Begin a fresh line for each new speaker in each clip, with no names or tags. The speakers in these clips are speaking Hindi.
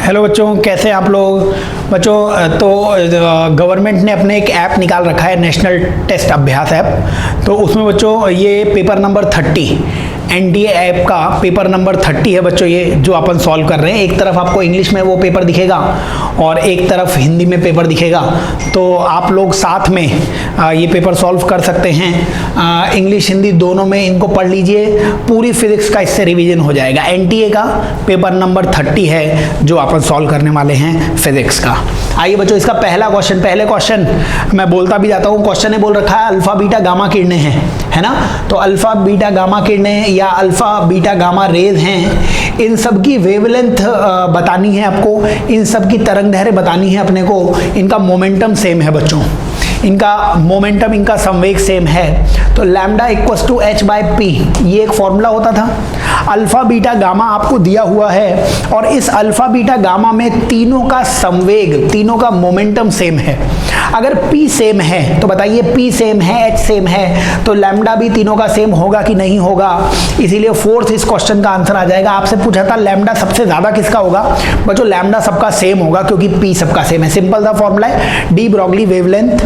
हेलो बच्चों, कैसे हैं आप लोग। बच्चों तो गवर्नमेंट ने अपने एक ऐप निकाल रखा है, नेशनल टेस्ट अभ्यास ऐप। तो उसमें बच्चों ये पेपर नंबर 30 एनडीए ऐप का पेपर नंबर 30 है बच्चों, ये जो अपन सॉल्व कर रहे हैं। एक तरफ आपको इंग्लिश में वो पेपर दिखेगा और एक तरफ हिंदी में पेपर दिखेगा। तो आप लोग साथ में ये पेपर सॉल्व कर सकते हैं। इंग्लिश हिंदी दोनों में इनको पढ़ लीजिए, पूरी फिजिक्स का इससे रिवीजन हो जाएगा। एनटीए का पेपर नंबर 30 है जो अपन सॉल्व करने वाले हैं फिजिक्स का। आइए बच्चों, इसका पहले क्वेश्चन मैं बोलता भी जाता हूँ। क्वेश्चन ने बोल रखा है अल्फा बीटा गामा किरणें हैं, है ना। तो अल्फा बीटा गामा किरणें या अल्फा बीटा गामा रेज हैं, इन सब की वेवलेंथ बतानी है आपको, इन सब की तरंग दैर्घ्य बतानी है अपने को। इनका मोमेंटम सेम है बच्चों, इनका मोमेंटम, इनका संवेग सेम है। तो lambda equals to h by P, ये एक फॉर्मूला होता था। अल्फा बीटा गामा आपको दिया हुआ है और इस अल्फा बीटा गामा में तीनों का संवेग, तीनों का मोमेंटम सेम है। अगर P सेम है तो बताइए, P सेम है, H सेम है, तो लैम्डा भी तीनों का सेम होगा कि नहीं होगा। इसीलिए फोर्थ इस क्वेश्चन का आंसर आ जाएगा। आपसे पूछा था लैम्डा सबसे ज्यादा किसका होगा। बच्चों लैम्डा सबका सेम होगा क्योंकि P सबका सेम है। सिंपल सा फॉर्मूला है, de Broglie wavelength,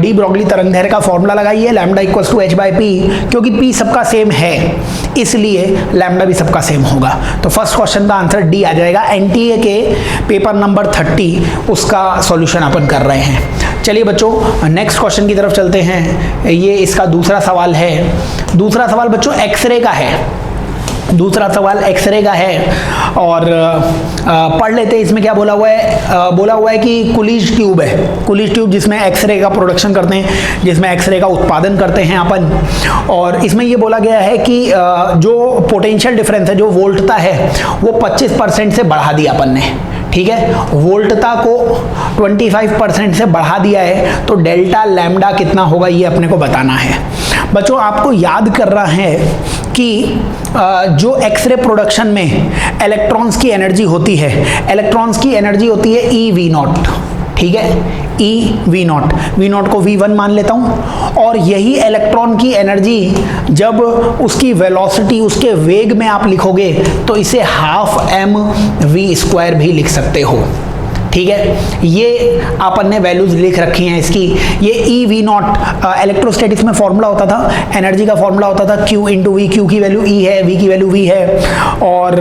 de Broglie तरंग दैर्घ्य का फॉर्मूला लगाइए, lambda equals to h by P. क्योंकि P सबका सेम है इसलिए लैम्डा भी सबका सेम होगा। तो फर्स्ट क्वेश्चन का आंसर डी आ जाएगा। एनटीए के पेपर नंबर 30 उसका सॉल्यूशन अपन कर रहे हैं। चलिए बच्चों नेक्स्ट क्वेश्चन की तरफ चलते हैं। ये इसका दूसरा सवाल है। दूसरा सवाल बच्चों एक्सरे का है। दूसरा सवाल एक्सरे का है और पढ़ लेते हैं। इसमें क्या बोला हुआ है, बोला हुआ है कि कुलिज ट्यूब है, कुलिज ट्यूब जिसमें एक्सरे का प्रोडक्शन करते हैं, जिसमें एक्सरे का उत्पादन करते हैं अपन। और इसमें ये बोला गया है कि जो पोटेंशियल डिफरेंस है, जो वोल्टता है, वो 25% से बढ़ा दिया अपन ने। ठीक है, वोल्टता को 25% से बढ़ा दिया है, तो डेल्टा लैम्डा कितना होगा ये अपने को बताना है। बच्चों आपको याद करना है कि जो एक्सरे प्रोडक्शन में इलेक्ट्रॉन्स की एनर्जी होती है, इलेक्ट्रॉन्स की एनर्जी होती है E(V0), ठीक है, E(V0), V0 को V1 मान लेता हूं। और यही इलेक्ट्रॉन की एनर्जी जब उसकी वेलोसिटी, उसके वेग में आप लिखोगे तो इसे ½ mv² भी लिख सकते हो। ठीक है, ये अपन ने वैल्यूज लिख रखी हैं इसकी। ये E(V0) इलेक्ट्रोस्टैटिक्स में फॉर्मूला होता था, एनर्जी का फॉर्मूला होता था Q × V। Q की वैल्यू E है, V की वैल्यू V है। और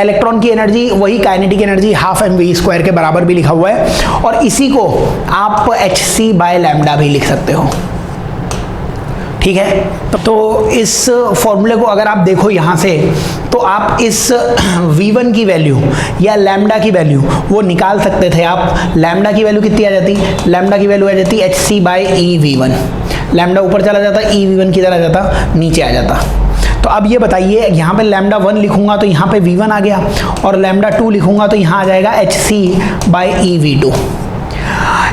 इलेक्ट्रॉन की एनर्जी वही काइनेटिक एनर्जी ½ mv² के बराबर भी लिखा हुआ है। और इसी को आप hc बाय लैम्डा भी लिख सकते हो। ठीक है, तो इस फॉर्मूले को अगर आप देखो यहाँ से, तो आप इस V1 की वैल्यू या लैम्डा की वैल्यू वो निकाल सकते थे आप। लैम्डा की वैल्यू कितनी आ जाती, लैम्डा की वैल्यू आ जाती hc बाय EV1। लैम्डा ऊपर चला जाता, EV1 की तरह जाता, नीचे आ जाता। तो अब ये बताइए, यहाँ पे लैम्डा 1 लिखूंगा तो यहाँ पे V1 आ गया, और लैम्डा 2 लिखूंगा तो यहाँ आ जाएगा hc बाय EV2।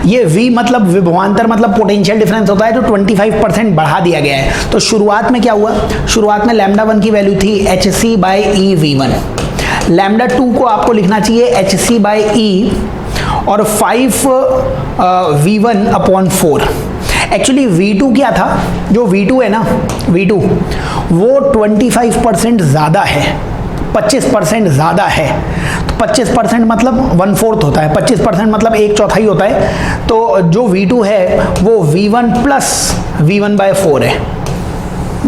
ये V मतलब विभवांतर, मतलब पोटेंशियल डिफरेंस होता है, जो 25% बढ़ा दिया गया है। तो शुरुआत में क्या हुआ, शुरुआत में लैम्डा 1 की वैल्यू थी hc बाय EV1। लैम्डा 2 को आपको लिखना चाहिए hc बाय E और 5v1/4। एक्चुअली V2 क्या था, जो V2 है ना, V2 वो 25% ज़्यादा है, 25% ज़्यादा है। तो 25% मतलब 1/4 होता है, 25% मतलब 1/4 होता है। तो जो V2 है वो V1 प्लस V1/4 है,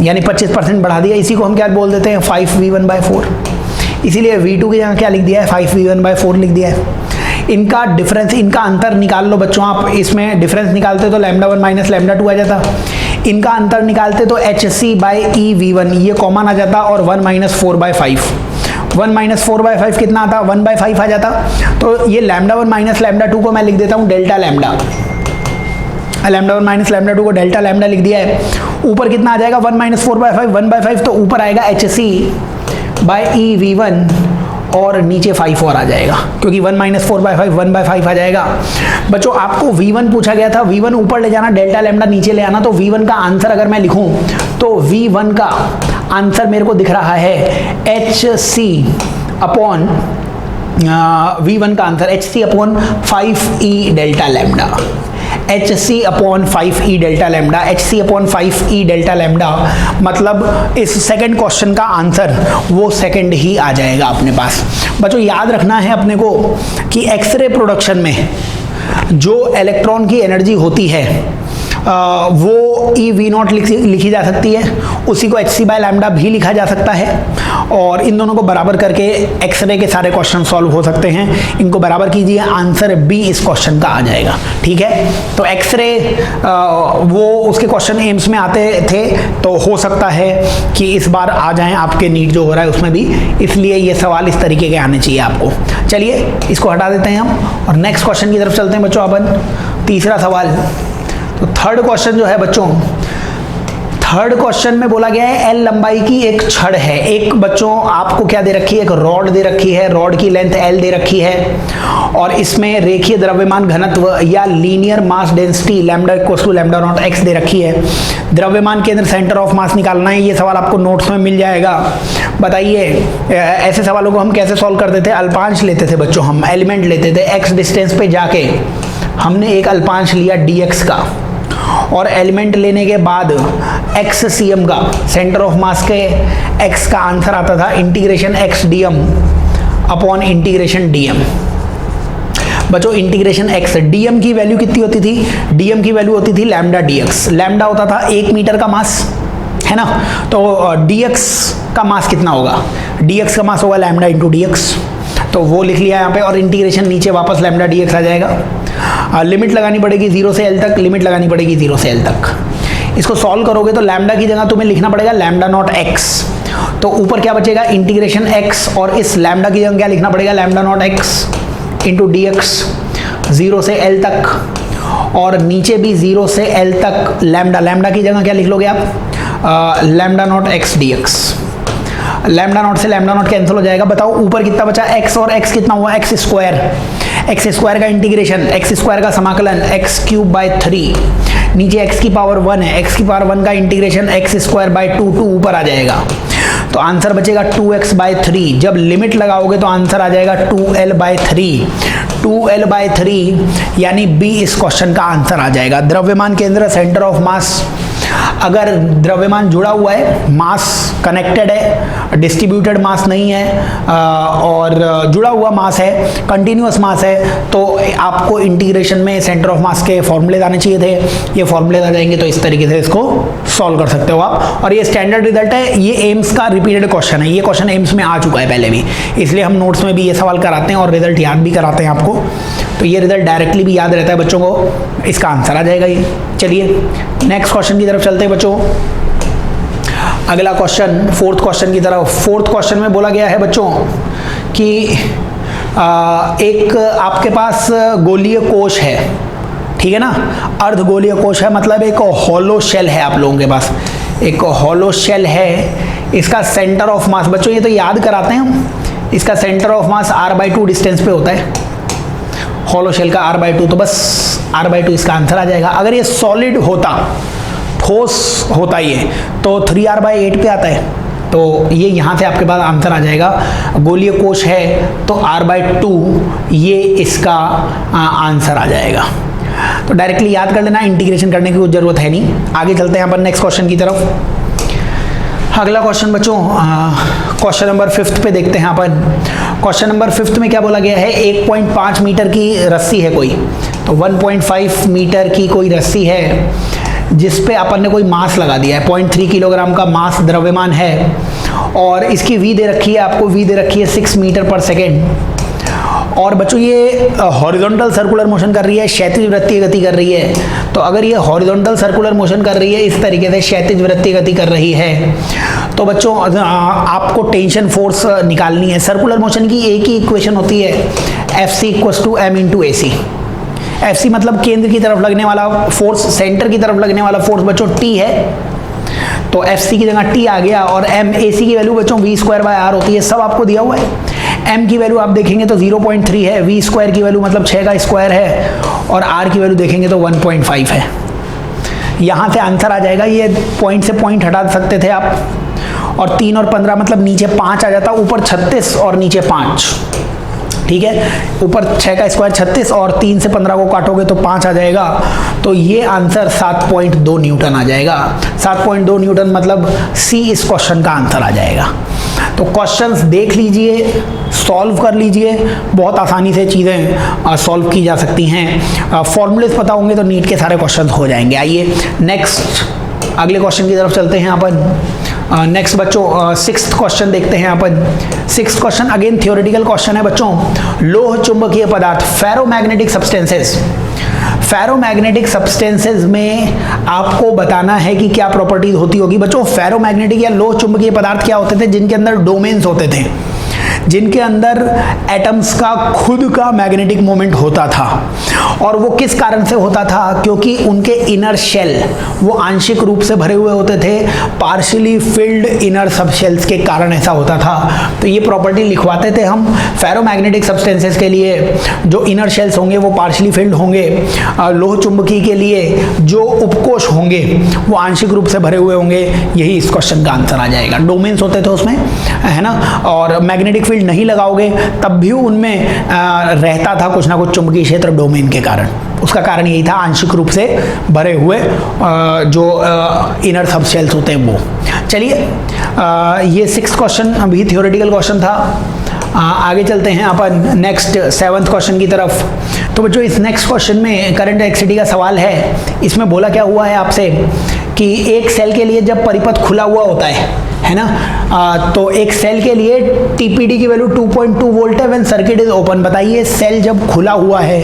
यानी 25% बढ़ा दिया। इसी को हम क्या बोल देते हैं, 5v1/4। इसीलिए V2 की जगह क्या लिख दिया है, 5v1/4 लिख दिया है। इनका डिफरेंस, इनका अंतर निकाल लो बच्चों आप। इसमें डिफरेंस निकालते तो लैम्डा 1 माइनस लैम्डा 2 आ जाता। इनका अंतर निकालते तो hc बाय EV1, ये कॉमन आ जाता, और 1 माइनस 4/5। 1 माइनस 4/5 कितना आता, 1/5 आ जाता। तो ये लैम्डा 1 माइनस लैम्डा 2 को मैं लिख देता हूँ delta lambda. Lambda 1 minus lambda 2 को डेल्टा लैम्डा लिख दिया है। ऊपर कितना आ जाएगा, 1 माइनस 4/5, 1/5, तो ऊपर आएगा hc बाय EV1 और नीचे 5 और आ जाएगा, क्योंकि 1 माइनस 4/5 1/5 आ जाएगा। बच्चों आपको V1 पूछा गया था, V1 ऊपर ले जाना, डेल्टा लैम्डा नीचे ले आना। तो V1 का आंसर अगर मैं लिखूं तो V1 का आंसर मेरे को दिख रहा है hc अपॉन V1 का answer hc upon 5e delta lambda. HC/5 E delta lambda. HC/5 E delta lambda मतलब इस सेकंड क्वेश्चन का आंसर वो सेकंड ही आ जाएगा अपने पास। बच्चों याद रखना है अपने को कि एक्सरे प्रोडक्शन में जो इलेक्ट्रॉन की एनर्जी होती है वो eV0 लिखी जा सकती है, उसी को hc/लैम्डा भी लिखा जा सकता है, और इन दोनों को बराबर करके एक्सरे के सारे क्वेश्चन सॉल्व हो सकते हैं। इनको बराबर कीजिए, आंसर बी इस क्वेश्चन का आ जाएगा। ठीक है, तो एक्सरे वो उसके क्वेश्चन एम्स में आते थे, तो हो सकता है कि इस बार आ जाएं आपके नीट जो हो रहा है उसमें भी, इसलिए ये सवाल इस तरीके के आने चाहिए आपको। चलिए इसको हटा देते हैं हम और नेक्स्ट क्वेश्चन की तरफ चलते हैं बच्चों। अपन तीसरा सवाल, तो थर्ड क्वेश्चन जो है बच्चों, थर्ड क्वेश्चन में बोला गया है एल लंबाई की एक छड़ है। एक बच्चों आपको क्या दे रखी है, एक रॉड दे रखी है, रॉड की लेंथ एल दे रखी है, और इसमें रेखीय द्रव्यमान घनत्व या linear mass density lambda equals to lambda naught x दे रखी है। द्रव्यमान केंद्र सेंटर ऑफ मास निकालना है। ये सवाल आपको नोट्स में मिल जाएगा। बताइए ऐसे सवालों को हम कैसे सॉल्व करते थे? अल्पांश लेते थे बच्चों, हम एलिमेंट लेते थे, एक्स डिस्टेंस पे जाके हमने एक अल्पांश लिया dx का, और एलिमेंट लेने के बाद x cm का, सेंटर ऑफ मास के x का आंसर आता था integration x dm upon integration dm। बच्चों इंटीग्रेशन x, dm की वैल्यू कितनी होती थी? dm की वैल्यू होती थी लैम्डा dx। लैम्डा होता था 1 मीटर का मास, है ना, तो dx का मास कितना होगा? dx का मास होगा लैम्डा इंटू dx, तो वो लिख लिया यहाँ पे, और इंटीग्रेशन नीचे वापस लैम्डा dx आ जाएगा। लिमिट लगानी पड़ेगी 0 से l तक, लिमिट लगानी पड़ेगी 0 से l तक। इसको सॉल्व करोगे तो लैम्डा की जगह तुम्हें लिखना पड़ेगा लैम्डा नॉट x, तो ऊपर क्या बचेगा? इंटीग्रेशन x, और इस लैम्डा की जगह क्या लिखना पड़ेगा? Lambda naught x into dx 0 से l तक, और नीचे भी 0 से l तक लैम्डा। लैम्डा की जगह क्या लिख लोगे आप? Lambda naught x dx। Lambda naught से लैम्डा नॉट कैंसिल हो जाएगा। बताओ ऊपर कितना बचा? x, और x कितना हुआ? x square. x स्क्वायर का इंटीग्रेशन, x स्क्वायर का समाकलन x³/3, नीचे x की पावर 1 है, x की पावर 1 का इंटीग्रेशन x²/2, 2 ऊपर आ जाएगा, तो आंसर बचेगा 2x/3। जब लिमिट लगाओगे तो आंसर आ जाएगा 2l/3। 2l/3 यानी b इस क्वेश्चन का आंसर आ जाएगा। द्रव्यमान केंद्र सेंटर ऑफ मास, अगर द्रव्यमान जुड़ा हुआ है, मास कनेक्टेड है, डिस्ट्रीब्यूटेड मास नहीं है, और जुड़ा हुआ मास है, कंटिन्यूअस मास है, तो आपको इंटीग्रेशन में सेंटर ऑफ मास के फॉर्मूले आने चाहिए थे। ये फॉर्मूले आ जाएंगे तो इस तरीके से इसको सॉल्व कर सकते हो आप। और ये स्टैंडर्ड रिजल्ट है, ये एम्स का रिपीटेड क्वेश्चन है, ये क्वेश्चन एम्स में आ चुका है पहले भी, इसलिए हम नोट्स में भी ये सवाल कराते हैं और रिजल्ट याद भी कराते हैं आपको, तो ये रिजल्ट डायरेक्टली भी याद रहता है बच्चों को, इसका आंसर आ जाएगा ये। चलिए नेक्स्ट क्वेश्चन की तरफ चलते हैं बच्चों। अगला क्वेश्चन, फोर्थ क्वेश्चन की तरफ। फोर्थ क्वेश्चन में बोला गया है बच्चों कि एक आपके पास गोलीय कोश है, ठीक है ना, अर्धगोलीय कोश है, मतलब एक हॉलो शेल है आप लोगों के पास, एक हॉलो शेल है। इसका सेंटर ऑफ मास, बच्चों ये तो याद कराते हैं हम, इसका centre of mass r/2 distance पे होता है, हॉलो शेल का r/2, तो बस r/2 इसका आंसर आ जाएगा। अगर ये सॉलिड होता, ठोस होता ये, तो 3r/8 पे आता है, तो ये यहाँ से आपके पास आंसर आ जाएगा। गोलीय कोश है तो r/2 ये इसका आंसर आ जाएगा। तो डायरेक्टली याद कर लेना, इंटीग्रेशन करने की कोई जरूरत है नहीं। आगे चलते हैं अपन नेक्स्ट क्वेश्चन की तरफ। अगला क्वेश्चन बच्चों, क्वेश्चन नंबर 5 पे देखते हैं अपन। क्वेश्चन नंबर 5 में क्या बोला गया है? 1.5 मीटर की रस्सी है कोई, तो 1.5 मीटर की कोई रस्सी है जिस पे अपन ने कोई मास लगा दिया है, 0.3 किलोग्राम का मास द्रव्यमान है, और इसकी v दे रखी है, आपको v दे रखी है 6 मीटर पर सेकेंड। और बच्चों ये हॉरिजॉन्टल सर्कुलर मोशन कर रही है, क्षैतिज वृत्तीय गति कर रही है। तो अगर ये हॉरिजॉन्टल सर्कुलर मोशन कर रही है, इस तरीके से क्षैतिज वृत्तीय गति कर रही है, तो बच्चों आपको टेंशन फोर्स निकालनी है। सर्कुलर मोशन की एक ही इक्वेशन होती है, Fc = m/ac। Fc मतलब केंद्र की तरफ लगने वाला फोर्स, सेंटर की तरफ लगने वाला फोर्स बच्चों T है, तो Fc की जगह T आ गया, और mac की वैल्यू बच्चों v²/r होती है, सब आपको दिया हुआ है। m की वैल्यू आप देखेंगे तो 0.3 है, v² की वैल्यू मतलब 6 का स्क्वायर है, और r की वैल्यू देखेंगे तो 1.5 है। यहाँ से आंसर आ जाएगा। ये पॉइंट से पॉइंट हटा सकते थे आप, और 3 और 15 मतलब नीचे 5 आ जाता, ऊपर 36 और नीचे 5, ठीक है, ऊपर 6 का स्क्वायर 36 और 3 से 15 को काटोगे तो 5 आ जाएगा, तो ये आंसर 7.2 न्यूटन आ जाएगा। 7.2 न्यूटन मतलब सी इस क्वेश्चन का आंसर आ जाएगा। तो क्वेश्चंस देख लीजिए, सॉल्व कर लीजिए, बहुत आसानी से चीज़ें सॉल्व की जा सकती हैं। फॉर्मूलेस पता होंगे तो नीट के सारे क्वेश्चंस हो जाएंगे। आइए नेक्स्ट अगले क्वेश्चन की तरफ चलते हैं अपन। नेक्स्ट बच्चों 6th क्वेश्चन देखते हैं अपन। 6th question again theoretical question है बच्चों। लोह चुंबकीय पदार्थ फेरोमैग्नेटिक सब्सटेंसेस, फेरोमैग्नेटिक सब्सटेंसेस में आपको बताना है कि क्या प्रॉपर्टीज होती होगी। बच्चों फेरोमैग्नेटिक या लोह चुंबकीय पदार्थ क्या होते थे? जिनके अंदर डोमेन्स होते थे, जिनके अंदर एटम्स का खुद का मैग्नेटिक मोमेंट होता था। और वो किस कारण से होता था? क्योंकि उनके इनर शेल वो आंशिक रूप से भरे हुए होते थे, पार्शियली फिल्ड इनर सब शेल्स के कारण ऐसा होता था। तो ये प्रॉपर्टी लिखवाते थे हम फेरोमैग्नेटिक सब्सटेंसेस के लिए। जो इनर शेल्स होंगे वो पार्शियली फिल्ड होंगे, लोह चुंबकीय के लिए जो उपकोष होंगे वो आंशिक रूप से भरे हुए होंगे। यही इस क्वेश्चन का आंसर आ जाएगा। डोमेन्स होते थे उसमें, है ना, और मैग्नेटिक फील्ड नहीं लगाओगे तब भी उनमें रहता था कुछ ना कुछ चुंबकीय क्षेत्र डोमेन के कारण। उसका कारण यही था आंशिक रूप से भरे हुए जो इनर सब शेल्स होते हैं वो। चलिए ये 6th क्वेश्चन अभी थ्योरेटिकल क्वेश्चन था। आगे चलते हैं अपन नेक्स्ट 7th क्वेश्चन की तरफ। तो बच्चों इस नेक्स्ट क्वेश्चन में करंट इलेक्ट्रिसिटी का सवाल है। इसमें बोला क्या हुआ है आपसे कि एक सेल के लिए जब परिपथ खुला हुआ होता है ना, तो एक सेल के लिए टीपीडी की वैल्यू 2.2 वोल्ट है व्हेन सर्किट इज ओपन। बताइए सेल जब खुला हुआ है,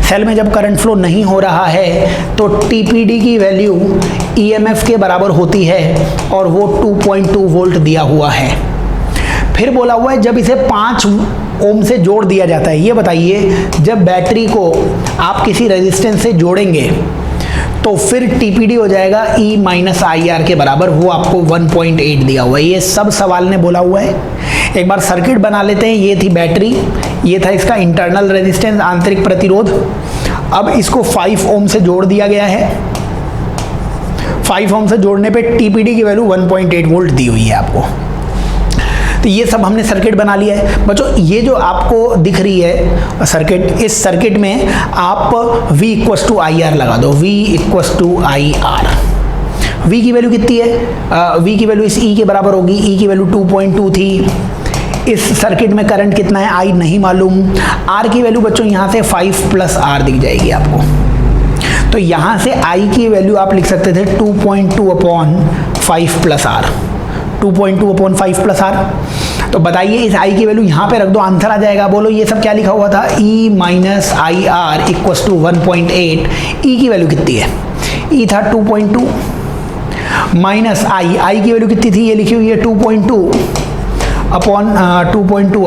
सेल में जब करंट फ्लो नहीं हो रहा है तो टीपीडी की वैल्यू ईएमएफ के बराबर होती है और वो 2.2 वोल्ट दिया हुआ है। फिर बोला हुआ है जब इसे 5 ओम से जोड़ दिया जाता है। ये बताइए जब बैटरी को आप किसी रेजिस्टेंस से जोड़ेंगे तो फिर टीपीडी हो जाएगा E माइनस आई आर के बराबर, वो आपको 1.8 दिया हुआ है। ये सब सवाल ने बोला हुआ है। एक बार सर्किट बना लेते हैं। ये थी बैटरी, ये था इसका इंटरनल रेजिस्टेंस आंतरिक प्रतिरोध। अब इसको 5 ओम से जोड़ दिया गया है। 5 ओम से जोड़ने पे टीपीडी की वैल्यू 1.8 वोल्ट दी हुई है आपको। तो ये सब हमने सर्किट बना लिया है। बच्चों ये जो आपको दिख रही है सर्किट, इस सर्किट में आप V equals to I R लगा दो। V equals to I R. V की वैल्यू कितनी है? V की वैल्यू इस E के बराबर होगी। E की वैल्यू 2.2 थी। इस सर्किट में करंट कितना है I नहीं मालूम। R की वैल्यू बच्चों यहाँ से 5 प्लस R दिख जाएगी आपको। तो यहाँ से I की वैल्यू आप लिख सकते थे 2.2 upon 5 plus R। 2.2 upon 5 plus R। तो बताइए इस I की वैल्यू यहाँ पे रख दो, आंसर आ जाएगा। बोलो ये सब क्या लिखा हुआ था? E minus I R equals to 1.8। E की वैल्यू कितनी है? E था 2.2 माइनस I की वैल्यू कितनी थी? ये लिखी हुई है 2.2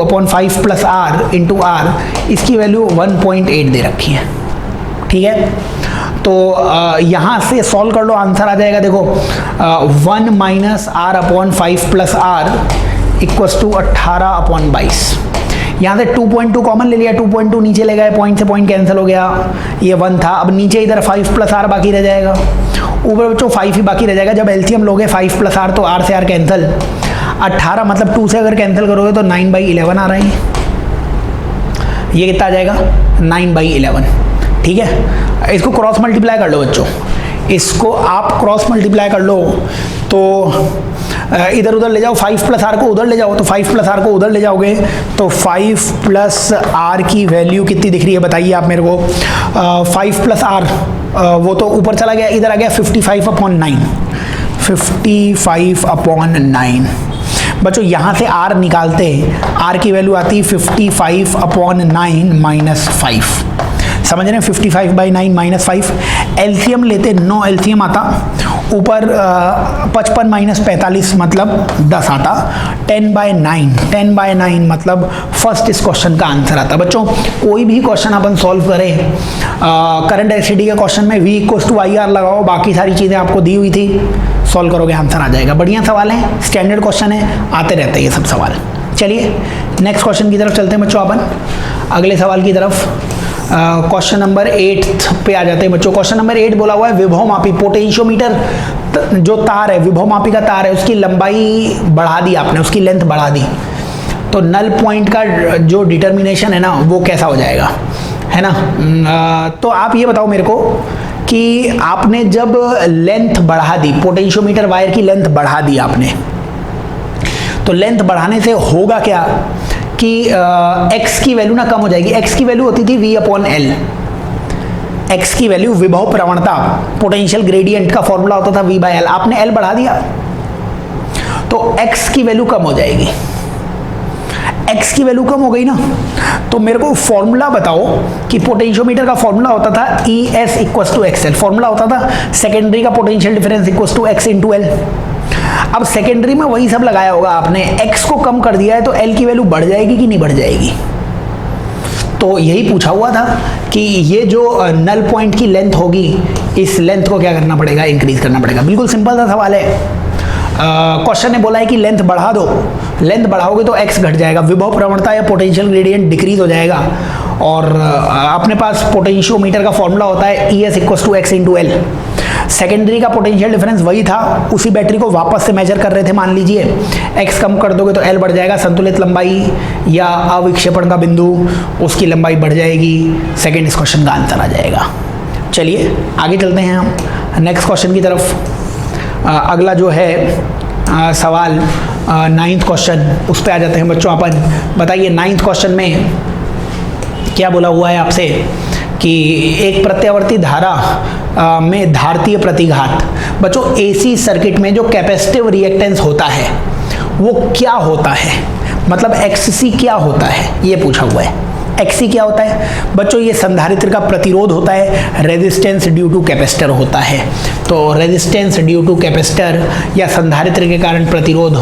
upon 5 plus R into R। इसकी वैल्यू 1.8 दे रखी है। ठीक है, तो यहाँ से सॉल्व कर लो, आंसर आ जाएगा। देखो 1 minus R upon 5 plus R equals to 18 upon 22। यहाँ से 2.2 कॉमन ले लिया, 2.2 नीचे ले गए, पॉइंट से पॉइंट कैंसिल हो गया, ये 1 था। अब नीचे इधर 5 प्लस आर बाकी रह जाएगा, ऊपर बच्चों 5 ही बाकी रह जाएगा। जब एलसीएम लोगे 5 प्लस आर तो आर से आर कैंसिल, 18 मतलब 2 से अगर कैंसिल करोगे तो 9/11 आ रहा है। ये कितना आ जाएगा? 9/11। ठीक है, इसको क्रॉस मल्टीप्लाई कर लो बच्चों। इसको आप क्रॉस मल्टीप्लाई कर लो तो इधर उधर ले जाओ, 5 प्लस आर को उधर ले जाओ, तो 5 प्लस आर को उधर ले जाओगे तो 5 प्लस आर की वैल्यू कितनी दिख रही है बताइए आप मेरे को। 5 प्लस आर वो तो ऊपर चला गया, इधर आ गया 55 अपॉन 9। 55 अपॉन 9 बच्चों, यहाँ से आर निकालते हैं, आर की वैल्यू आती है 55 अपॉन 9 माइनस 5। समझ रहे हैं? 55/9 माइनस 5। एलसीएम लेते 9 एलसीएम आता, ऊपर 55 माइनस 45 मतलब 10 आता। 10/9 मतलब फर्स्ट इस क्वेश्चन का आंसर आता। बच्चों कोई भी क्वेश्चन अपन सॉल्व करें, करंट इलेक्ट्रिसिटी के क्वेश्चन में V equals to I R लगाओ, बाकी सारी चीज़ें आपको दी हुई थी, सॉल्व करोगे आंसर आ जाएगा। बढ़िया सवाल है, स्टैंडर्ड क्वेश्चन है, आते रहते हैं ये सब सवाल। चलिए नेक्स्ट क्वेश्चन की तरफ चलते हैं बच्चों अपन, अगले सवाल की तरफ। क्वेश्चन नंबर 8 पे आ जाते हैं बच्चों। क्वेश्चन नंबर 8 बोला हुआ है विभवमापी पोटेंशियोमीटर जो तार है, विभवमापी का तार है, उसकी लंबाई बढ़ा दी आपने, उसकी लेंथ बढ़ा दी। तो नल पॉइंट का जो डिटर्मिनेशन है ना वो कैसा हो जाएगा, है ना। तो आप ये बताओ मेरे को कि आपने जब लेंथ बढ़ा दी, पोटेंशियोमीटर वायर की लेंथ बढ़ा दी आपने, तो लेंथ बढ़ाने से होगा क्या कि x की वैल्यू ना कम हो जाएगी। x की वैल्यू होती थी V/L, x की वैल्यू विभव प्रवणता पोटेंशियल ग्रेडियंट का फॉर्मूला होता था V/L, आपने L बढ़ा दिया तो x की वैल्यू कम हो जाएगी। x की वैल्यू कम हो गई ना, तो मेरे को फॉर्मूला बताओ कि पोटेंशियोमीटर का फॉर्मूला होता था ES = XL, फॉर्मूला होता था सेकेंडरी का पोटेंशियल डिफरेंस = X × L। अब सेकेंडरी में वही सब लगाया होगा आपने, x को कम कर दिया है तो L की वैल्यू बढ़ जाएगी कि नहीं बढ़ जाएगी। तो यही पूछा हुआ था कि ये जो नल पॉइंट की लेंथ होगी, इस लेंथ को क्या करना पड़ेगा, इंक्रीज करना पड़ेगा। बिल्कुल सिंपल सा सवाल है। क्वेश्चन ने बोला है कि लेंथ बढ़ा दो, लेंथ बढ़ाओगे तो x घट जाएगा, विभव प्रवणता या पोटेंशियल ग्रेडियंट डिक्रीज हो जाएगा, और अपने पास पोटेंशियोमीटर का फॉर्मूला होता है ES = X × L। सेकेंडरी का पोटेंशियल डिफरेंस वही था, उसी बैटरी को वापस से मेजर कर रहे थे। मान लीजिए x कम कर दोगे तो L बढ़ जाएगा, संतुलित लंबाई या अविक्षेपण का बिंदु उसकी लंबाई बढ़ जाएगी, सेकेंड इस क्वेश्चन का आंसर आ जाएगा। चलिए आगे चलते हैं हम नेक्स्ट क्वेश्चन की तरफ। अगला जो है सवाल 9th क्वेश्चन, उस पर आ जाते हैं बच्चों अपन। बताइए 9th क्वेश्चन में क्या बोला हुआ है आपसे कि एक प्रत्यावर्ती धारा में धारतीय प्रतिघात। बच्चों AC सर्किट में जो कैपेसिटिव रिएक्टेंस होता है वो क्या होता है, मतलब XC क्या होता है ये पूछा हुआ है। XC क्या होता है बच्चों, ये संधारित्र का प्रतिरोध होता है, रेजिस्टेंस ड्यू टू कैपेसिटर होता है। तो रेजिस्टेंस ड्यू टू कैपेसिटर या संधारित्र के कारण प्रतिरोध,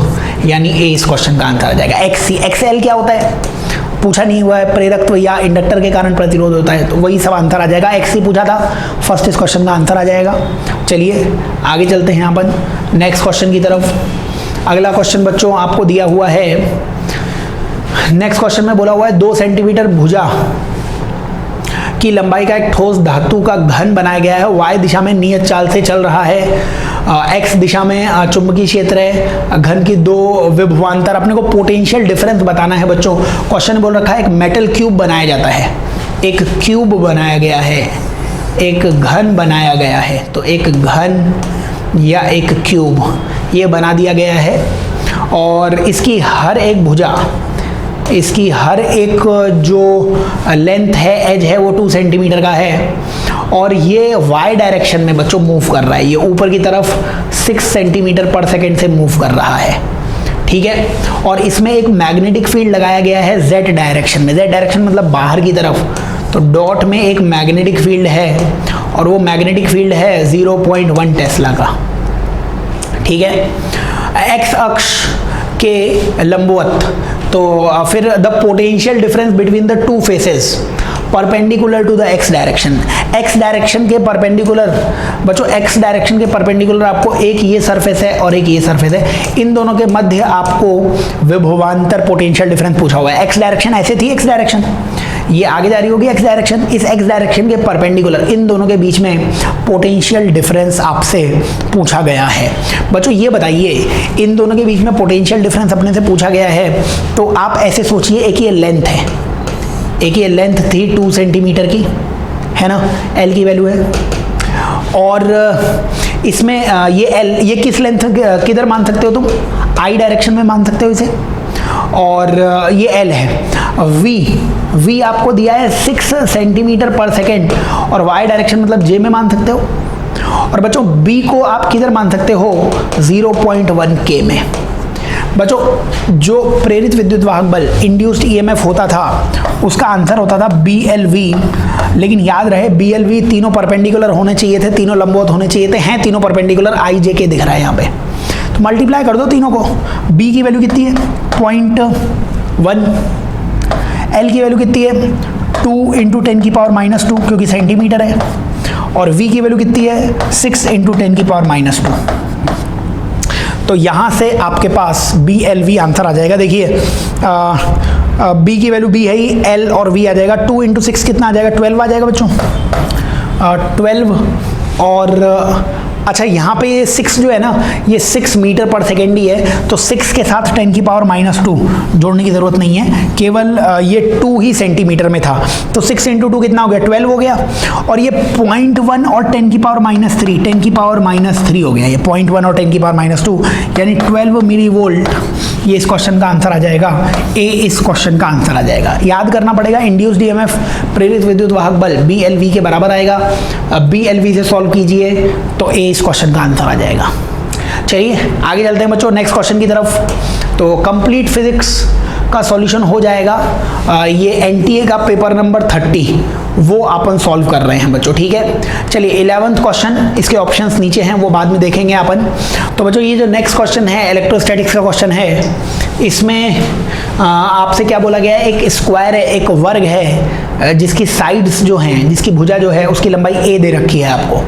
यानी A इस क्वेश्चन का आंसर आ जाएगा। XC XL क्या होता है पूछा नहीं हुआ है, प्रेरकत्व या इंडक्टर के कारण प्रतिरोध होता है, तो वही सब आंसर आ जाएगा। XC पूछा था, फर्स्ट इस क्वेश्चन का आंसर आ जाएगा। चलिए आगे चलते हैं अपन नेक्स्ट क्वेश्चन की तरफ। अगला क्वेश्चन बच्चों आपको दिया हुआ है, नेक्स्ट क्वेश्चन में बोला हुआ है 2 सेंटीमीटर भुजा की लंबाई का एक ठोस धातु का घन बनाया गया है, y दिशा में नियत चाल से चल रहा है, x दिशा में चुंबकीय क्षेत्र है, घन की 2 विभवांतर। अपने को पोटेंशियल डिफरेंस बताना है बच्चों। क्वेश्चन बोल रखा है एक मेटल क्यूब बनाया जाता है, एक क्यूब बनाया गया है, एक घन बनाया गया है, तो एक घन या एक क्यूब ये बना दिया गया है, और इसकी हर एक भुजा, इसकी हर एक जो लेंथ है, एज है, वो 2 सेंटीमीटर का है, और ये y डायरेक्शन में बच्चों मूव कर रहा है, ये ऊपर की तरफ 6 सेंटीमीटर पर सेकेंड से मूव कर रहा है, ठीक है। और इसमें एक मैग्नेटिक फील्ड लगाया गया है z डायरेक्शन में, z डायरेक्शन मतलब बाहर की तरफ, तो डॉट में एक मैग्नेटिक फील्ड है, और वो मैग्नेटिक फील्ड है 0.1 टेस्ला का, ठीक है। x अक्ष के लंबवत, तो फिर the potential difference between the 2 faces perpendicular to the x direction. x direction के परपेंडिकुलर बच्चों, x डायरेक्शन के परपेंडिकुलर आपको एक ये सरफेस है और एक ये सरफेस है, इन दोनों के मध्य आपको विभवांतर पोटेंशियल डिफरेंस पूछा हुआ है। x डायरेक्शन ऐसे थी, x डायरेक्शन ये आगे जा रही होगी, x डायरेक्शन, इस x डायरेक्शन के परपेंडिकुलर इन दोनों के बीच में पोटेंशियल डिफरेंस आपसे पूछा गया है। बच्चों ये बताइए, इन दोनों के बीच में पोटेंशियल डिफरेंस अपने से पूछा गया है, तो आप ऐसे सोचिए, एक ये लेंथ है, एक ये लेंथ थी 2 सेंटीमीटर की, है ना, L की वैल्यू है, और इसमें ये L, ये किस लेंथ किधर मान सकते हो तुम, I डायरेक्शन में मान सकते हो इसे, और ये L है। V आपको दिया है 6 सेंटीमीटर पर सेकेंड, और y डायरेक्शन मतलब J में मान सकते हो, और बच्चों B को आप किधर मान सकते हो, 0.1 K में। बच्चों जो प्रेरित विद्युत वाहक बल इंड्यूस्ड EMF होता था उसका आंसर होता था BLV, लेकिन याद रहे BLV तीनों परपेंडिकुलर होने चाहिए थे, तीनों लंबवत होने चाहिए थे, हैं तीनों परपेंडिकुलर, IJK दिख रहा है यहाँ पे, तो मल्टीप्लाई कर दो तीनों को। B की वैल्यू कितनी है 0.1, L की वैल्यू कितनी है 2 × 10⁻² क्योंकि सेंटीमीटर है, और V की वैल्यू कितनी है 6 × 10⁻²। तो यहाँ से आपके पास BLV आंसर आ जाएगा। देखिए B की वैल्यू B है ही, L और V आ जाएगा, 2 × 6 कितना आ जाएगा 12 आ जाएगा बच्चों, 12, और अच्छा यहाँ पे ये 6 जो है ना, ये 6 मीटर पर सेकेंड ही है, तो 6 के साथ 10 की पावर -2 जोड़ने की ज़रूरत नहीं है, केवल ये 2 ही सेंटीमीटर में था, तो 6 × 2 कितना हो गया, 12 हो गया। और ये 0.1 और 10 की पावर -3, 10 की पावर -3 हो गया, ये 0.1 और 10 की पावर -2 यानी 12 मिली वोल्ट। ये इस क्वेश्चन का आंसर आ जाएगा, ए इस क्वेश्चन का आंसर आ जाएगा। याद करना पड़ेगा, इंड्यूस्ड ईएमएफ प्रेरित विद्युत वाहक बल BLV के बराबर आएगा। अब BLV से सॉल्व कीजिए तो ए इस क्वेश्चन का आंसर आ जाएगा। चलिए आगे चलते हैं बच्चों नेक्स्ट क्वेश्चन की तरफ। तो कंप्लीट फिजिक्स का सॉल्यूशन हो जाएगा, ये NTA का पेपर नंबर 30 वो अपन सॉल्व कर रहे हैं बच्चों, ठीक है। चलिए 11th क्वेश्चन, इसके ऑप्शंस नीचे हैं, वो बाद में देखेंगे अपन। तो बच्चों ये जो नेक्स्ट क्वेश्चन है इलेक्ट्रोस्टैटिक्स का क्वेश्चन है, इसमें आपसे क्या बोला गया है, एक स्क्वायर है, एक वर्ग है, जिसकी साइड्स जो हैं, जिसकी भुजा जो है उसकी लंबाई a दे रखी है आपको,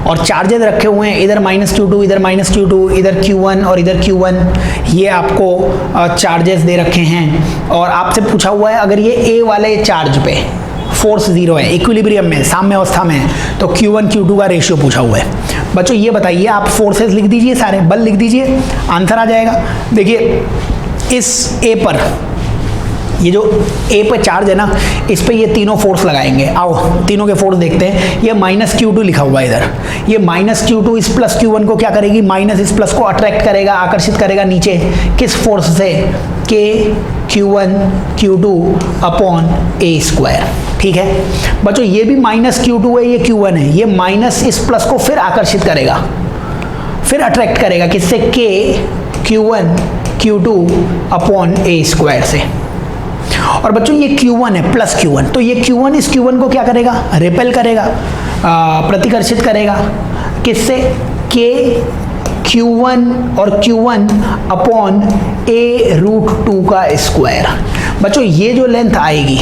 और चार्जेस रखे हुए हैं, इधर -Q2, इधर -Q2, इधर Q1 और इधर Q1, ये आपको चार्जेस दे रखे हैं। और आपसे पूछा हुआ है अगर ये A वाले चार्ज पे फोर्स 0 है, इक्विलिब्रियम में, साम्य अवस्था में, तो Q1 Q2 का रेशियो पूछा हुआ है। बच्चों ये बताइए, आप फोर्सेस लिख दीजिए, सारे बल लिख दीजिए, आंसर आ जाएगा। देखिए इस A पर, ये जो A पे चार्ज है ना, इस पे ये तीनों फोर्स लगाएंगे। आओ तीनों के फोर्स देखते हैं। ये -Q2 लिखा हुआ है इधर, ये -Q2 इस +Q1 को क्या करेगी, माइनस इस प्लस को अट्रैक्ट करेगा, आकर्षित करेगा नीचे, किस फोर्स से, K Q1 Q2 upon A²। ठीक है बच्चों, ये भी -Q2 है, ये Q1 है, ये माइनस इस प्लस को फिर आकर्षित करेगा, फिर अट्रैक्ट करेगा, किससे, K Q1 Q2 upon A² से। और बच्चों ये Q1 है, +Q1, तो ये Q1 इस Q1 को क्या करेगा, रिपेल करेगा, प्रतिकर्षित करेगा, किससे, K Q1 और Q1 अपॉन A√2 का स्क्वायर। बच्चों ये जो लेंथ आएगी,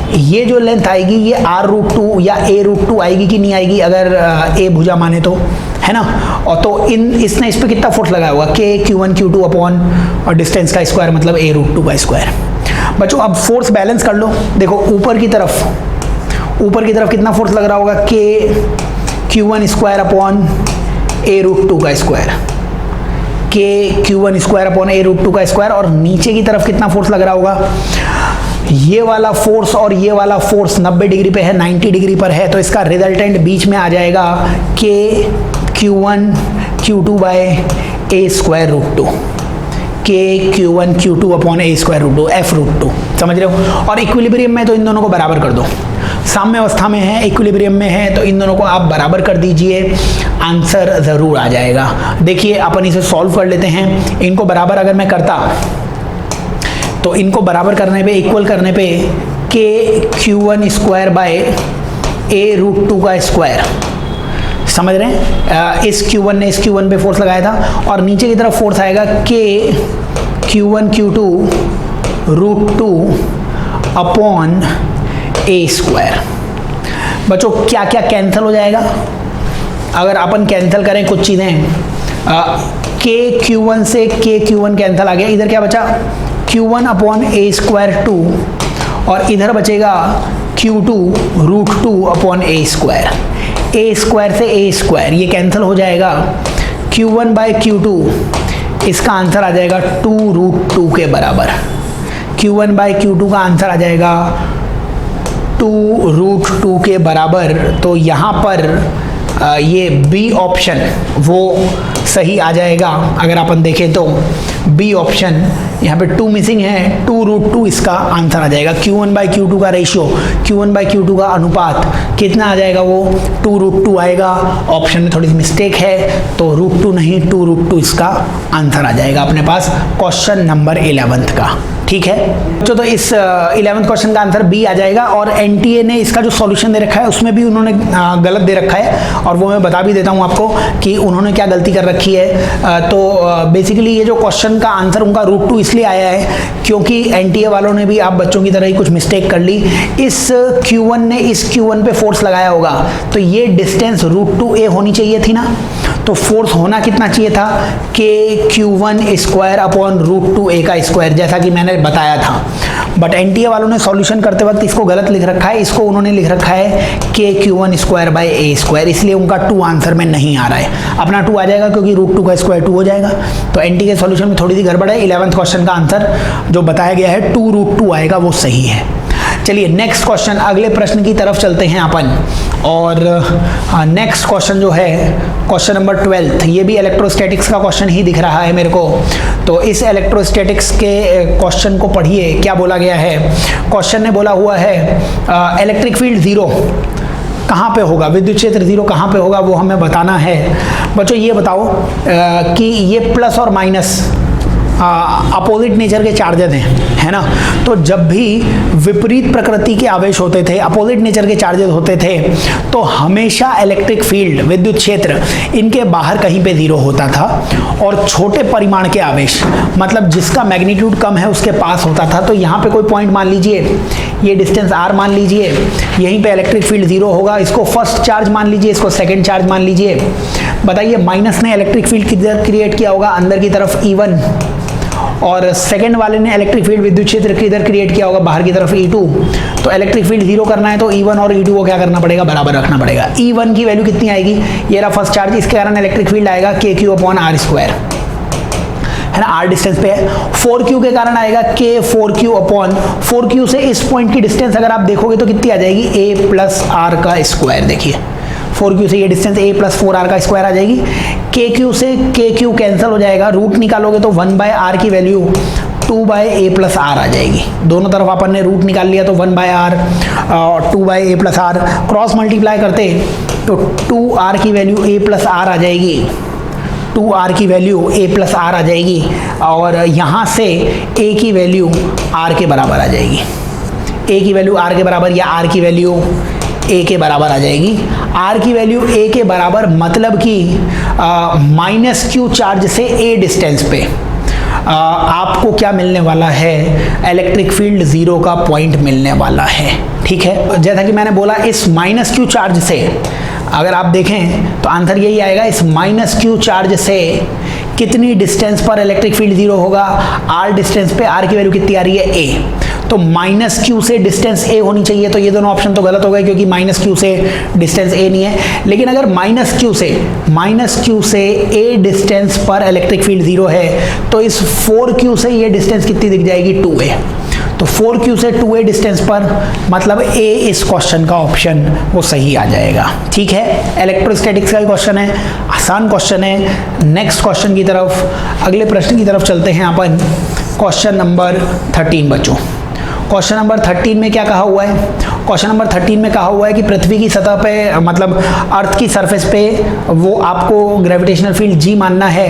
ये जो लेंथ आएगी, ये R√2 या A√2 आएगी कि नहीं आएगी, अगर A भुजा माने तो, है ना। और तो इसने इस पे कितना फोर्स लगाया होगा, K Q1 Q2 अपॉन और डिस्टेंस का स्क्वायर मतलब A√2 का स्क्वायर। बच्चों अब फोर्स बैलेंस कर लो, देखो ऊपर की तरफ कितना फोर्स लग रहा होगा, K Q1² अपॉन A√2 का square, K Q1² upon A√2 का स्क्वायर। और नीचे की तरफ कितना फोर्स लग रहा होगा, ये वाला फोर्स और ये वाला फोर्स 90 डिग्री पे है, 90 डिग्री पर है, तो इसका रिजल्टेंट बीच में आ जाएगा K Q1 Q2 bye A²√2, K Q1 Q2 upon A²√2 F√2, समझ रहे हो। और इक्विलिब्रियम में तो इन दोनों को बराबर कर दो, साम्य अवस्था में है, इक्विलिब्रियम में है, तो इन दोनों को आप बराबर कर दीजिए, आंसर ज़रूर आ जाएगा। देखिए अपन इसे सॉल्व कर लेते हैं। इनको बराबर अगर मैं करता तो इनको बराबर करने पे, इक्वल करने पे, K Q1² बाय A√2 का स्क्वायर, समझ रहे हैं, इस Q1 ने इस Q1 पे फोर्स लगाया था, और नीचे की तरफ फोर्स आएगा K Q1 Q2√2 upon A²। बच्चों क्या क्या कैंसिल हो जाएगा, अगर अपन कैंसिल करें कुछ चीज़ें, K Q1 से K Q1 कैंसिल आ गया, इधर क्या बचा, Q1 अपॉन A²2, और इधर बचेगा Q2√2 अपॉन A²। A² से A², ये कैंसिल हो जाएगा, Q1 बाय Q2, इसका आंसर आ जाएगा 2√2 के बराबर। Q1 बाय Q2 का आंसर आ जाएगा 2√2 के बराबर। तो यहाँ पर ये बी ऑप्शन वो सही आ जाएगा। अगर अपन देखें तो बी ऑप्शन, यहाँ पे 2 मिसिंग है, 2√2 इसका आंसर आ जाएगा। Q1 बाई Q2 का रेशियो, Q1 बाई Q2 का अनुपात कितना आ जाएगा, वो 2√2 आएगा। ऑप्शन में थोड़ी सी मिस्टेक है, तो √2 नहीं 2√2 इसका आंसर आ जाएगा अपने पास क्वेश्चन नंबर 11 का। ठीक है तो इस 11th क्वेश्चन का आंसर बी आ जाएगा। और एनटीए ने इसका जो सॉल्यूशन दे रखा है उसमें भी उन्होंने गलत दे रखा है, और वो मैं बता भी देता हूँ आपको कि उन्होंने क्या गलती कर रखी है। तो बेसिकली ये जो क्वेश्चन का आंसर उनका √2 इसलिए आया है क्योंकि एनटीए वालों ने भी आप बच्चों की तरह ही कुछ मिस्टेक कर ली। इस Q1 ने इस Q1 पे फोर्स लगाया होगा, तो ये डिस्टेंस √2a होनी चाहिए थी ना, तो फोर्स होना कितना चाहिए था, KQ1 स्क्वायर अपॉन √2a का स्क्वायर, जैसा कि मैंने बताया था। बट एनटीए वालों ने सॉल्यूशन करते वक्त इसको गलत लिख रखा है, इसको उन्होंने लिख रखा है KQ1 square by a square, इसलिए उनका 2 आंसर में नहीं आ रहा है। अपना 2 आ जाएगा क्योंकि √2 का स्क्वायर 2 हो जाएगा। तो एनटी के सॉल्यूशन में थोड़ी सी गड़बड़ है। 11th क्वेश्चन का आंसर जो बताया गया है 2√2 आएगा, वो सही है। चलिए नेक्स्ट क्वेश्चन, अगले प्रश्न की तरफ चलते हैं अपन। और नेक्स्ट क्वेश्चन जो है क्वेश्चन नंबर 12, ये भी इलेक्ट्रोस्टैटिक्स का क्वेश्चन ही दिख रहा है मेरे को। तो इस इलेक्ट्रोस्टैटिक्स के क्वेश्चन को पढ़िए, क्या बोला गया है। क्वेश्चन ने बोला हुआ है इलेक्ट्रिक फील्ड 0 कहाँ पे होगा, विद्युत क्षेत्र 0 कहाँ पे होगा, वो हमें बताना है। बच्चों ये बताओ कि ये प्लस और माइनस अपोजिट नेचर के चार्जेस हैं, है ना। तो जब भी विपरीत प्रकृति के आवेश होते थे, अपोजिट नेचर के चार्जेस होते थे, तो हमेशा इलेक्ट्रिक फील्ड, विद्युत क्षेत्र, इनके बाहर कहीं पे 0 होता था। और छोटे परिमाण के आवेश, मतलब जिसका मैग्नीट्यूड कम है उसके पास होता था। तो यहाँ पे कोई पॉइंट मान लीजिए, ये डिस्टेंस r मान लीजिए, यहीं पे इलेक्ट्रिक फील्ड 0 होगा। इसको फर्स्ट चार्ज मान लीजिए, इसको सेकेंड चार्ज मान लीजिए। बताइए माइनस ने इलेक्ट्रिक फील्ड किधर क्रिएट किया होगा, अंदर की तरफ E1, और सेकंड वाले ने इलेक्ट्रिक फील्ड, विद्युत क्षेत्र किधर क्रिएट किया होगा, बाहर की तरफ E2। तो इलेक्ट्रिक फील्ड 0 करना है तो E1 और E2 को क्या करना पड़ेगा, बराबर रखना पड़ेगा। E1 की वैल्यू कितनी आएगी, ये रहा फर्स्ट चार्ज, इसके कारण इलेक्ट्रिक फील्ड आएगा KQ अपॉन r स्क्वायर, है ना, r डिस्टेंस पे है। 4Q के कारण आएगा K4Q अपॉन 4Q से इस पॉइंट की डिस्टेंस अगर आप देखोगे तो कितनी आ जाएगी, a प्लस r का स्क्वायर। देखिए 4Q से ये डिस्टेंस a प्लस 4r का स्क्वायर आ जाएगी। KQ से KQ कैंसिल हो जाएगा, रूट निकालोगे तो 1/r की वैल्यू 2/a प्लस r आ जाएगी। दोनों तरफ अपन ने रूट निकाल लिया तो 1/r और 2/a plus r, cross multiply करते तो 2r की वैल्यू a प्लस r आ जाएगी, 2r की वैल्यू a प्लस r आ जाएगी। और यहाँ से a की वैल्यू r के बराबर आ जाएगी, a की वैल्यू r के बराबर या r की वैल्यू a के बराबर आ जाएगी। r की वैल्यू a के बराबर मतलब कि -q चार्ज से a डिस्टेंस पे आपको क्या मिलने वाला है, इलेक्ट्रिक फील्ड 0 का पॉइंट मिलने वाला है। ठीक है, जैसा कि मैंने बोला इस -q चार्ज से अगर आप देखें तो आंसर यही आएगा, इस -q चार्ज से कितनी डिस्टेंस पर इलेक्ट्रिक फील्ड 0 होगा, r डिस्टेंस पे r की वैल्यू कितनी आ रही है, a। तो -q से डिस्टेंस a होनी चाहिए। तो ये दोनों ऑप्शन तो गलत हो गए क्योंकि -q से डिस्टेंस a नहीं है। लेकिन अगर -q से a डिस्टेंस पर इलेक्ट्रिक फील्ड 0 है तो इस 4q से ये डिस्टेंस कितनी दिख जाएगी, 2a। तो 4q से 2a डिस्टेंस पर मतलब a इस क्वेश्चन का ऑप्शन वो सही आ जाएगा। ठीक है, इलेक्ट्रोस्टैटिक्स का क्वेश्चन है, आसान क्वेश्चन है। नेक्स्ट क्वेश्चन की तरफ, अगले प्रश्न की तरफ चलते हैं अपन। क्वेश्चन नंबर 13 बच्चों, क्वेश्चन नंबर 13 में क्या कहा हुआ है, क्वेश्चन नंबर 13 में कहा हुआ है कि पृथ्वी की सतह पे, मतलब अर्थ की सरफेस पे वो आपको ग्रेविटेशनल फील्ड G मानना है।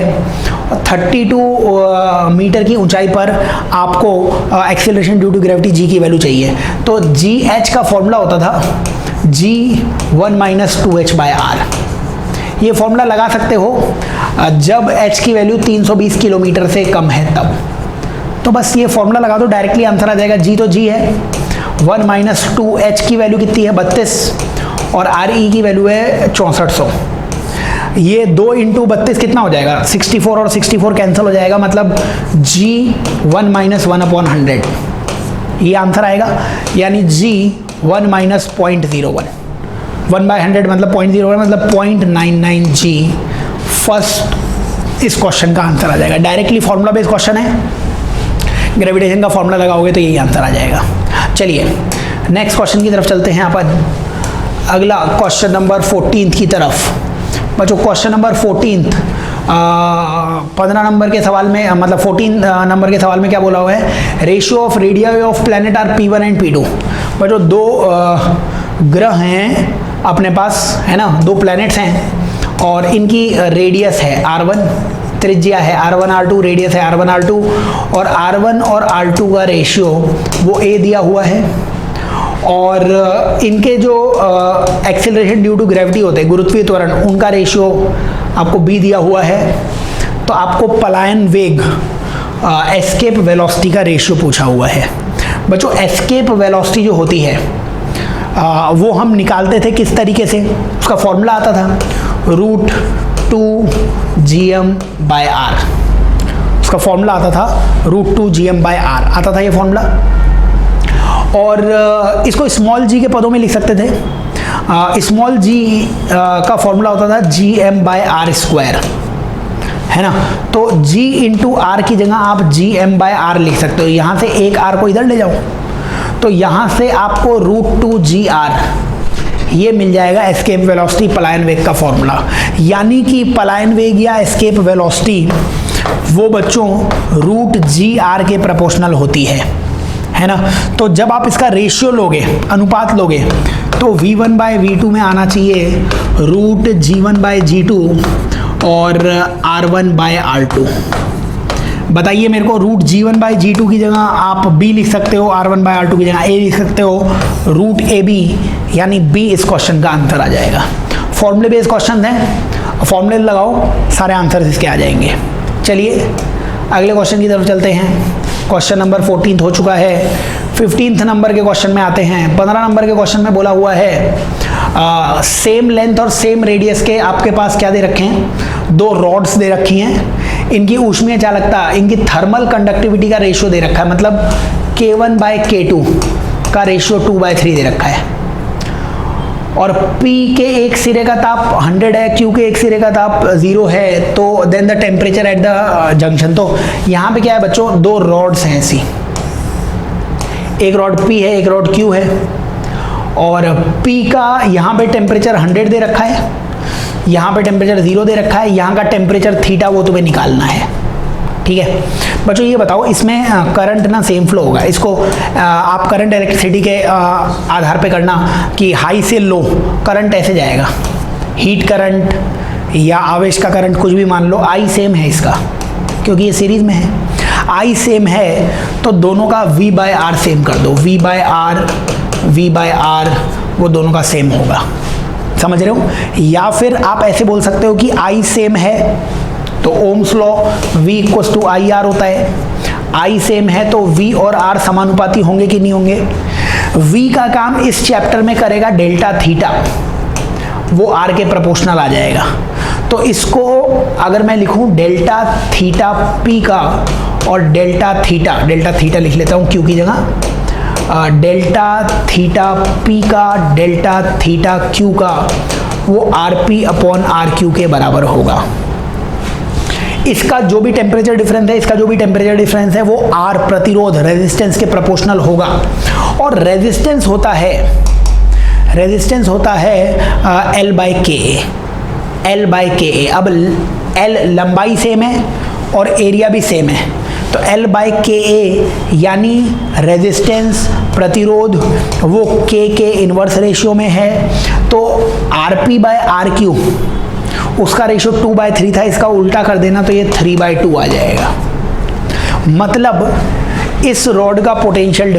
32 मीटर की ऊंचाई पर आपको acceleration due to gravity G की वैल्यू चाहिए। तो GH का फॉर्मूला होता था G1 - 2h/r। ये फॉर्मूला लगा सकते हो जब h की वैल्यू 320 किलोमीटर से कम है तब। तो बस ये फॉर्मूला लगा दो, डायरेक्टली आंसर आ जाएगा। G तो G है, 1 - 2h की वैल्यू कितनी है, 32, और RE की वैल्यू है 6400। ये 2 × 32 कितना हो जाएगा, 64, और 64 कैंसिल हो जाएगा, मतलब G1 - 1/100 ये आंसर आएगा। यानी G1 - 0.01, 1/100 मतलब 0.01 मतलब 0.99 G फर्स्ट इस क्वेश्चन का आंसर आ जाएगा। डायरेक्टली फॉर्मूला बेस्ड क्वेश्चन है, ग्रेविटेशन का फॉर्मूला लगाओगे तो यही आंसर आ जाएगा। चलिए नेक्स्ट क्वेश्चन की तरफ चलते हैं अपन। अगला क्वेश्चन नंबर 14 की तरफ। बच्चों क्वेश्चन नंबर 14 15 नंबर के सवाल में, मतलब 14 नंबर के सवाल में क्या बोला हुआ है, ratio of radius of planet or P1 and P2। बच्चों 2 ग्रह हैं अपने पास, है ना, 2 प्लैनेट्स हैं और इनकी रेडियस है R1, त्रिज्या है R1 R2, रेडियस है R1 R2, और R1 और R2 का रेशियो वो A दिया हुआ है। और इनके जो एक्सेलरेशन ड्यू टू ग्रेविटी होते हैं, गुरुत्वीय त्वरण, उनका रेशियो आपको B दिया हुआ है। तो आपको पलायन वेग, एस्केप वेलोसिटी का रेशियो पूछा हुआ है। बच्चों एस्केप वेलोसिटी जो होती है वो हम निकालते थे किस तरीके से, उसका फॉर्मूला आता था √2gm/r। उसका फॉर्मूला आता था √2gm/r आता था ये फॉर्मूला। और इसको स्मॉल जी के पदों में लिख सकते थे। स्मॉल जी का फॉर्मूला होता था gm/r², है ना। तो g इंटू आर की जगह आप gm/r लिख सकते हो। यहाँ से एक r को इधर ले जाओ तो यहाँ से आपको √2gr ये मिल जाएगा एस्केप वेलोसिटी, पलायन वेग का फॉर्मूला। यानी कि पलायन वेग या एस्केप वेलोसिटी वो बच्चों √gr के प्रोपोर्शनल होती है ना। तो जब आप इसका रेशियो लोगे, अनुपात लोगे, तो v1/v2 में आना चाहिए √g1/g2 और r1/r2। बताइए मेरे को, √g1/g2 की जगह आप b लिख सकते हो, r1/r2 की जगह a लिख सकते हो, √ab यानी b इस क्वेश्चन का आंसर आ जाएगा। फॉर्मूले बेस्ड क्वेश्चन है, फॉर्मूले लगाओ सारे आंसर इसके आ जाएंगे। चलिए अगले क्वेश्चन की तरफ चलते हैं। क्वेश्चन नंबर 14 हो चुका है। 15 नंबर के क्वेश्चन में आते हैं। 15 नंबर के क्वेश्चन में बोला हुआ है सेम लेंथ और सेम रेडियस के आपके पास क्या दे रखे हैं, दो रॉड्स दे रखी हैं। इनकी ऊष्मीय चालकता, इनकी थर्मल कंडक्टिविटी का रेशियो दे रखा है, मतलब K1/K2 का रेशियो 2/3 दे रखा है। और P के एक सिरे का ताप 100 है, Q के एक सिरे का ताप 0 है, तो then the temperature at the junction. तो यहाँ पे क्या है बच्चों, दो रॉड्स हैं ऐसी, एक रॉड P है, एक रॉड Q है। और P का यहाँ पे टेम्परेचर 100 दे रखा है, यहाँ पे टेम्परेचर 0 दे रखा है, यहाँ का टेम्परेचर थीटा वो तुम्हें निकालना है। ठीक है बच्चों, ये बताओ इसमें करंट ना सेम फ्लो होगा। इसको आप करंट इलेक्ट्रिसिटी के आधार पे करना कि हाई से लो करंट ऐसे जाएगा, हीट करंट या आवेश का करंट कुछ भी मान लो, आई सेम है इसका क्योंकि ये सीरीज में है। आई सेम है तो दोनों का v/r सेम कर दो, v/r वो दोनों का सेम होगा, समझ रहे हो। या फिर आप ऐसे बोल सकते हो कि आई सेम है तो ओम्स लॉ v = IR होता है। I सेम है तो v और r समानुपाती होंगे कि नहीं होंगे। v का काम इस चैप्टर में करेगा डेल्टा थीटा, वो r के प्रोपोर्शनल आ जाएगा। तो इसको अगर मैं लिखूं डेल्टा थीटा p का और डेल्टा थीटा लिख लेता हूं q की जगह, डेल्टा थीटा p का डेल्टा थीटा q का वो rp/rq के बराबर होगा। इसका जो भी टेम्परेचर डिफरेंस है, इसका जो भी टेम्परेचर डिफरेंस है वो R प्रतिरोध रेजिस्टेंस के प्रोपोर्शनल होगा। और रेजिस्टेंस होता है L/Ka। अब L लंबाई सेम है और एरिया भी सेम है, तो L/Ka यानी रेजिस्टेंस प्रतिरोध वो K के इनवर्स रेशियो में है। तो Rp/Rq उसका रेशियो 2/3 था, इसका उल्टा कर देना तो ये 3/2 आ जाएगा। मतलब इस रॉड का पोटेंशियल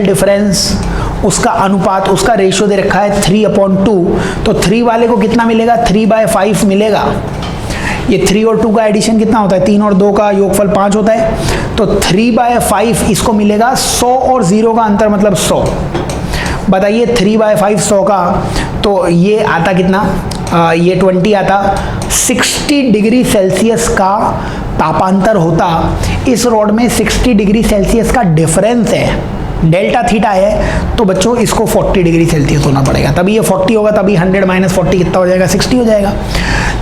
डिफरेंस उसका अनुपात, उसका रेशियो दे रखा है 3/2, तो 3 वाले को कितना मिलेगा, 3/5 मिलेगा। ये 3 और 2 का एडिशन कितना होता है, 3 और 2 का योगफल 5 होता है, तो 3/5 इसको मिलेगा। 100 और 0 का अंतर मतलब 100। बताइए 3/5 100 का, तो ये आता कितना, ये 20 आता। 60 डिग्री सेल्सियस का तापांतर होता इस रॉड में, 60 डिग्री सेल्सियस का डिफरेंस है, डेल्टा थीटा है, तो बच्चों इसको 40 डिग्री सेल्सियस होना पड़ेगा, तभी ये 40 होगा, तभी 100 - 40 कितना हो जाएगा, 60 हो जाएगा।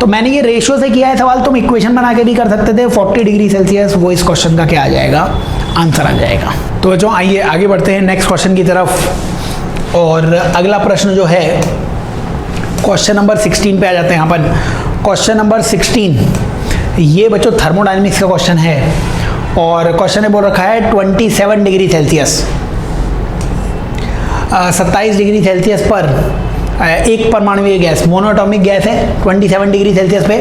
तो मैंने ये रेशियो से किया है सवाल, तुम इक्वेशन बना के भी कर सकते थे। 40 डिग्री सेल्सियस वो इस क्वेश्चन का क्या आ जाएगा, आंसर आ जाएगा। तो बच्चों आइए आगे बढ़ते हैं नेक्स्ट क्वेश्चन की तरफ। और अगला प्रश्न जो है क्वेश्चन नंबर 16 पे आ जाते हैं अपन। क्वेश्चन नंबर 16 ये बच्चों थर्मोडायनेमिक्स का क्वेश्चन है और क्वेश्चन ने बोल रखा है 27 डिग्री सेल्सियस, 27 डिग्री सेल्सियस पर एक परमाणुवीय गैस, मोनोएटॉमिक गैस है, 27 डिग्री सेल्सियस पे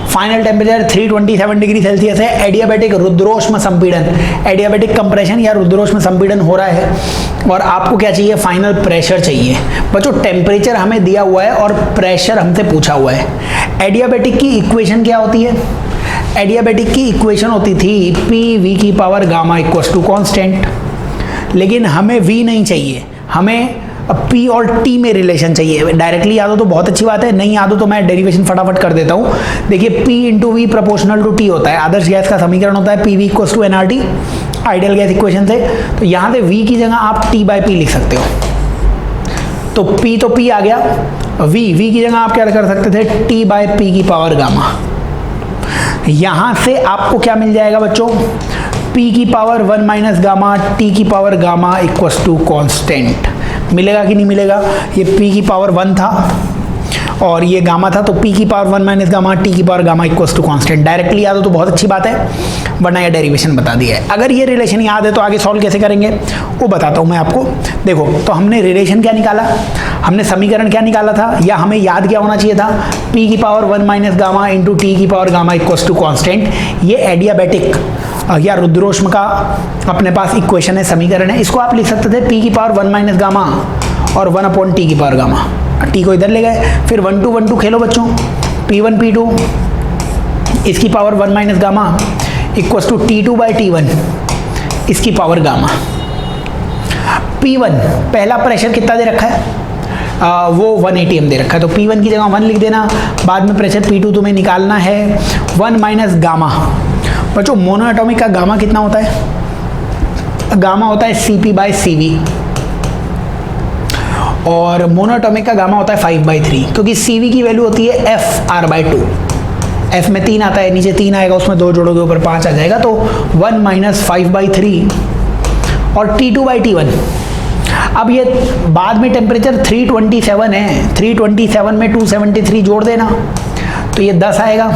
फाइनल टेम्परेचर 327 डिग्री सेल्सियस है। एडियाबैटिक रुद्रोष्म संपीड़न, एडियाबैटिक कंप्रेशन या रुद्रोष्म संपीड़न हो रहा है और आपको क्या चाहिए, फाइनल प्रेशर चाहिए। बच्चों टेम्परेचर हमें दिया हुआ है और प्रेशर हमसे पूछा हुआ है। एडियाबैटिक की इक्वेशन क्या होती है, एडियाबैटिक की इक्वेशन होती थी PV की power gamma equals to constant, लेकिन हमें V नहीं चाहिए, हमें अब P और T में रिलेशन चाहिए। डायरेक्टली याद हो तो बहुत अच्छी बात है, नहीं याद हो तो मैं डेरिवेशन फटाफट कर देता हूँ। देखिए P into V proportional to T होता है, आदर्श गैस का समीकरण होता है PV equals to nRT ideal gas equation से। तो यहाँ से V की जगह आप T बाई P लिख सकते हो। तो P आ गया, V की जगह आप क्या कर सकते थे, T बाई P की पावर गामा। यहाँ से आपको क्या मिल जाएगा बच्चों, P की पावर 1 माइनस गामा T की power gamma equals to constant. मिलेगा कि नहीं मिलेगा, ये P की पावर 1 था और ये गामा था, तो P की पावर 1 माइनस गामा T की power gamma equals to constant. Directly याद हो तो बहुत अच्छी बात है, वरना ये डेरिवेशन बता दिया है। अगर ये रिलेशन याद है तो आगे सॉल्व कैसे करेंगे वो बताता हूँ मैं आपको। देखो, तो हमने रिलेशन क्या निकाला, हमने समीकरण क्या निकाला था, या हमें याद क्या होना चाहिए था, P की power 1 minus gamma into T की power gamma equals to constant. ये एडियाबैटिक या रुद्रोष्म का अपने पास इक्वेशन है, समीकरण है। इसको आप लिख सकते थे P की पावर 1 माइनस गामा और 1 अपॉन T की पावर गामा। T को इधर ले गए, फिर 1 2 खेलो बच्चों, P1 P2 इसकी power 1 minus gamma equals to T2 by T1 इसकी पावर गामा। P1 पहला प्रेशर कितना दे रखा है, वो 1 atm दे रखा है, तो P1 की जगह 1 लिख देना। बाद में प्रेशर P2 तुम्हें निकालना है 1 माइनस गामा। बच्चों मोनो एटॉमिक का गामा कितना होता है, गामा होता है Cp बाई Cv, और मोनो एटॉमिक का गामा होता है 5/3, क्योंकि Cv की वैल्यू होती है Fr/2। F में 3 आता है, नीचे 3 आएगा, उसमें 2 जोड़ोगे ऊपर 5 आ जाएगा, तो 1 माइनस 5/3 और T2 बाई T1। अब ये बाद में टेम्परेचर 327 है, 327 में 273 जोड़ देना तो ये 10 आएगा,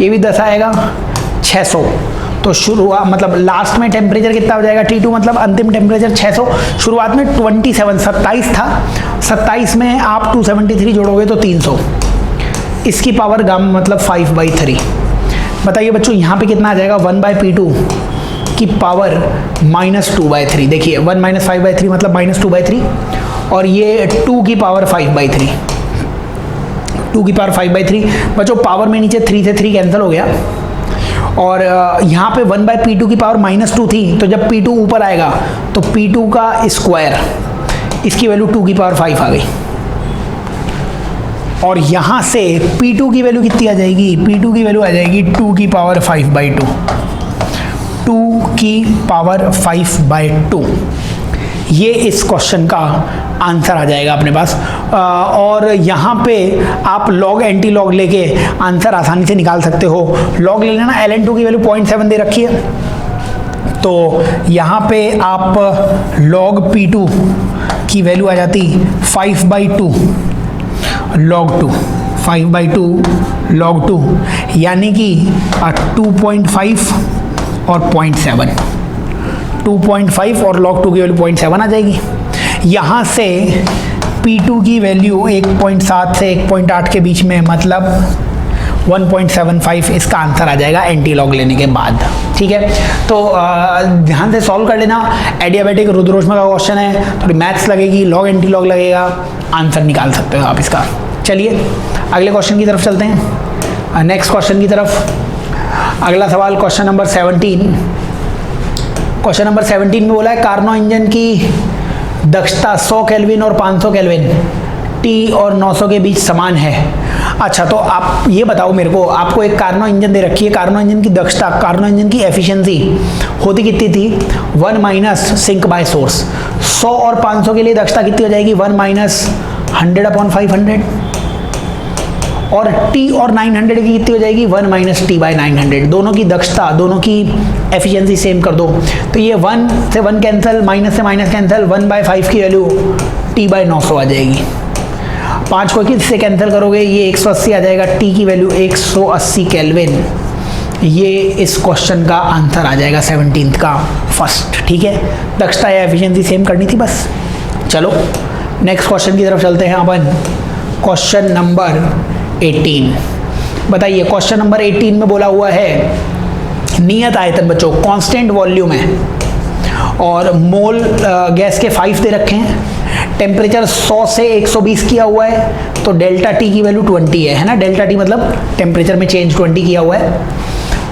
ये भी 10 आएगा, 600। तो शुरुआत मतलब लास्ट में टेम्परेचर कितना हो जाएगा, T2 मतलब अंतिम टेम्परेचर 600। शुरुआत में 27 था, 27 में आप 273 जोड़ोगे तो 300, इसकी पावर गामा मतलब 5/3। बताइए बच्चों यहाँ पे कितना आ जाएगा, 1 बाई P2 की पावर -2/3। देखिए 1 माइनस 5/3 मतलब -2/3, और ये 2 की पावर 5/3, 2 की पावर 5/3। बच्चों पावर में नीचे 3 से 3 कैंसिल हो गया, और यहाँ पे 1 बाई P2 की पावर -2 थी, तो जब P2 ऊपर आएगा तो P2 का स्क्वायर, इसकी वैल्यू 2 की पावर 5 आ गई, और यहाँ से P2 की वैल्यू कितनी आ जाएगी, P2 की वैल्यू आ जाएगी 2 की पावर 5/2, 2 की पावर 5/2। ये इस क्वेश्चन का आंसर आ जाएगा अपने पास। और यहाँ पे आप लॉग एंटी लॉग लेके आंसर आसानी से निकाल सकते हो। लॉग ले लेना, ln2 की वैल्यू 0.7 दे रखी है, तो यहाँ पे आप log P2 की वैल्यू आ जाती 5/2 log 2, 5/2 log 2, यानी कि 2.5 और 0.7, 2.5 और log 2 की वैल्यू 0.7 आ जाएगी। यहाँ से P2 की वैल्यू 1.7 से 1.8 के बीच में, मतलब 1.75 इसका आंसर आ जाएगा एंटी लॉग लेने के बाद। ठीक है, तो ध्यान से सॉल्व कर लेना। एडियाबैटिक रुद्रोष्म का क्वेश्चन है, थोड़ी मैथ्स लगेगी, लॉग एंटी लॉग लगेगा, आंसर निकाल सकते हो आप इसका। चलिए अगले क्वेश्चन की तरफ चलते हैं, नेक्स्ट क्वेश्चन की तरफ। अगला सवाल क्वेश्चन नंबर 17। क्वेश्चन नंबर 17 में बोला है कार्नो इंजन की दक्षता 100 केल्विन और 500 केल्विन T और 900 के बीच समान है। अच्छा, तो आप ये बताओ मेरे को, आपको एक कार्नो इंजन दे रखी है, कार्नो इंजन की दक्षता, कार्नो इंजन की एफिशिएंसी होती कितनी थी, 1 माइनस सिंक बाय सोर्स। 100 और 500 के लिए दक्षता कितनी हो जाएगी, 1 माइनस 100/500, और T और 900 की कितनी हो जाएगी, 1 माइनस T बाई 900। दोनों की दक्षता, दोनों की एफिशिएंसी सेम कर दो, तो ये 1 से 1 कैंसिल, माइनस से माइनस कैंसिल, 1/5 की वैल्यू T बाई 900 आ जाएगी। 5 को किससे कैंसिल करोगे, ये 180 आ जाएगा, T की वैल्यू 180 केल्विन। ये इस क्वेश्चन का आंसर आ जाएगा 17 का फर्स्ट। ठीक है, दक्षता या एफिशिएंसी सेम करनी थी बस। चलो नेक्स्ट क्वेश्चन की तरफ चलते हैं अपन। Question number 18। बताइए क्वेश्चन नंबर 18 में बोला हुआ है नियत आयतन बच्चों कांस्टेंट वॉल्यूम है, और मोल गैस के 5 दे रखे हैं, टेम्परेचर 100 से 120 किया हुआ है, तो डेल्टा T की वैल्यू 20 है ना, डेल्टा T मतलब टेम्परेचर में चेंज 20 किया हुआ है,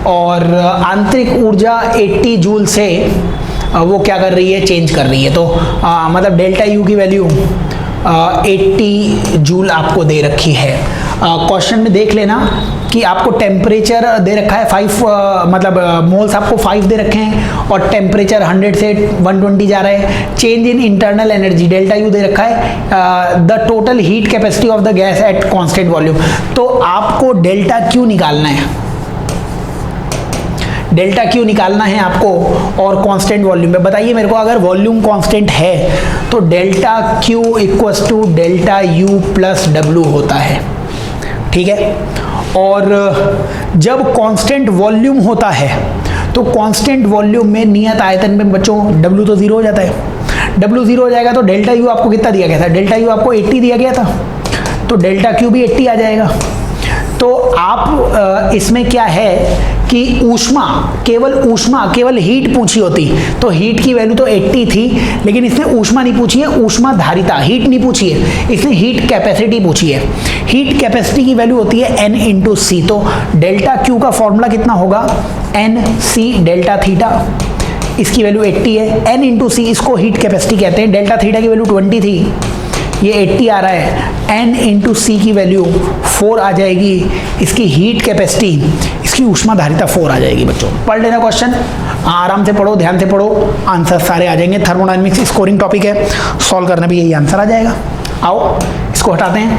और आंतरिक ऊर्जा 80 जूल से वो क्या कर रही है, चेंज कर रही है। तो मतलब डेल्टा यू की वैल्यू 80 जूल आपको दे रखी है। क्वेश्चन में देख लेना कि आपको टेम्परेचर दे रखा है 5 मतलब मोल्स आपको 5 दे रखे हैं और टेम्परेचर 100 से 120 जा रहा है। Change in internal energy delta you they रखा है, the total heat capacity of the gas at constant volume. तो आपको डेल्टा क्यू निकालना है, डेल्टा क्यू निकालना है आपको और कांस्टेंट वॉल्यूम में। बताइए मेरे को, अगर वॉल्यूम कांस्टेंट है तो delta Q equals to delta U plus W होता है, ठीक है। और जब कांस्टेंट वॉल्यूम होता है तो कांस्टेंट वॉल्यूम में नियत आयतन में बच्चों W तो 0 हो जाता है। W 0 हो जाएगा तो डेल्टा यू आपको कितना दिया गया था, डेल्टा यू आपको 80 दिया गया था, तो डेल्टा क्यू भी 80 आ जाएगा। तो आप इसमें क्या है कि केवल हीट पूछी होती तो हीट की वैल्यू तो 80 थी, लेकिन इसने ऊष्मा नहीं पूछी है, ऊष्मा धारिता, हीट नहीं पूछी है, इसने हीट कैपेसिटी पूछी है। हीट कैपेसिटी की वैल्यू होती है N इंटू सी। तो डेल्टा क्यू का फॉर्मूला कितना होगा, N सी डेल्टा थीटा, इसकी वैल्यू 80 है, N इंटू सी इसको हीट कैपेसिटी कहते हैं। डेल्टा थीटा की वैल्यू 20 थी, ये 80 आ रहा है, N इंटू सी की वैल्यू 4 आ जाएगी, इसकी हीट कैपेसिटी, इसकी ऊष्मा धारिता 4 आ जाएगी। बच्चों पढ़ लेना क्वेश्चन, आराम से पढ़ो, ध्यान से पढ़ो, आंसर सारे आ जाएंगे। थर्मोडायनेमिक्स स्कोरिंग टॉपिक है, सॉल्व करने पे यही आंसर आ जाएगा। आओ इसको हटाते हैं,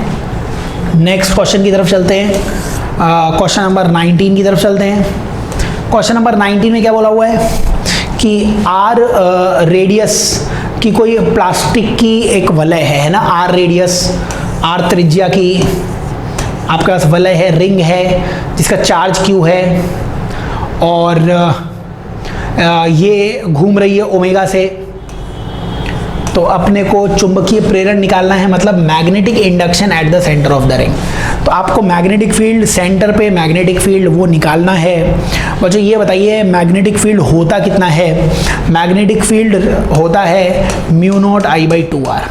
नेक्स्ट क्वेश्चन की तरफ चलते हैं, क्वेश्चन नंबर 19 की तरफ चलते हैं। क्वेश्चन नंबर 19 में क्या बोला हुआ है कि आर रेडियस की कोई प्लास्टिक की एक वलय है ना, आर रेडियस, आर त्रिज्या की आपके पास वलय है, रिंग है जिसका चार्ज क्यू है और ये घूम रही है ओमेगा से। तो अपने को चुंबकीय प्रेरण निकालना है, मतलब magnetic induction at the centre of the ring. तो आपको मैग्नेटिक फील्ड सेंटर पे मैग्नेटिक फील्ड वो निकालना है। बच्चों ये बताइए मैग्नेटिक फील्ड होता कितना है, मैग्नेटिक फील्ड होता है μ0I/2r।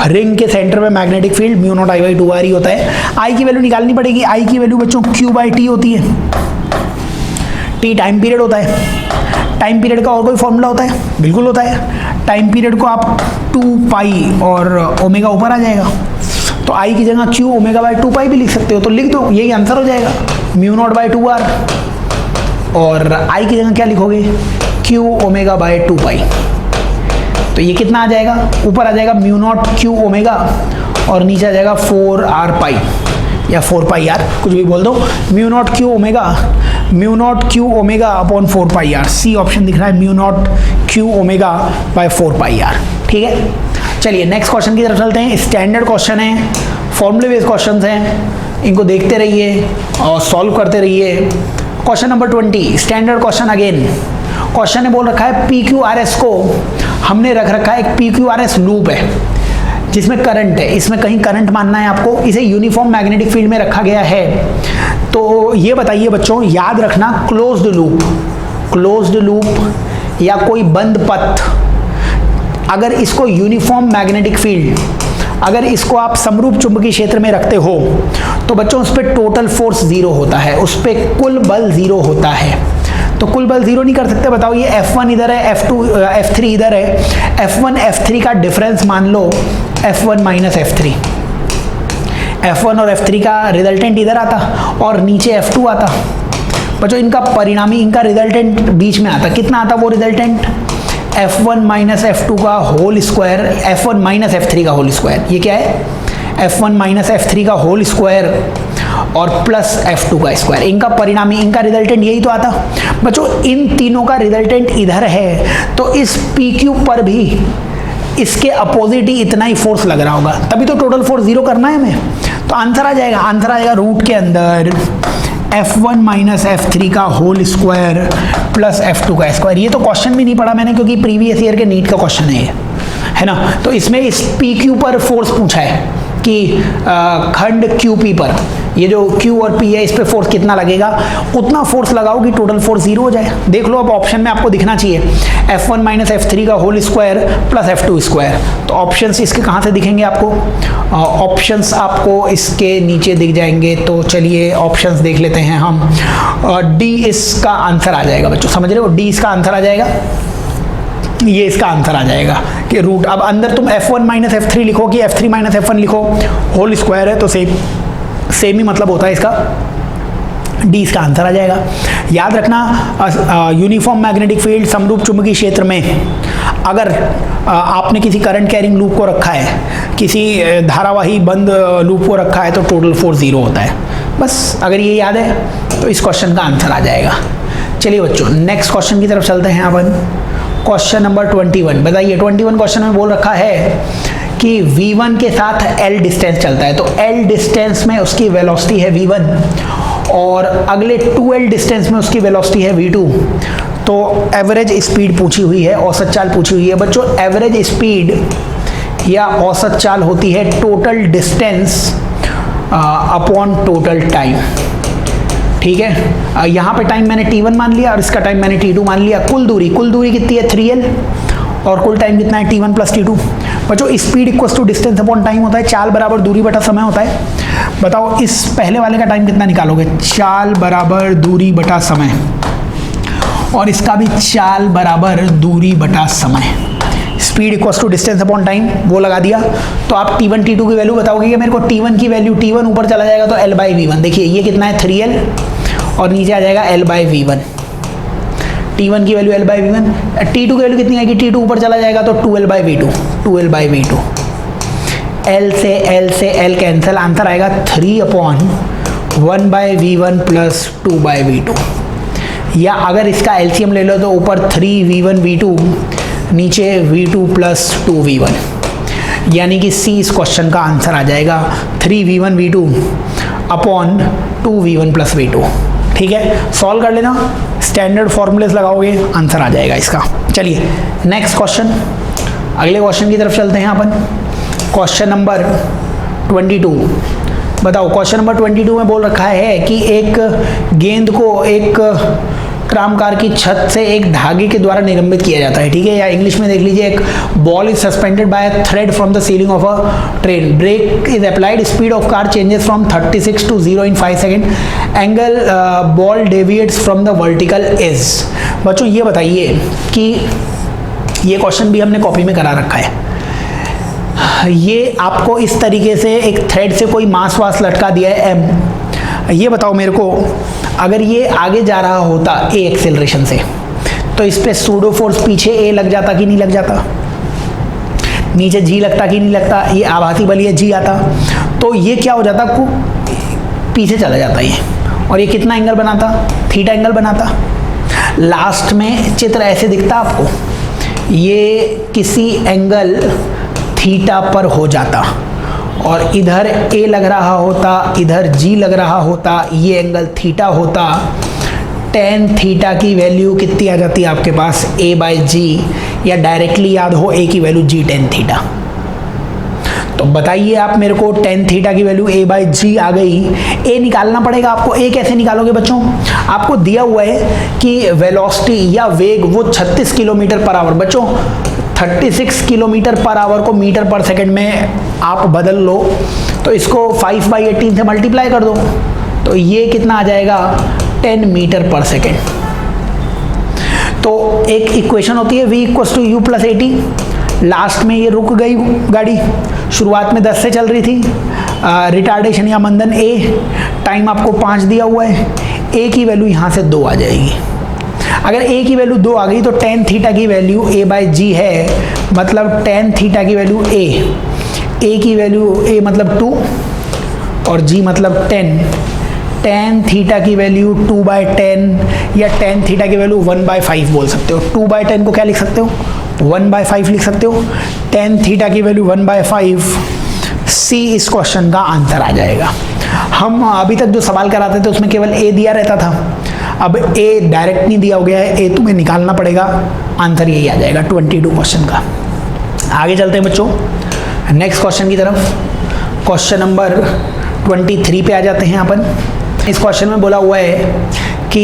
रिंग के सेंटर में मैग्नेटिक फील्ड μ0I/2r ही होता है। आई की वैल्यू निकालनी पड़ेगी, आई की वैल्यू बच्चों Q/T होती है, T टाइम पीरियड होता है। टाइम पीरियड का और कोई फॉर्मूला होता है, बिल्कुल होता है। टाइम पीरियड को आप 2 पाई और ओमेगा ऊपर आ जाएगा, तो आई की जगह Q ω/2 पाई भी लिख सकते हो, तो लिख दो, यही आंसर हो जाएगा μ0/2r। और आई की जगह क्या लिखोगे, Q ω/2 पाई। तो ये कितना आ जाएगा, ऊपर आ जाएगा μ0 Q ओमेगा और नीचे आ जाएगा 4r पाई या 4 पाई आर, कुछ भी बोल दो। μ0 Q omega upon 4 pi R, C option दिख रहा है, μ0 Q omega by 4 pi R. ठीक है, चलिए नेक्स्ट क्वेश्चन की तरफ चलते हैं। स्टैंडर्ड क्वेश्चन है, फॉर्मूले बेस्ड क्वेश्चन हैं, इनको देखते रहिए और सॉल्व करते रहिए। Question number 20 standard question again. Question ने बोल रखा है PQRS को हमने रख रखा है, एक PQRS लूप है जिसमें करंट है, इसमें कहीं करंट मानना है आपको, इसे यूनिफॉर्म मैग्नेटिक फील्ड में रखा गया है। तो ये बताइए बच्चों, याद रखना क्लोज्ड लूप या कोई बंद पथ, अगर इसको यूनिफॉर्म मैग्नेटिक फील्ड, अगर इसको आप समरूप चुंबकीय क्षेत्र में रखते हो तो बच्चों उस पर टोटल फोर्स 0 होता है, उस पर कुल बल 0 होता है। तो कुल बल 0 नहीं कर सकते, बताओ ये F1 इधर है, F2 F3 इधर है, F1 F3 का डिफरेंस मान लो F1 माइनस F3, F1 और F3 का रिजल्टेंट इधर आता और नीचे F2 आता। बच्चों इनका परिणामी, इनका रिजल्टेंट बीच में आता, कितना आता वो रिजल्टेंट, F1 माइनस F2 का whole square, F1 minus F3 का होल स्क्वायर, ये क्या है F1 माइनस F3 का होल स्क्वायर और प्लस F2 का स्क्वायर, इनका परिणामी, इनका रिजल्टेंट यही तो आता। बच्चों इन तीनों का रिजल्टेंट इधर है, तो इस PQ पर भी इसके अपोजिट ही इतना ही फोर्स लग रहा होगा, तभी तो टोटल फोर्स 0 करना है हमें। तो आंसर आ जाएगा रूट के अंदर F1 माइनस F3 का होल स्क्वायर प्लस F2 का स्क्वायर। ये तो क्वेश्चन भी नहीं पढ़ा मैंने, क्योंकि प्रीवियस ईयर के नीट का क्वेश्चन है ये, है ना। तो इसमें इस PQ पर फोर्स पूछा है कि खंड QP पर ये जो Q और P है इस पे फोर्स कितना लगेगा, उतना फोर्स लगाओ कि टोटल फोर्स 0 हो जाए। देख लो अब ऑप्शन में आपको दिखना चाहिए F1 माइनस F3 का whole square plus F2 square. तो ऑप्शंस इसके कहाँ से दिखेंगे आपको, ऑप्शंस आपको इसके नीचे दिख जाएंगे। तो चलिए ऑप्शंस देख लेते हैं हम। डी इसका आंसर आ जाएगा बच्चों, समझ रहे हो, डी इसका आंसर आ जाएगा, ये इसका आंसर आ जाएगा कि रूट। अब अंदर तुम F1 माइनस F3 लिखो कि F3 माइनस F1 लिखो, होल स्क्वायर है तो सेम ही मतलब होता है इसका, डी इसका आंसर आ जाएगा। याद रखना यूनिफॉर्म मैग्नेटिक फील्ड समरूप चुंबकीय क्षेत्र में अगर आपने किसी करंट कैरिंग लूप को रखा है, किसी धारावाही बंद लूप को रखा है तो टोटल फोर्स 0 होता है। बस अगर ये याद है तो इस क्वेश्चन का आंसर आ जाएगा। चलिए बच्चों नेक्स्ट क्वेश्चन की तरफ चलते हैं अपन। क्वेश्चन नंबर 21 बताइए। 21 क्वेश्चन में बोल रखा है कि V1 के साथ L डिस्टेंस चलता है, तो L डिस्टेंस में उसकी वेलोसिटी है V1 और अगले 2L डिस्टेंस में उसकी वेलोसिटी है V2। तो एवरेज स्पीड पूछी हुई है, औसत चाल पूछी हुई है बच्चों। एवरेज स्पीड या औसत चाल होती है total distance upon total time, ठीक है। यहाँ पे टाइम मैंने T1 मान लिया और इसका टाइम मैंने T2 मान लिया। कुल दूरी कितनी है 3L और कुल टाइम कितना है T1 प्लस T2। बच्चों speed equals to distance upon time होता है, चाल बराबर दूरी बटा समय होता है। बताओ इस पहले वाले का टाइम कितना निकालोगे, चाल बराबर दूरी बटा समय, और इसका भी चाल बराबर दूरी बटा समय। Speed equals to distance upon time वो लगा दिया। तो आप T1 T2 की वैल्यू बताओगे कि मेरे को T1 की वैल्यू, T1 ऊपर चला जाएगा तो L बाई V1। देखिए ये कितना है 3L और नीचे आ जाएगा L बाई V1। T1 की value L by V1, T2 की वैल्यू कितनी आएगी, T2 ऊपर चला जाएगा तो 2L by V2, 2L by V2। L से L कैंसिल, आंसर आएगा 3 upon 1 by V1 plus 2 by V2। या अगर इसका LCM ले लो तो ऊपर 3V1 V2 नीचे V2 प्लस 2V1, यानी कि C इस क्वेश्चन का आंसर आ जाएगा 3V1 V2 upon 2V1 plus V2। ठीक है, सॉल्व कर लेना, स्टैंडर्ड फॉर्मूलेस लगाओगे आंसर आ जाएगा इसका। चलिए नेक्स्ट क्वेश्चन, अगले क्वेश्चन की तरफ चलते हैं अपन। क्वेश्चन नंबर 22 बताओ। क्वेश्चन नंबर 22 में बोल रखा है कि एक गेंद को एक ट्राम कार की छत से एक धागे के द्वारा निलंबित किया जाता है, ठीक है। या इंग्लिश में देख लीजिए, एक ball is suspended by a thread from the ceiling of a train, brake is applied, speed of car changes from 36 to 0 in 5 second, angle ball deviates from the vertical is. बच्चों ये बताइए कि ये क्वेश्चन भी हमने कॉपी में करा रखा है। ये आपको इस तरीके से एक थ्रेड से कोई मास वास लटका दिया है M। ये बताओ मेरे को, अगर ये आगे जा रहा होता A एक्सेलरेशन से तो इस पे सूडो फोर्स पीछे A लग जाता कि नहीं लग जाता, नीचे G लगता कि नहीं लगता, ये आभासी बल ये G आता, तो ये क्या हो जाता, को पीछे चला जाता ये, और ये कितना एंगल बनाता, थीटा एंगल बनाता। लास्ट में चित्र ऐसे दिखता आपको, ये किसी एंगल थीटा पर हो जाता और इधर A लग रहा होता, इधर G लग रहा होता, ये एंगल थीटा होता। टेन थीटा की वैल्यू कितनी आ जाती है आपके पास, A बाई G, या डायरेक्टली याद हो A की वैल्यू G टेन थीटा। तो बताइए आप मेरे को, टेन थीटा की वैल्यू A बाई G आ गई, A निकालना पड़ेगा आपको। A कैसे निकालोगे बच्चों, आपको दिया हुआ है कि वेलोसिटी या वेग वो 36 किलोमीटर पर आवर। बच्चों 36 किलोमीटर पर आवर को मीटर पर सेकंड में आप बदल लो, तो इसको 5/18 से मल्टीप्लाई कर दो, तो ये कितना आ जाएगा 10 मीटर पर सेकंड। तो एक इक्वेशन होती है V equals to U plus 80। Last में ये रुक गई गाड़ी, शुरुआत में 10 से चल रही थी, रिटार्डेशन या मंदन A, टाइम आपको 5 दिया हुआ है, A की वैल्यू यहाँ से 2 आ जाएगी। अगर A की वैल्यू 2 आ गई तो टेन थीटा की वैल्यू A बाई G है, मतलब टेन थीटा की वैल्यू A की वैल्यू A मतलब 2 और G मतलब 10। टेन थीटा की वैल्यू 2/10 या टेन थीटा की वैल्यू 1/5 बोल सकते हो। 2/10 को क्या लिख सकते हो, 1/5 लिख सकते हो। टेन थीटा की वैल्यू 1/5, C इस क्वेश्चन का आंसर आ जाएगा। हम अभी तक जो सवाल कराते थे उसमें केवल A दिया रहता था, अब A डायरेक्ट नहीं दिया हो गया है, A तुम्हें निकालना पड़ेगा, आंसर यही आ जाएगा 22 क्वेश्चन का। आगे चलते हैं बच्चों नेक्स्ट क्वेश्चन की तरफ। क्वेश्चन नंबर 23 पे आ जाते हैं अपन। इस क्वेश्चन में बोला हुआ है कि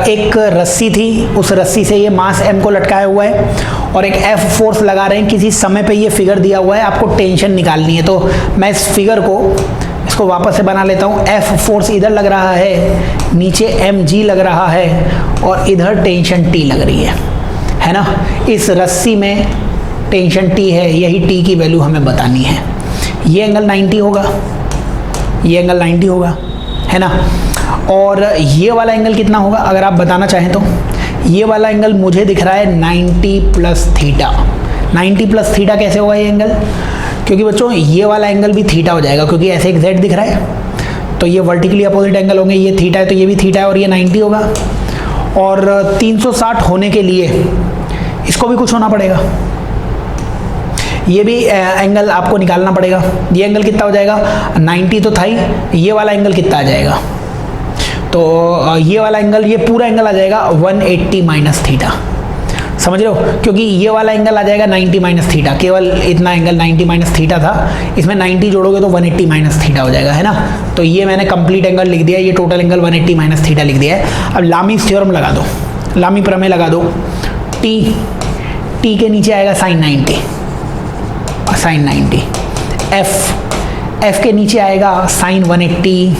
एक रस्सी थी, उस रस्सी से ये मास m को लटकाया हुआ है और एक F फोर्स लगा रहे हैं, किसी समय पे ये फिगर दिया हुआ है, आपको टेंशन निकालनी है। तो मैं इस फिगर को इसको वापस से बना लेता हूँ। F फोर्स इधर लग रहा है, नीचे mg लग रहा है और इधर टेंशन T लग रही है ना। इस रस्सी में टेंशन T है, यही T की वैल्यू हमें बतानी है। ये एंगल 90 होगा, ये एंगल 90 होगा, है ना। और ये वाला एंगल कितना होगा अगर आप बताना चाहें तो? ये वाला एंगल मुझे दिख रहा है 90 प्लस थीटा। 90 प्लस थीटा कैसे होगा ये एंगल? क्योंकि बच्चों ये वाला एंगल भी थीटा हो जाएगा, क्योंकि ऐसे एक z दिख रहा है तो ये वर्टिकली अपोजिट एंगल होंगे। ये थीटा है तो ये भी थीटा है और ये 90 होगा। और 360 होने के लिए इसको भी कुछ होना पड़ेगा, ये भी एंगल आपको निकालना पड़ेगा। ये एंगल कितना हो जाएगा? 90 तो था ही, ये वाला एंगल कितना आ जाएगा? तो ये वाला एंगल, ये पूरा एंगल आ जाएगा 180 माइनस थीटा। समझ रहे हो? क्योंकि ये वाला एंगल आ जाएगा 90 माइनस थीटा, केवल इतना एंगल 90 माइनस थीटा था, इसमें 90 जोड़ोगे तो 180 माइनस थीटा हो जाएगा, है ना। तो ये मैंने कंप्लीट एंगल लिख दिया, ये टोटल एंगल 180 माइनस थीटा लिख दिया है। अब लामीज़ थ्योरम लगा दो, लामी प्रमेय लगा दो। टी के नीचे आएगा साइन 90, साइन 90। एफ के नीचे आएगा साइन 180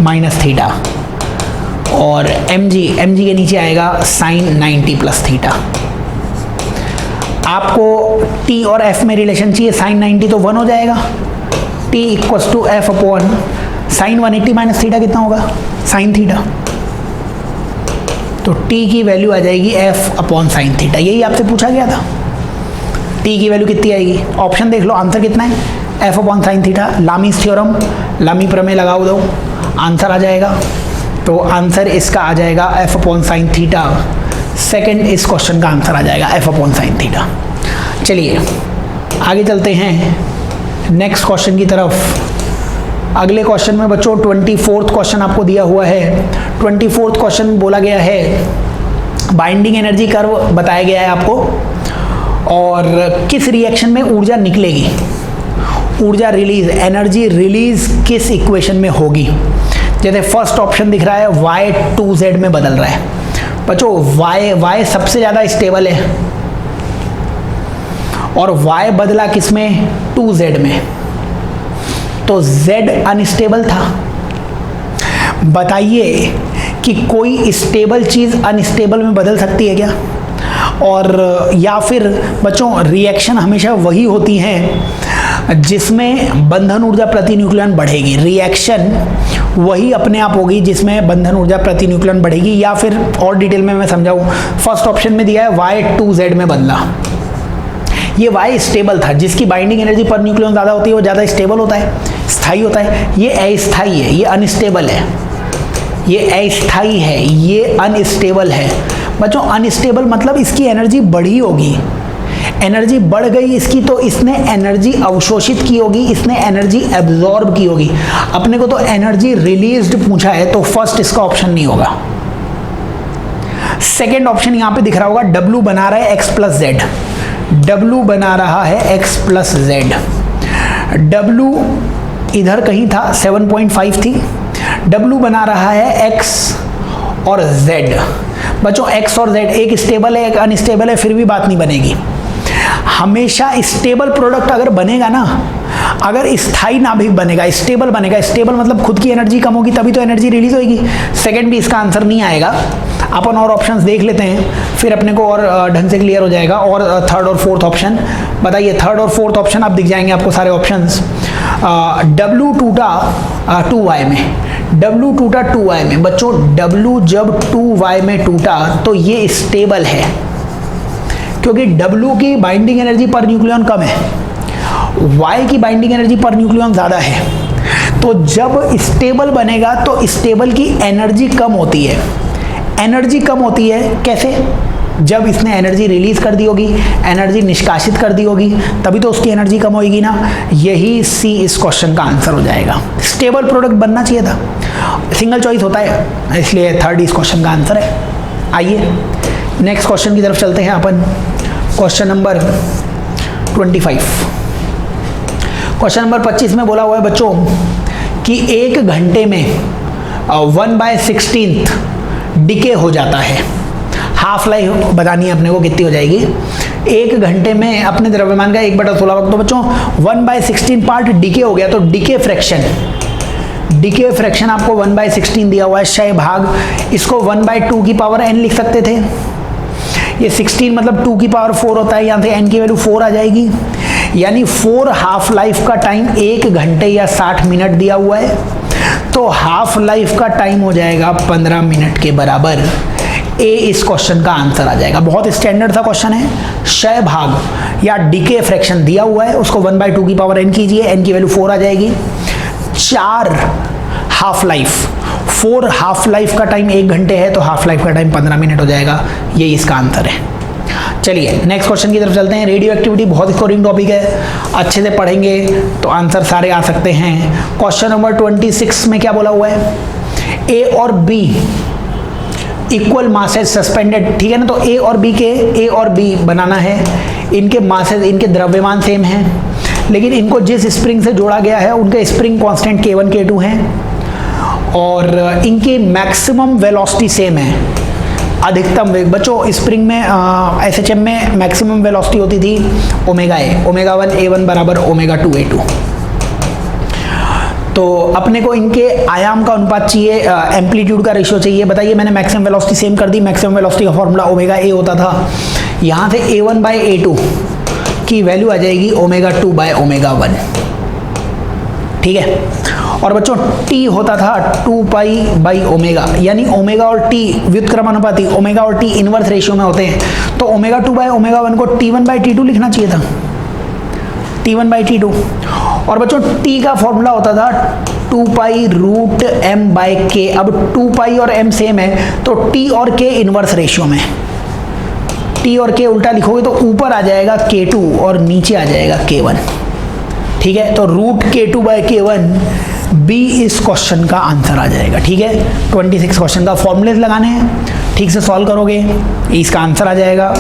माइनस थीटा और एम जी के नीचे आएगा साइन 90 प्लस थीटा। आपको टी और एफ में रिलेशन चाहिए, साइन 90 तो 1 हो जाएगा, T equals to F upon sine 180 minus theta कितना होगा? Sine theta. तो टी की वैल्यू आ जाएगी एफ अपॉन साइन थीटा, यही आपसे पूछा गया था। टी की वैल्यू कितनी आएगी? ऑप्शन देख लो, आंसर कितना है? F upon sine theta. Lami's theorem, Lami प्रमेय लगाओ दो, आंसर आ जाएगा। तो आंसर इसका आ जाएगा F upon sine theta. Second इस क्वेश्चन का आंसर आ जाएगा एफ अपॉन साइन थीटा। चलिए आगे चलते हैं नेक्स्ट क्वेश्चन की तरफ। अगले क्वेश्चन में बच्चों 24वां क्वेश्चन आपको दिया हुआ है। 24वां क्वेश्चन बोला गया है बाइंडिंग एनर्जी कर्व बताया गया है आपको, और किस रिएक्शन में ऊर्जा निकलेगी, ऊर्जा रिलीज, एनर्जी रिलीज किस इक्वेशन में होगी। जैसे फर्स्ट ऑप्शन दिख रहा है y 2z में बदल रहा है। बच्चों y सबसे ज़्यादा स्टेबल है और y बदला किस में? 2z में, तो z अनस्टेबल था। बताइए कि कोई स्टेबल चीज़ अनस्टेबल में बदल सकती है क्या? और या फिर बच्चों रिएक्शन हमेशा वही होती हैं जिसमें बंधन ऊर्जा प्रति न्यूक्लियन बढ़ेगी। रिएक्शन वही अपने आप होगी जिसमें बंधन ऊर्जा प्रति न्यूक्लियन बढ़ेगी। या फिर और डिटेल में मैं समझाऊं, फर्स्ट ऑप्शन में दिया है y 2z में बदला, ये y स्टेबल था, जिसकी बाइंडिंग एनर्जी पर न्यूक्लियन ज़्यादा होती है वो ज़्यादा स्टेबल होता है, स्थायी होता है। ये अस्थायी है, ये अनस्टेबल है, ये अस्थायी है, ये अनस्टेबल है। बच्चों अनस्टेबल मतलब इसकी एनर्जी बढ़ी होगी, एनर्जी बढ़ गई इसकी तो इसने एनर्जी अवशोषित की होगी, इसने एनर्जी एब्जॉर्ब की होगी। अपने को तो एनर्जी रिलीज्ड पूछा है, तो फर्स्ट इसका ऑप्शन नहीं होगा। सेकेंड ऑप्शन यहां पे दिख रहा होगा, W बना रहा है x प्लस जेड, W बना रहा है x प्लस जेड। W इधर कहीं था 7.5 थी, W बना रहा है x और z। बच्चों x और z एक स्टेबल है एक अनस्टेबल है, फिर भी बात नहीं बनेगी। हमेशा स्टेबल प्रोडक्ट अगर बनेगा ना, अगर स्थायी नाभिक बनेगा, स्टेबल बनेगा, स्टेबल मतलब खुद की एनर्जी कम होगी तभी तो एनर्जी रिलीज होगी। सेकंड भी इसका आंसर नहीं आएगा। अपन और ऑप्शंस देख लेते हैं, फिर अपने को और ढंग से क्लियर हो जाएगा। और थर्ड और फोर्थ ऑप्शन बताइए, थर्ड और फोर्थ ऑप्शन आप दिख जाएंगे आपको सारे ऑप्शंस। W टूटा 2y में, W टूटा 2y में। बच्चों W जब 2y में टूटा तो ये स्टेबल है, क्योंकि W की बाइंडिंग एनर्जी पर न्यूक्लियन कम है, Y की बाइंडिंग एनर्जी पर न्यूक्लियन ज़्यादा है। तो जब स्टेबल बनेगा तो स्टेबल की एनर्जी कम होती है। एनर्जी कम होती है कैसे? जब इसने एनर्जी रिलीज कर दी होगी, एनर्जी निष्कासित कर दी होगी, तभी तो उसकी एनर्जी कम होगी ना। यही सी इस क्वेश्चन का आंसर हो जाएगा। स्टेबल प्रोडक्ट बनना चाहिए था, सिंगल चॉइस होता है, इसलिए थर्ड इस क्वेश्चन का आंसर है। आइए नेक्स्ट क्वेश्चन की तरफ चलते हैं अपन। Question number 25। क्वेश्चन नंबर 25 में बोला हुआ है बच्चों कि 1 घंटे में 1/16 डिके हो जाता है। हाफ लाइफ बतानी है अपने को कितनी हो जाएगी। 1 घंटे में अपने द्रव्यमान का 1/16 वक्त, तो बच्चों 1/16 पार्ट डिके हो गया, तो डिके फ्रैक्शन आपको 1/16 दिया हुआ है, क्षय भाग, इसको 1/2 की पावर n लिख सकते थे। ये 16 मतलब 2 की पावर 4 होता है, यहाँ से n की वैल्यू 4 आ जाएगी, यानी 4 हाफ लाइफ का टाइम 1 घंटे या 60 मिनट दिया हुआ है, तो हाफ लाइफ का टाइम हो जाएगा 15 मिनट के बराबर। ए इस क्वेश्चन का आंसर आ जाएगा। बहुत स्टैंडर्ड सा क्वेश्चन है। क्षय भाग या डिके फ्रैक्शन दिया हुआ है, उसको 1/2 की पावर n कीजिए, n की वैल्यू 4 आ जाएगी। 4 हाफ लाइफ, 4 हाफ लाइफ का टाइम 1 घंटे है, तो हाफ लाइफ का टाइम 15 मिनट हो जाएगा। ये इसका आंसर है। चलिए नेक्स्ट क्वेश्चन की तरफ चलते हैं। रेडियो एक्टिविटी बहुत स्कोरिंग टॉपिक है, अच्छे से पढ़ेंगे तो आंसर सारे आ सकते हैं। क्वेश्चन नंबर 26 में क्या बोला हुआ है, ए और बी इक्वल मासेज सस्पेंडेड, ठीक है ना। तो ए और बी बनाना है, इनके मासेज, इनके द्रव्यमान सेम हैं, लेकिन इनको जिस स्प्रिंग से जोड़ा गया है उनके स्प्रिंग कांस्टेंट K1 K2 हैं, और इनकी मैक्सिमम वेलोसिटी सेम है, अधिकतम वेग। बच्चों स्प्रिंग में SHM में मैक्सिमम वेलोसिटी होती थी ओमेगा ए, ओमेगा 1 A1 बराबर ओमेगा 2 A2। तो अपने को इनके आयाम का अनुपात चाहिए, एम्पलीट्यूड का रेशियो चाहिए। बताइए, मैंने मैक्सिमम वेलोसिटी सेम कर दी, मैक्सिमम वेलोसिटी का फॉर्मूला ओमेगा ए होता था, यहाँ से A1/A2 की वैल्यू आ जाएगी ओमेगा 2/ओमेगा 1, ठीक है। और बच्चों T होता था 2π/ओमेगा, यानी ओमेगा और T व्युत्क्रमानुपाती, ओमेगा और T इनवर्स रेशियो में होते हैं, तो ओमेगा 2/ओमेगा 1 को T1/T2 लिखना चाहिए था, T1/T2। और बच्चों T का फॉर्मूला होता था 2π√m/k। अब 2π और m सेम है, तो T और K इनवर्स रेशियो में, T और K उल्टा लिखोगे तो ऊपर आ जाएगा K2 और नीचे आ जाएगा K1, ठीक है। तो √K2/K1 बी इस क्वेश्चन का आंसर आ जाएगा, ठीक है। 26 क्वेश्चन का फॉर्मूलेस लगाने हैं, ठीक से सॉल्व करोगे इसका आंसर आ जाएगा।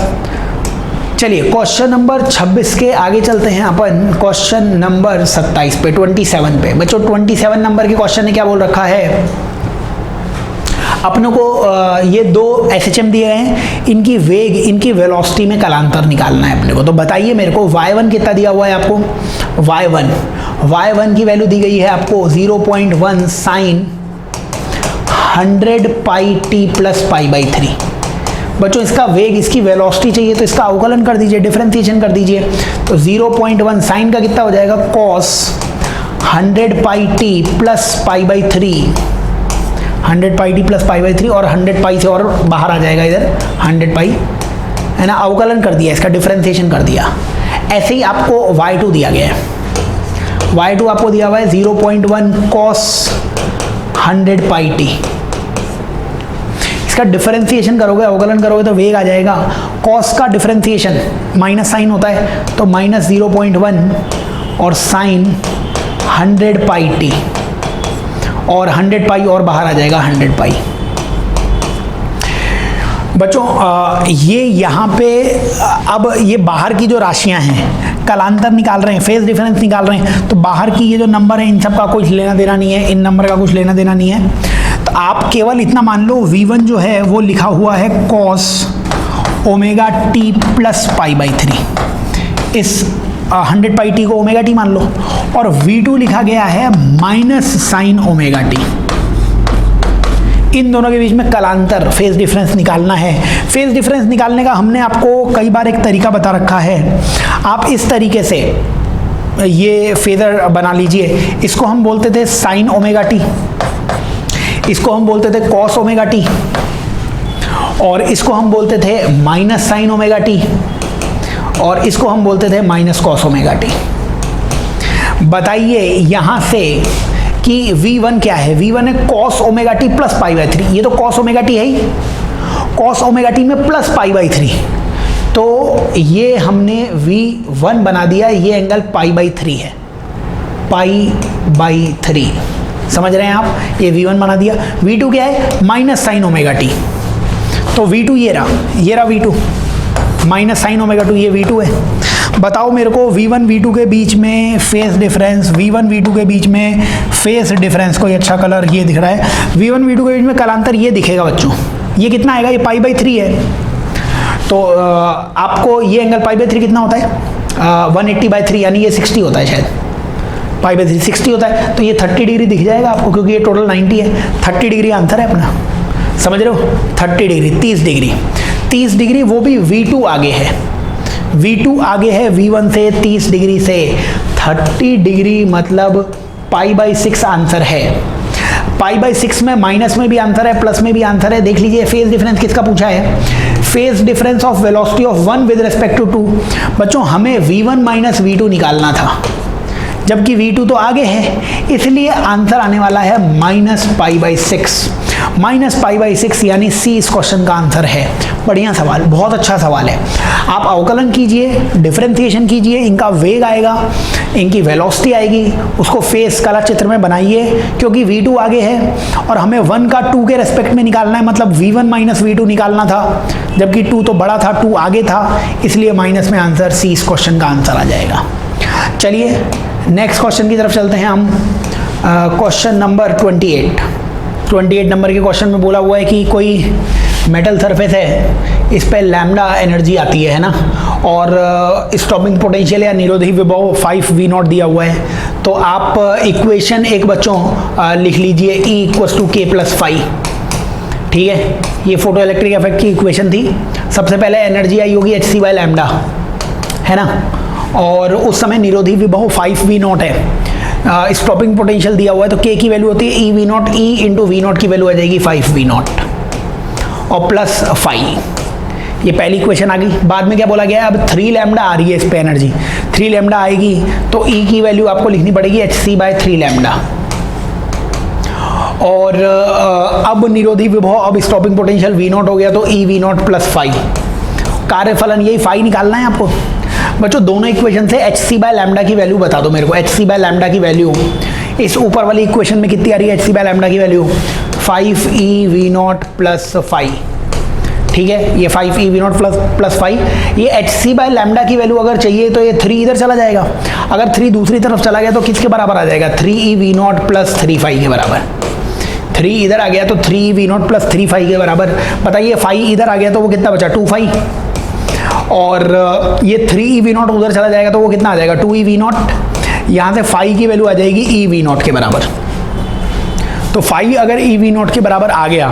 चलिए क्वेश्चन नंबर 26 के आगे चलते हैं अपन क्वेश्चन नंबर 27 पे, 27 पे। बच्चों 27 नंबर के क्वेश्चन ने क्या बोल रखा है, अपनों को ये 2 SHM दिए हैं, इनकी वेग, इनकी वेलोसिटी में कालांतर निकालना है अपने को। तो बताइए मेरे को y1 कितना दिया हुआ है आपको, y1 की वैल्यू दी गई है आपको 0.1 sin 100πt + π/3। बच्चों इसका वेग, इसकी वेलोसिटी चाहिए, तो इसका अवकलन कर दीजिए, डिफरेंशिएशन कर दीजिए। तो 0.1 साइन का कितना हो जाएगा, cos 100πt + π/3, 100πt + π/3, और 100π से और बाहर आ जाएगा इधर 100π, है ना। अवकलन कर दिया, इसका डिफरेंशिएशन कर दिया। ऐसे ही आपको y2 दिया गया है, y2 आपको दिया हुआ है 0.1 cos 100πt। इसका डिफरेंशिएशन करोगे, अवकलन करोगे तो वेग आ जाएगा। cos का डिफरेंशिएशन माइनस साइन होता है, तो -0.1 और साइन 100πt, और 100π और बाहर आ जाएगा 100π। बच्चों ये यहाँ पे अब ये बाहर की जो राशियाँ हैं, कालांतर निकाल रहे हैं, फेज डिफरेंस निकाल रहे हैं, तो बाहर की ये जो नंबर है इन सब का कुछ लेना देना नहीं है, इन नंबर का कुछ लेना देना नहीं है। तो आप केवल इतना मान लो V1 जो है वो लिखा हुआ है cos ओमेगा t + π/3, इस 100πt को ओमेगा t मान लो, और V2 लिखा गया है -sin ओमेगा t। इन दोनों के बीच में कालांतर, फेज डिफरेंस निकालना है। फेज डिफरेंस निकालने का हमने आपको कई बार एक तरीका बता रखा है। आप इस तरीके से ये फेजर बना लीजिए, इसको हम बोलते थे sin ओमेगा t, इसको हम बोलते थे cos ओमेगा t, और इसको हम बोलते थे -sin ओमेगा t, और इसको हम बोलते थे -cos ओमेगा t। बताइए यहाँ से कि V1 क्या है, V1 है cos ओमेगा t + π/3, ये तो cos ओमेगा t है ही, cos ओमेगा t में प्लस π/3, तो ये हमने V1 बना दिया, ये एंगल π/3 है, π/3, समझ रहे हैं आप, ये V1 बना दिया। V2 क्या है, -sin ओमेगा t, तो V2 ये रहा V2, -sin ओमेगा 2 ये V2 है। बताओ मेरे को V1 V2 के बीच में फेस डिफरेंस, V1 V2 के बीच में फेस डिफरेंस, कोई अच्छा कलर ये दिख रहा है, V1 V2 के बीच में कलांतर ये दिखेगा बच्चों, ये कितना आएगा, ये π/3 है। तो आपको ये एंगल π/3 कितना होता है, 180/3 यानी ये 60 होता है, शायद π/3 60 होता है, तो ये 30 डिग्री दिख जाएगा आपको, क्योंकि ये टोटल 90 है, 30 डिग्री आंसर है अपना, समझ रहे हो, 30 डिग्री 30 डिग्री 30 डिग्री, वो भी V2 आगे है, V2 आगे है V1 से 30 डिग्री से, 30 डिग्री मतलब π/6 आंसर है। π/6 में माइनस में भी आंसर है, प्लस में भी आंसर है। देख लीजिए फेज डिफरेंस किसका पूछा है, phase difference of velocity of 1 with respect to 2। बच्चों हमें V1 माइनस V2 निकालना था, जबकि V2 तो आगे है, इसलिए आंसर आने वाला है -π/6, -π/6 यानी C इस क्वेश्चन का आंसर है। बढ़िया सवाल, बहुत अच्छा सवाल है। आप अवकलन कीजिए, डिफरेंशिएशन कीजिए, इनका वेग आएगा, इनकी वेलोसिटी आएगी, उसको फेस कला चित्र में बनाइए, क्योंकि V2 आगे है और हमें 1 का 2 के रेस्पेक्ट में निकालना है, मतलब V1 माइनस V2 निकालना था, जबकि 2 तो बड़ा था, 2 आगे था, इसलिए माइनस में आंसर C इस क्वेश्चन का आंसर आ जाएगा। चलिए नेक्स्ट क्वेश्चन की तरफ चलते हैं हम। क्वेश्चन नंबर 28 नंबर के क्वेश्चन में बोला हुआ है कि कोई मेटल सरफेस है, इस पे लैम्डा एनर्जी आती है ना, और स्टॉपिंग पोटेंशियल या निरोधी विभव 5V0 दिया हुआ है। तो आप इक्वेशन एक बच्चों लिख लीजिए, E = K+φ, ठीक है, ये फोटो इलेक्ट्रिक इफेक्ट की इक्वेशन थी। सबसे पहले एनर्जी आई होगी hc/λ, है ना, और उस समय निरोधी विभव 5V0 है, स्टॉपिंग पोटेंशियल दिया हुआ है, तो K की वैल्यू होती है EV0, E इंटू V0 की वैल्यू आ जाएगी 5V0 और प्लस φ। ये पहली इक्वेशन आ गई। बाद में क्या बोला गया है, अब 3λ आ रही है इस पे एनर्जी, 3λ आएगी तो E की वैल्यू आपको लिखनी पड़ेगी hc/3λ, और अब निरोधी विभव, अब स्टॉपिंग पोटेंशियल V0 हो गया, तो EV0 प्लस φ। कार्यफलन यही φ निकालना है आपको बच्चों। दोनों इक्वेशन से hc/λ की वैल्यू बता दो मेरे को, hc/λ की वैल्यू इस ऊपर वाली इक्वेशन में कितनी आ रही है, hc/λ की वैल्यू 5eV0 प्लस φ, ठीक है, ये 5eV0 प्लस φ। ये hc/λ की वैल्यू अगर चाहिए तो ये 3 इधर चला जाएगा, अगर 3 दूसरी तरफ चला गया तो किसके बराबर आ जाएगा, 3eV0 प्लस 3φ के बराबर। 3 इधर आ गया तो 3eV0 प्लस 3φ के बराबर। बताइए φ इधर आ गया तो वो कितना बचा, 2φ, और ये 3eV0 उधर चला जाएगा तो वो कितना आ जाएगा, 2eV0। यहाँ से φ की वैल्यू आ जाएगी eV0 के बराबर। तो φ अगर eV0 के बराबर आ गया,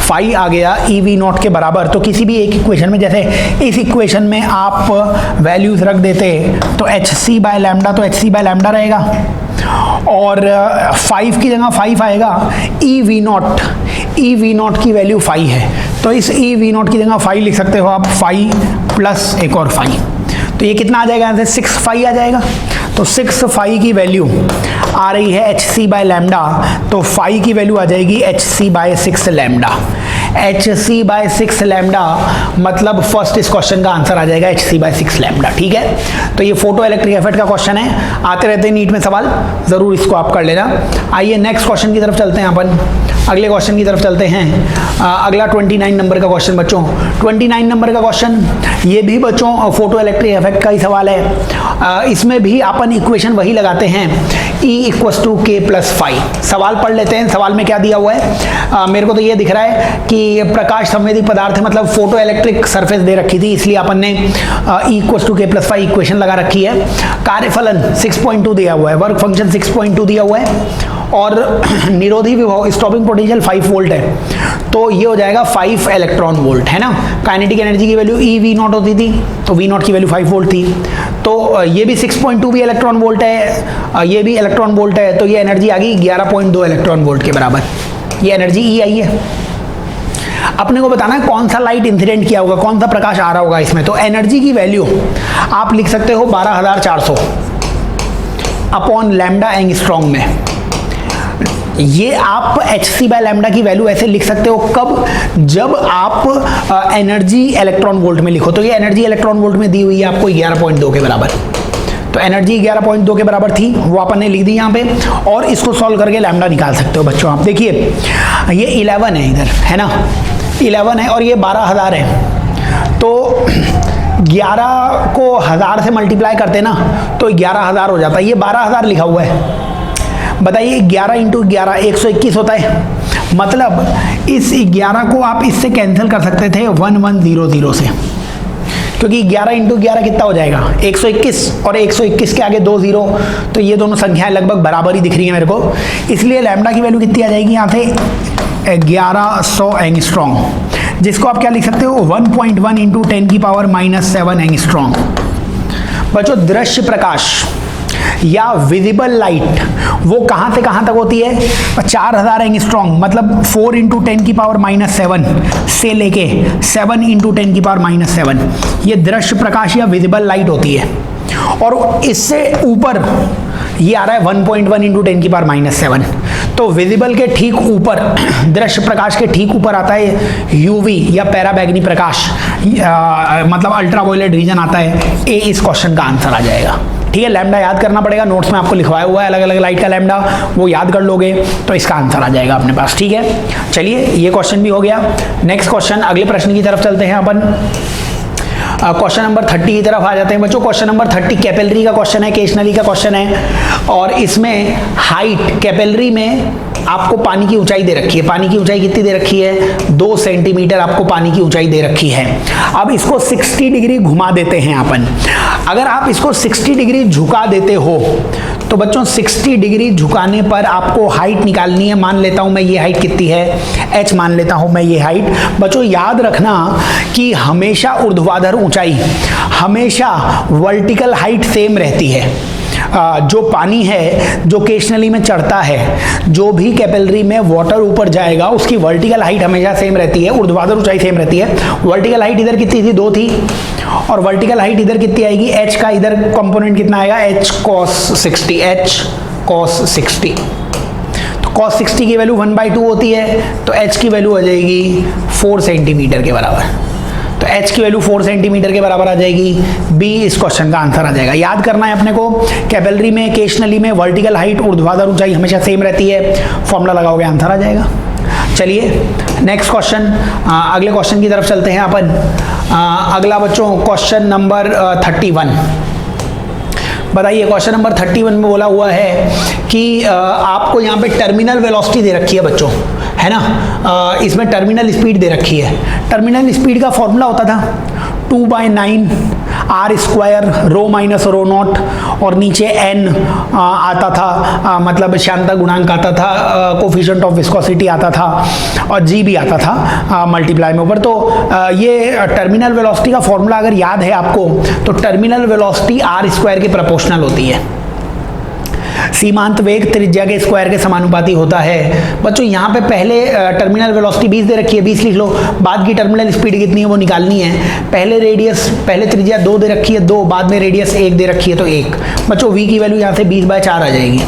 φ आ गया eV0 के बराबर, तो किसी भी एक इक्वेशन में, जैसे इस इक्वेशन में आप वैल्यूज रख देते तो hc/λ, तो hc/λ रहेगा, और 5 की जगह 5 आएगा, EV0 की वैल्यू 5 है, तो इस EV0 की जगह 5 लिख सकते हो आप, 5 प्लस एक और 5, तो ये कितना आ जाएगा, यहाँ से 6φ आ जाएगा। तो 6φ की वैल्यू आ रही है hc/λ, तो φ की वैल्यू आ जाएगी hc/6λ। hc/6λ मतलब फर्स्ट इस क्वेश्चन का आंसर आ जाएगा hc/6λ, ठीक है। तो ये फोटो इलेक्ट्रिक इफेक्ट का क्वेश्चन है, आते रहते हैं नीट में सवाल, जरूर इसको आप कर लेना। आइए नेक्स्ट क्वेश्चन की तरफ चलते हैं अपन, अगले क्वेश्चन की तरफ चलते हैं। अगला 29 नंबर का क्वेश्चन बच्चों, 29 नंबर का क्वेश्चन ये भी बच्चों फोटो इलेक्ट्रिक इफेक्ट का ही सवाल है। इसमें भी अपन इक्वेशन वही लगाते हैं, E = K+φ। सवाल पढ़ लेते हैं, सवाल में क्या दिया हुआ है। मेरे को तो ये दिख रहा है कि प्रकाश संवेदी पदार्थ है, मतलब फोटो इलेक्ट्रिक सरफेस दे रखी थी, इसलिए अपन ने E = K+φ इक्वेशन लगा रखी है। कार्यफलन 6.2 दिया हुआ है, वर्क फंक्शन 6.2 दिया हुआ है, और निरोधी विभव स्टॉपिंग पोटेंशियल 5 वोल्ट है, तो ये हो जाएगा 5 इलेक्ट्रॉन वोल्ट, है ना। काइनेटिक एनर्जी की वैल्यू EV0 होती थी, तो V0 की वैल्यू 5 वोल्ट थी, तो ये भी 6.2 भी इलेक्ट्रॉन वोल्ट है, ये भी इलेक्ट्रॉन वोल्ट है, तो ये एनर्जी आ गई 11.2 इलेक्ट्रॉन वोल्ट के बराबर, ये एनर्जी E आई है। अपने को बताना है कौन सा लाइट इंसिडेंट किया होगा, कौन सा प्रकाश आ रहा होगा इसमें, तो एनर्जी की वैल्यू आप लिख सकते हो 12400 अपॉन लैम्डा एंगस्ट्रॉम में। ये आप hc/λ की वैल्यू ऐसे लिख सकते हो कब, जब आप एनर्जी इलेक्ट्रॉन वोल्ट में लिखो, तो ये एनर्जी इलेक्ट्रॉन वोल्ट में दी हुई है आपको 11.2 के बराबर, तो एनर्जी 11.2 के बराबर थी, वो अपन ने लिख दी यहाँ पे, और इसको सॉल्व करके लैम्डा निकाल सकते हो बच्चों। आप देखिए ये 11 है इधर, है ना, 11 है और ये 12000 है, तो 11 को 1000 से मल्टीप्लाई करते ना तो 11,000 हो जाता है, ये 12,000 लिखा हुआ है। बताइए 11 इंटू 11 121 होता है, मतलब इस 11 को आप इससे कैंसिल कर सकते थे 1100 से, क्योंकि 11 इंटू 11 कितना हो जाएगा 121, और 121 के आगे 2 0, तो ये दोनों संख्याएं लगभग बराबर ही दिख रही हैं मेरे को, इसलिए लैम्डा की वैल्यू कितनी आ जाएगी यहाँ से 1100 एंगस्ट्रॉम, जिसको आप क्या लिख सकते हो 1.1 इंटू 10 की पावर -7 एंगस्ट्रॉम। बच्चों दृश्य प्रकाश या विजिबल लाइट वो कहाँ से कहाँ तक होती है, 4000 एंगस्ट्रॉम, मतलब 4 इंटू 10 की पावर -7 से लेके 7 इंटू 10 की पावर -7, ये दृश्य प्रकाश या विजिबल लाइट होती है। और इससे ऊपर ये आ रहा है 1.1 इंटू 10 की पावर -7, तो विजिबल के ठीक ऊपर, दृश्य प्रकाश के ठीक ऊपर आता है यूवी या पैराबैगनी प्रकाश, मतलब अल्ट्रावायलेट रीजन आता है, ए इस क्वेश्चन का आंसर आ जाएगा। ठीक है, लैम्डा याद करना पड़ेगा, नोट्स में आपको लिखवाया हुआ है अलग अलग लाइट का लैम्डा, वो याद कर लोगे तो इसका आंसर आ जाएगा अपने पास। ठीक है, चलिए ये क्वेश्चन भी हो गया। नेक्स्ट क्वेश्चन, अगले प्रश्न की तरफ चलते हैं अपन। क्वेश्चन नंबर 30 की तरफ आ जाते हैं बच्चों। क्वेश्चन नंबर 30 कैपिलरी का क्वेश्चन है, केशनली का क्वेश्चन है, और इसमें हाइट कैपिलरी में आपको पानी की ऊंचाई दे रखी है। पानी की ऊंचाई कितनी दे रखी है 2 सेंटीमीटर आपको पानी की ऊंचाई दे रखी है। अब इसको 60 डिग्री घुमा देते हैं अपन। अगर आप इसको 60 डिग्री झुका देते हो तो बच्चों 60 डिग्री झुकाने पर आपको हाइट निकालनी है। मान लेता हूं मैं ये हाइट कितनी है, h मान लेता हूं मैं ये हाइट। बच्चों याद रखना कि हमेशा ऊर्ध्वाधर ऊंचाई, हमेशा वर्टिकल हाइट सेम रहती है। जो पानी है जो केशनली में चढ़ता है, जो भी कैपिलरी में वाटर ऊपर जाएगा उसकी वर्टिकल हाइट हमेशा सेम रहती है, ऊर्ध्वाधर ऊंचाई सेम रहती है। वर्टिकल हाइट इधर कितनी थी 2 थी, और वर्टिकल हाइट इधर कितनी आएगी, h का इधर कंपोनेंट कितना आएगा h cos 60, h cos 60। तो cos 60 की वैल्यू 1/2 होती है, तो h की वैल्यू आ जाएगी 4 सेंटीमीटर के बराबर। तो h की वैल्यू 4 सेंटीमीटर के बराबर आ जाएगी, b इस क्वेश्चन का आंसर आ जाएगा। याद करना है अपने को, कैपिलरी में केशनली में वर्टिकल हाइट ऊर्ध्वाधर ऊंचाई हमेशा सेम रहती है, फॉर्मूला लगाओगे आंसर आ जाएगा। चलिए नेक्स्ट क्वेश्चन, अगले क्वेश्चन की तरफ चलते हैं अपन। अगला बच्चों क्वेश्चन नंबर 31। बताइए क्वेश्चन नंबर 31 में बोला हुआ है कि आपको यहाँ पे टर्मिनल वेलोसिटी दे रखी है बच्चों, है ना, इसमें टर्मिनल स्पीड दे रखी है। टर्मिनल स्पीड का फॉर्मूला होता था 2/9 r² rho minus rho not, और नीचे n आता था, मतलब श्यानता गुणांक आता था, कोफिशिएंट ऑफ विस्कोसिटी आता था, और g भी आता था मल्टीप्लाई में ऊपर। तो ये टर्मिनल वेलोसिटी का फॉर्मूला अगर याद है आपको, तो टर्मिनल वेलोसिटी r² के प्रोपोर्शनल होती है। सीमांत वेग त्रिज्या के स्क्वायर के समानुपाती होता है। बच्चों यहाँ पे पहले टर्मिनल वेलोसिटी 20 दे रखी है, 20 लिख लो। बाद की टर्मिनल स्पीड कितनी है वो निकालनी है। पहले त्रिज्या 2 दे रखी है 2, बाद में रेडियस 1 दे रखी है तो 1। बच्चों v की वैल्यू यहाँ से 20/4 आ जाएगी।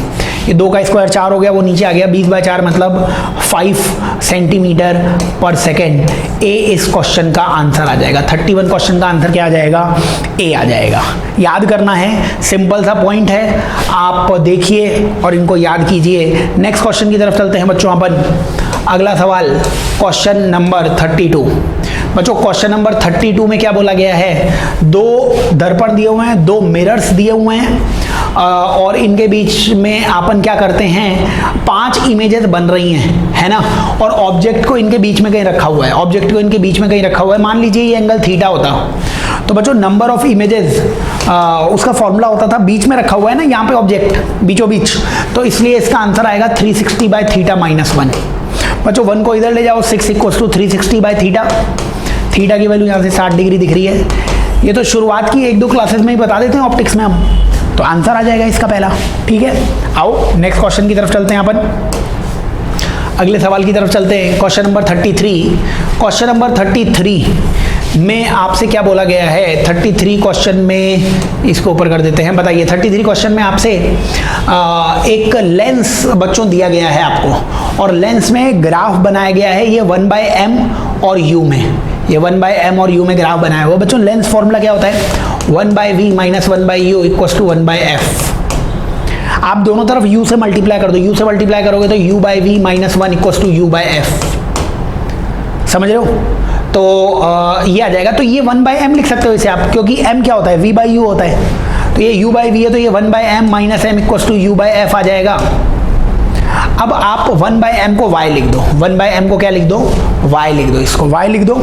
ये 2 का स्क्वायर 4 हो गया, वो नीचे आ गया, 20/4 मतलब 5 सेंटीमीटर पर सेकेंड। ए इस क्वेश्चन का आंसर आ जाएगा। 31 क्वेश्चन का आंसर क्या आ जाएगा, ए आ जाएगा। याद करना है, सिंपल सा पॉइंट है, आप देखिए और इनको याद कीजिए। नेक्स्ट क्वेश्चन की तरफ चलते हैं बच्चों अपन। अगला सवाल क्वेश्चन नंबर 32। बच्चों क्वेश्चन नंबर 32 में क्या बोला गया है, 2 दर्पण दिए हुए हैं, 2 मिरर्स दिए हुए हैं, और इनके बीच में अपन क्या करते हैं, 5 इमेजेस बन रही हैं, है ना, और ऑब्जेक्ट को इनके बीच में कहीं रखा हुआ है, ऑब्जेक्ट को इनके बीच में कहीं रखा हुआ है। मान लीजिए ये एंगल थीटा होता, तो बच्चों नंबर ऑफ इमेजेस उसका फॉर्मूला होता था, बीच में रखा हुआ है ना यहाँ पे ऑब्जेक्ट बीचों बीच, तो इसलिए इसका आंसर आएगा 360/θ-1। बच्चों 1 को इधर ले जाओ, 6 = 360/θ। थीटा की वैल्यू यहाँ से 60 डिग्री दिख रही है। ये तो शुरुआत की 1-2 क्लासेस में ही बता देते हैं ऑप्टिक्स में हम, तो आंसर आ जाएगा इसका पहला। ठीक है, आओ नेक्स्ट क्वेश्चन की तरफ चलते हैं अपन। अगले सवाल की तरफ चलते हैं, क्वेश्चन नंबर 33। क्वेश्चन नंबर 33 में आपसे क्या बोला गया है, 33 क्वेश्चन में इसको ऊपर कर देते हैं। बताइए 33 क्वेश्चन में आपसे एक लेंस बच्चों दिया गया है आपको, और लेंस में ग्राफ बनाया गया है, ये 1/m और u में, ये 1/m और u में ग्राफ बनाया हुआ। बच्चों लेंस फॉर्मूला क्या होता है, 1/v - 1/u = 1/f। आप दोनों तरफ u से मल्टीप्लाई कर दो, u से मल्टीप्लाई करोगे तो u/v - 1 = u/f। समझ रहे हो, तो तो ये आ जाएगा। तो ये 1/m लिख सकते हो इसे आप, क्योंकि m क्या होता है, v/u होता है। तो ये u/v है, तो ये 1/m minus m equals to u/f आ जाएगा। अब आप 1/m को y लिख दो, 1/m को क्या लिख दो, y लिख दो, इसको y लिख दो,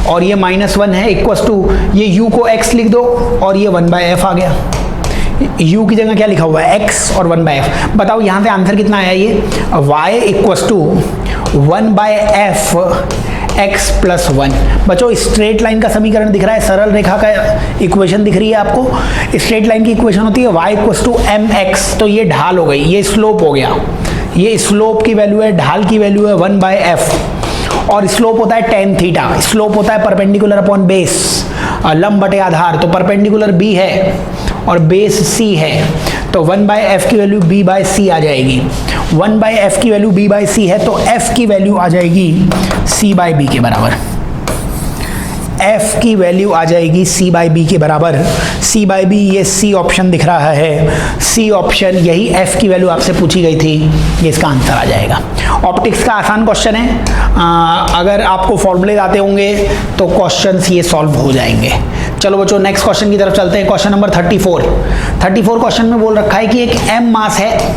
और ये -1 है इक्वल्स टू ये u को x लिख दो, और ये 1/f आ गया। u की जगह क्या लिखा हुआ है, x और 1/f। बताओ यहाँ से आंसर कितना आया, ये y equals to 1/f x plus 1। बच्चों स्ट्रेट लाइन का समीकरण दिख रहा है, सरल रेखा का इक्वेशन दिख रही है आपको। स्ट्रेट लाइन की इक्वेशन होती है y इक्वल्स टू mx, तो ये ढाल हो गई, ये स्लोप हो गया, ये स्लोप की वैल्यू है, ढाल की वैल्यू है 1/f, और स्लोप होता है tan थीटा, स्लोप होता है परपेंडिकुलर अपॉन बेस, लंब बटे आधार, तो परपेंडिकुलर b है और बेस c है, तो 1/f की वैल्यू b/c आ जाएगी। 1/f की वैल्यू b/c है, तो f की वैल्यू आ जाएगी c/b के बराबर। f की वैल्यू आ जाएगी c/b के बराबर। c/b ये c ऑप्शन दिख रहा है, c ऑप्शन, यही f की वैल्यू आपसे पूछी गई थी, ये इसका आंसर आ जाएगा। ऑप्टिक्स का आसान क्वेश्चन है, अगर आपको फॉर्मूले आते होंगे तो क्वेश्चंस ये सॉल्व हो जाएंगे। चलो बच्चों नेक्स्ट क्वेश्चन की तरफ चलते हैं। क्वेश्चन नंबर 34 क्वेश्चन में बोल रखा है कि एक m मास है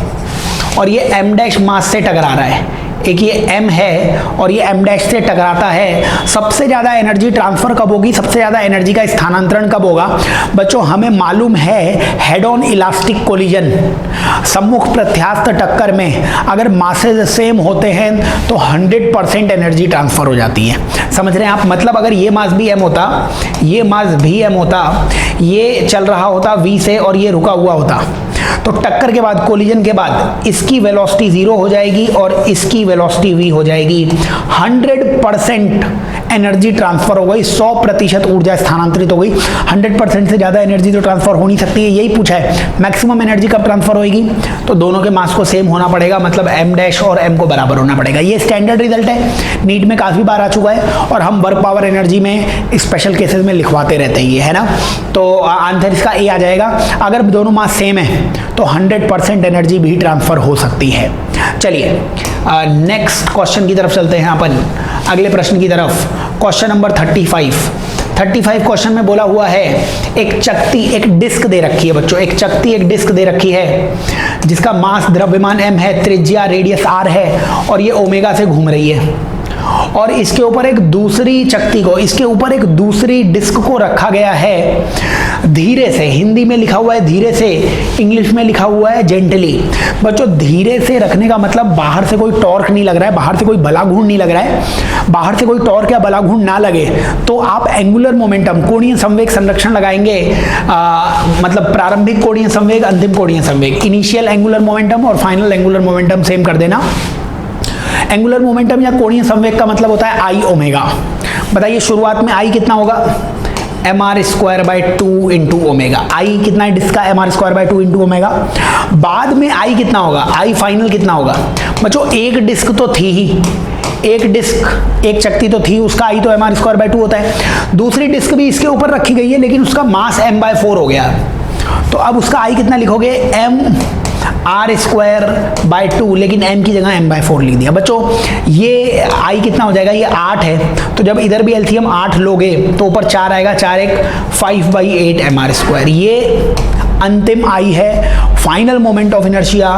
और ये m' मास से टकरा रहा है। एक ये m है और ये m' से टकराता है। सबसे ज़्यादा एनर्जी ट्रांसफर कब होगी, सबसे ज़्यादा एनर्जी का स्थानांतरण कब होगा? बच्चों हमें मालूम है हेड ऑन इलास्टिक कोलिजन, सम्मुख प्रत्यास्थ टक्कर में अगर मासेज सेम होते हैं तो 100% एनर्जी ट्रांसफर हो जाती है। समझ रहे हैं आप? मतलब अगर ये मास भी m होता, ये मास भी m होता, ये चल रहा होता v से और ये रुका हुआ होता, तो टक्कर के बाद, कोलिजन के बाद इसकी वेलोसिटी 0 हो जाएगी और इसकी वेलोसिटी v हो जाएगी। 100% एनर्जी ट्रांसफर हो गई, 100% ऊर्जा स्थानांतरित हो गई। 100% से ज़्यादा एनर्जी तो ट्रांसफर हो नहीं सकती है, यही पूछा है। मैक्सिमम एनर्जी कब ट्रांसफर होगी? तो दोनों के मास को सेम होना पड़ेगा, मतलब m' और m को बराबर होना पड़ेगा। ये स्टैंडर्ड रिजल्ट है, नीट में काफ़ी बार आ चुका है और हम वर्क पावर एनर्जी में स्पेशल केसेस में लिखवाते रहते हैं, ये है ना। तो आंसर इसका ए आ जाएगा। अगर दोनों मास सेम है तो 100% एनर्जी भी ट्रांसफर हो सकती है। चलिए नेक्स्ट क्वेश्चन की तरफ चलते हैं अपन, अगले प्रश्न की तरफ। क्वेश्चन नंबर 35 क्वेश्चन में बोला हुआ है एक चकती, एक डिस्क दे रखी है बच्चों, एक चकती, एक डिस्क दे रखी है जिसका मास द्रव्यमान m है, त्रिज्या रेडियस r है और ये ओमेगा से घूम रही है। और इसके ऊपर एक दूसरी चकती को, इसके ऊपर एक दूसरी डिस्क को रखा गया है धीरे से। हिंदी में लिखा हुआ है धीरे से, इंग्लिश में लिखा हुआ है जेंटली। बच्चों धीरे से रखने का मतलब बाहर से कोई टॉर्क नहीं लग रहा है, बाहर से कोई बलाघूर्ण नहीं लग रहा है। बाहर से कोई टॉर्क या बलाघूर्ण ना लगे तो आप एंगुलर मोमेंटम, कोणीय संवेग संरक्षण लगाएंगे, मतलब प्रारंभिक कोणीय संवेग, अंतिम कोणीय संवेग, इनिशियल एंगुलर मोमेंटम और फाइनल एंगुलर मोमेंटम सेम कर देना। एंगुलर मोमेंटम या कोणीय संवेग का मतलब होता है आई ओमेगा। बताइए शुरुआत में आई कितना होगा? mr² into omega. आई कितना है डिस्क का? mr² into omega. बाद में आई कितना होगा? आई फाइनल कितना होगा? बच्चों एक डिस्क तो थी ही, एक डिस्क, एक चकती तो थी, उसका आई तो mr² होता है। दूसरी डिस्क भी इसके ऊपर रखी गई है लेकिन उसका मास m/4 हो गया, तो अब उसका आई कितना लिखोगे? mr²/2, लेकिन m की जगह m/4 लिख दिया। बच्चों ये i कितना हो जाएगा? ये 8 है, तो जब इधर भी एलसीएम 8 लोगे तो ऊपर 4 आएगा, 4 1 5/8 mr²। ये अंतिम आई है, final moment of inertia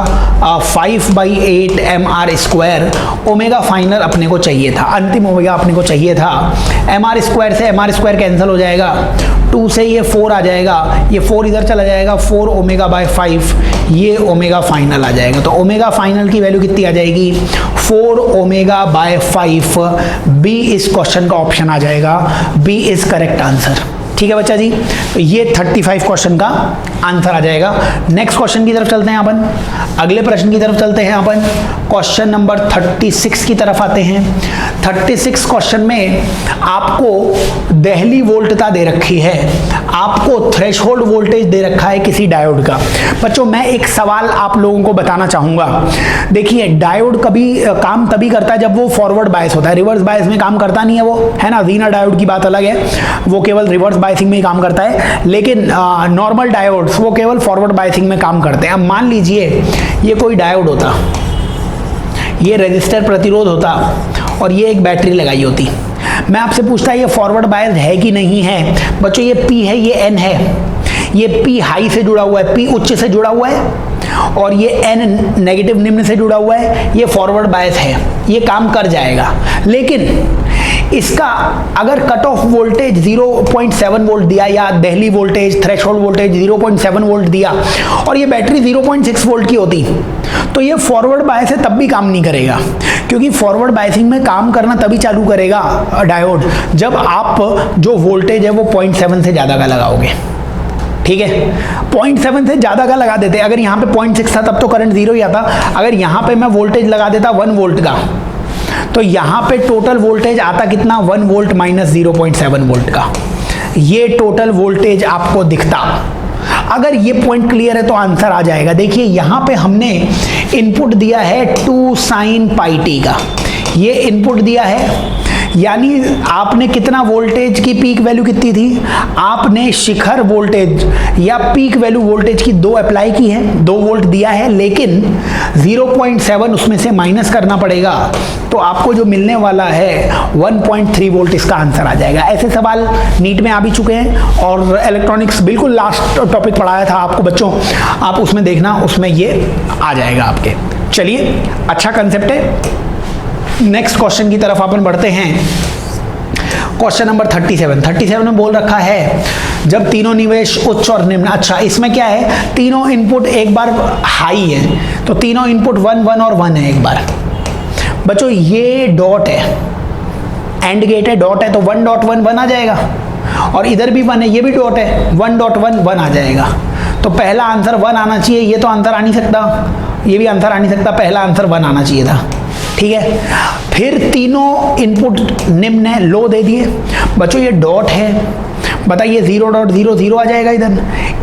5/8 mr²। Omega final अपने को चाहिए था, अंतिम ओमेगा अपने को चाहिए था। mr² से mr² कैंसिल हो जाएगा, 2 से ये 4 आ जाएगा, ये 4 इधर चला जाएगा, 4 ओमेगा/5, ये ओमेगा फाइनल आ जाएगा। तो ओमेगा फाइनल की वैल्यू कितनी आ जाएगी? 4 ओमेगा/5। बी इस क्वेश्चन का ऑप्शन आ जाएगा, बी इज करेक्ट आंसर। ठीक है बच्चा जी, तो ये 35 क्वेश्चन का आंसर आ जाएगा। नेक्स्ट क्वेश्चन की तरफ चलते हैं अपन, अगले प्रश्न की तरफ चलते हैं अपन। क्वेश्चन नंबर 36 की तरफ आते हैं। 36 क्वेश्चन में आपको देहली वोल्टता दे रखी है, आपको थ्रेशोल्ड वोल्टेज दे रखा है किसी डायोड का। बच्चों मैं एक सवाल आप लोगों को बताना चाहूंगा। देखिए डायोड कभी काम तभी करता है जब वो फॉरवर्ड बायस होता है, रिवर्स बायस में काम करता नहीं है वो, है ना। वीनर डायोड की बात अलग है, वो केवल रिवर्स बायसिंग में ही काम करता है, लेकिन नॉर्मल डायोड्स वो केवल फॉरवर्ड बायसिंग में काम करते हैं। अब मान लीजिए ये कोई डायोड होता, ये रेजिस्टर प्रतिरोध होता और ये एक बैटरी लगाई होती। मैं आपसे पूछता ये फॉरवर्ड बायस है कि नहीं है। बच्चों ये P है, ये N है, ये P हाई से जुड़ा हुआ है, P उच्च से जुड़ा हुआ है, और ये N नेगेटिव निम्न से जुड़ा हुआ है, ये फॉरवर्ड बायस है, ये काम कर जाएगा। लेकिन इसका अगर कट ऑफ वोल्टेज 0.7 वोल्ट दिया या Delhi voltage threshold voltage 0.7 volt दिया और ये बैटरी 0.6 वोल्ट की होती तो ये फॉरवर्ड बायस है तब भी काम नहीं करेगा, क्योंकि फॉरवर्ड बायसिंग में काम करना तभी चालू करेगा डायोड जब आप जो वोल्टेज है वो 0.7 से ज़्यादा का लगाओगे। ठीक है, 0.7 से ज़्यादा का लगा देते, अगर यहाँ पे 0.6 था तब तो करंट जीरो ही आता। अगर यहाँ पे मैं वोल्टेज लगा देता 1 वोल्ट का तो यहाँ पे टोटल वोल्टेज आता कितना, 1 वोल्ट माइनस 0.7 वोल्ट का, ये टोटल वोल्टेज आपको दिखता। अगर ये पॉइंट क्लियर है तो आंसर आ जाएगा। देखिए यहाँ पे हमने इनपुट दिया है 2 sin pi t का, ये इनपुट दिया है, यानी आपने कितना वोल्टेज की पीक वैल्यू कितनी थी, आपने शिखर वोल्टेज या पीक वैल्यू वोल्टेज की 2 अप्लाई की है, 2 वोल्ट दिया है, लेकिन 0.7 उसमें से माइनस करना पड़ेगा तो आपको जो मिलने वाला है 1.3 वोल्ट, इसका आंसर आ जाएगा। ऐसे सवाल नीट में आ भी चुके हैं और इलेक्ट्रॉनिक्स बिल्कुल लास्ट टॉपिक पढ़ाया था आपको बच्चों, आप उसमें देखना, उसमें ये आ जाएगा आपके। चलिए, अच्छा कंसेप्ट है। नेक्स्ट क्वेश्चन की तरफ अपन बढ़ते हैं। क्वेश्चन नंबर 37 में बोल रखा है जब तीनों निवेश उच्च और निम्न, अच्छा इसमें क्या है, तीनों इनपुट एक बार हाई है तो तीनों इनपुट 1 1 और 1 है एक बार। बच्चों ये डॉट है, एंड गेट है, डॉट है तो 1.1 1 आ जाएगा, और इधर भी 1 है, ये भी डॉट है, 1.1 1 आ जाएगा। तो पहला आंसर 1 आना चाहिए, ये तो आंसर आ नहीं सकता, ये भी आंसर आ नहीं सकता, पहला आंसर 1 आना चाहिए था। ठीक है, फिर तीनों इनपुट निम्न है, लो दे दिए। बच्चों ये डॉट है, बताइए 0.00 आ जाएगा,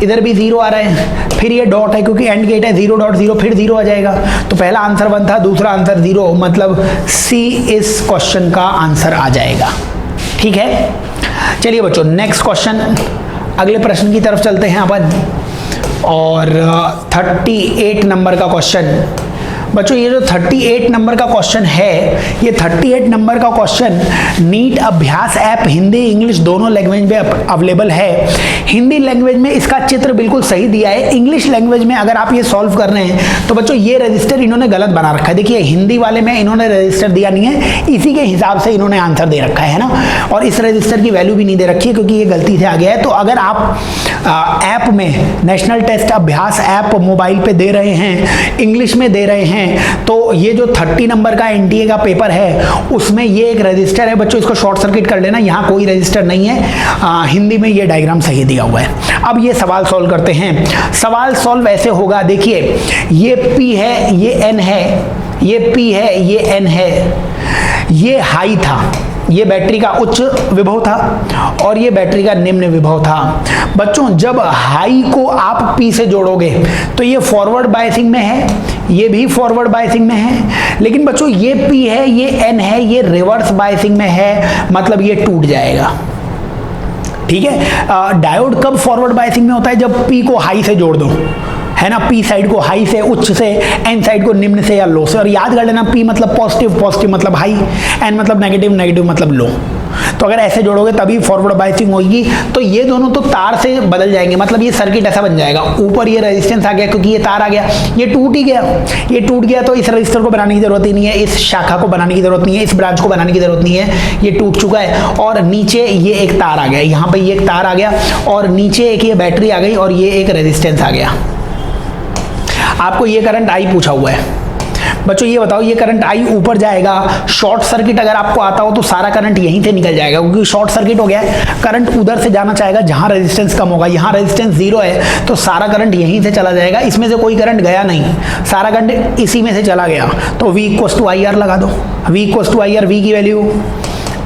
इधर भी 0 आ रहा है, फिर ये डॉट है क्योंकि एंड गेट है, 0.0 फिर 0 आ जाएगा। तो पहला आंसर 1 था, दूसरा आंसर 0, मतलब सी इस क्वेश्चन का आंसर आ जाएगा। ठीक है, चलिए बच्चों नेक्स्ट क्वेश्चन, अगले प्रश्न की तरफ चलते हैं अपन, और 38 नंबर का क्वेश्चन। बच्चों ये जो 38 नंबर का क्वेश्चन है, ये 38 नंबर का क्वेश्चन नीट अभ्यास ऐप हिंदी इंग्लिश दोनों लैंग्वेज में अवेलेबल है। हिंदी लैंग्वेज में इसका चित्र बिल्कुल सही दिया है, इंग्लिश लैंग्वेज में अगर आप ये सॉल्व कर रहे हैं तो बच्चों ये रजिस्टर इन्होंने गलत बना रखा है। देखिए हिंदी वाले में इन्होंने रजिस्टर दिया नहीं है, इसी के हिसाब से इन्होंने आंसर दे रखा है ना, और इस रजिस्टर की वैल्यू भी नहीं दे रखी है क्योंकि ये गलती से आ गया है। तो अगर आप ऐप में नेशनल टेस्ट अभ्यास ऐप मोबाइल पे दे रहे हैं, इंग्लिश में दे रहे हैं, तो ये जो 30 नंबर का एनटीए का पेपर है उसमें ये एक रजिस्टर है बच्चों, इसको शॉर्ट सर्किट कर लेना, यहाँ कोई रजिस्टर नहीं है। हिंदी में ये डायग्राम सही दिया हुआ है। अब ये सवाल सॉल्व करते हैं। सवाल सॉल्व ऐसे होगा, देखिए ये P है, ये N है, ये P है, ये N है, ये हाई था, ये बैटरी का उच्च विभव था और ये बैटरी का निम्न विभव था। बच्चों जब हाई को आप P से जोड़ोगे तो ये फॉरवर्ड बायसिंग में है, ये भी फॉरवर्ड बायसिंग में है, लेकिन बच्चों ये P है, ये N है, ये रिवर्स बायसिंग में है, मतलब ये टूट जाएगा। ठीक है, डायोड कब फॉरवर्ड बायसिंग में होता है, जब P को हाई से जोड़ दो, है ना, P साइड को हाई से उच्च से, N साइड को निम्न से या लो से। और याद कर लेना P मतलब पॉजिटिव, पॉजिटिव मतलब हाई, N मतलब नेगेटिव, नेगेटिव मतलब लो। तो अगर ऐसे जोड़ोगे तभी फॉरवर्ड बायसिंग होगी। तो ये दोनों तो तार से बदल जाएंगे, मतलब ये सर्किट ऐसा बन जाएगा, ऊपर ये रेजिस्टेंस आ गया क्योंकि ये तार आ गया, ये टूट ही गया, ये टूट गया तो इस रजिस्टर को बनाने की जरूरत ही नहीं है, इस शाखा को बनाने की जरूरत नहीं है, इस ब्रांच को बनाने की जरूरत नहीं है, ये टूट चुका है। और नीचे ये एक तार आ गया, यहाँ पे ये एक तार आ गया और नीचे एक ये बैटरी आ गई और ये एक रेजिस्टेंस आ गया। आपको ये करंट आई पूछा हुआ है। बच्चों ये बताओ, ये करंट आई ऊपर जाएगा, शॉर्ट सर्किट अगर आपको आता हो तो सारा करंट यहीं से निकल जाएगा क्योंकि शॉर्ट सर्किट हो गया है, करंट उधर से जाना चाहेगा जहां रेजिस्टेंस कम होगा, यहाँ रेजिस्टेंस 0 है तो सारा करंट यहीं से चला जाएगा, इसमें से कोई करंट गया नहीं, सारा करंट इसी में से चला गया। तो V equals to I R लगा दो, V equals to I R, V की वैल्यू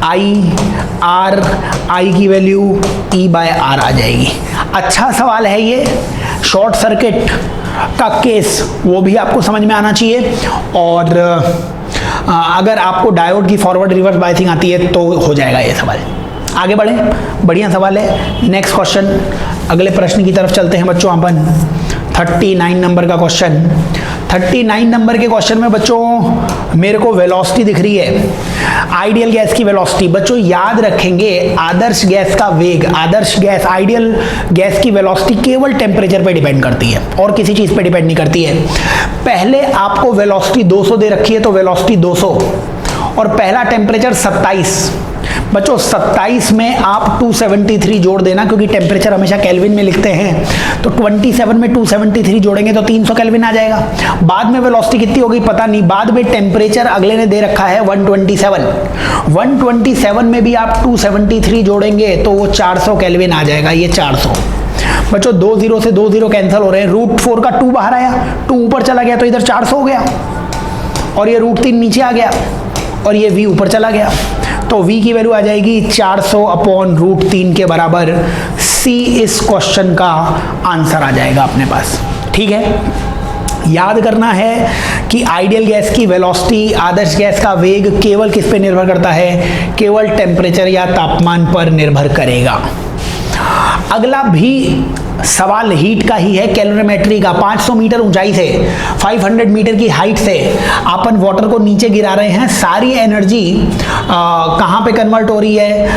आई आर, आई की वैल्यू E बाय आर आ जाएगी। अच्छा सवाल है ये, शॉर्ट सर्किट का केस वो भी आपको समझ में आना चाहिए, और अगर आपको डायोड की फॉरवर्ड रिवर्स बायसिंग आती है तो हो जाएगा ये सवाल। आगे बढ़े, बढ़िया सवाल है। नेक्स्ट क्वेश्चन, अगले प्रश्न की तरफ चलते हैं बच्चों अपन। 39 नंबर का क्वेश्चन। 39 नंबर के क्वेश्चन में बच्चों मेरे को वेलोसिटी दिख रही है, आइडियल गैस की वेलोसिटी। बच्चों याद रखेंगे आदर्श गैस का वेग, आदर्श गैस आइडियल गैस की वेलोसिटी केवल टेम्परेचर पे डिपेंड करती है और किसी चीज पे डिपेंड नहीं करती है। पहले आपको वेलोसिटी 200 दे रखी है तो वेलोसिटी 200 और पहला टेम्परेचर 27। बच्चों 27 में आप 273 जोड़ देना, क्योंकि टेम्परेचर हमेशा केल्विन में लिखते हैं, तो 27 में 273 जोड़ेंगे तो 300 केल्विन आ जाएगा। बाद में वेलोसिटी कितनी होगी पता नहीं, बाद में टेम्परेचर अगले ने दे रखा है 127। 127 में भी आप 273 जोड़ेंगे तो वो 400 केल्विन आ जाएगा, ये 400। बच्चों 2 0 से 2 0 कैंसिल हो रहे हैं, √4 का 2 बाहर आया, 2 ऊपर चला गया तो इधर 400 हो गया, और ये √3 नीचे आ गया और ये v ऊपर चला गया, तो v की वैल्यू आ जाएगी 400/√3 के बराबर। c इस क्वेश्चन का आंसर आ जाएगा अपने पास। ठीक है, याद करना है कि आइडियल गैस की वेलोसिटी, आदर्श गैस का वेग केवल किस पे निर्भर करता है, केवल टेम्परेचर या तापमान पर निर्भर करेगा। अगला भी सवाल हीट का ही है, कैलोरीमेट्री का। 500 मीटर ऊंचाई से 500 मीटर की हाइट से अपन वाटर को नीचे गिरा रहे हैं, सारी एनर्जी कहाँ पे कन्वर्ट हो रही है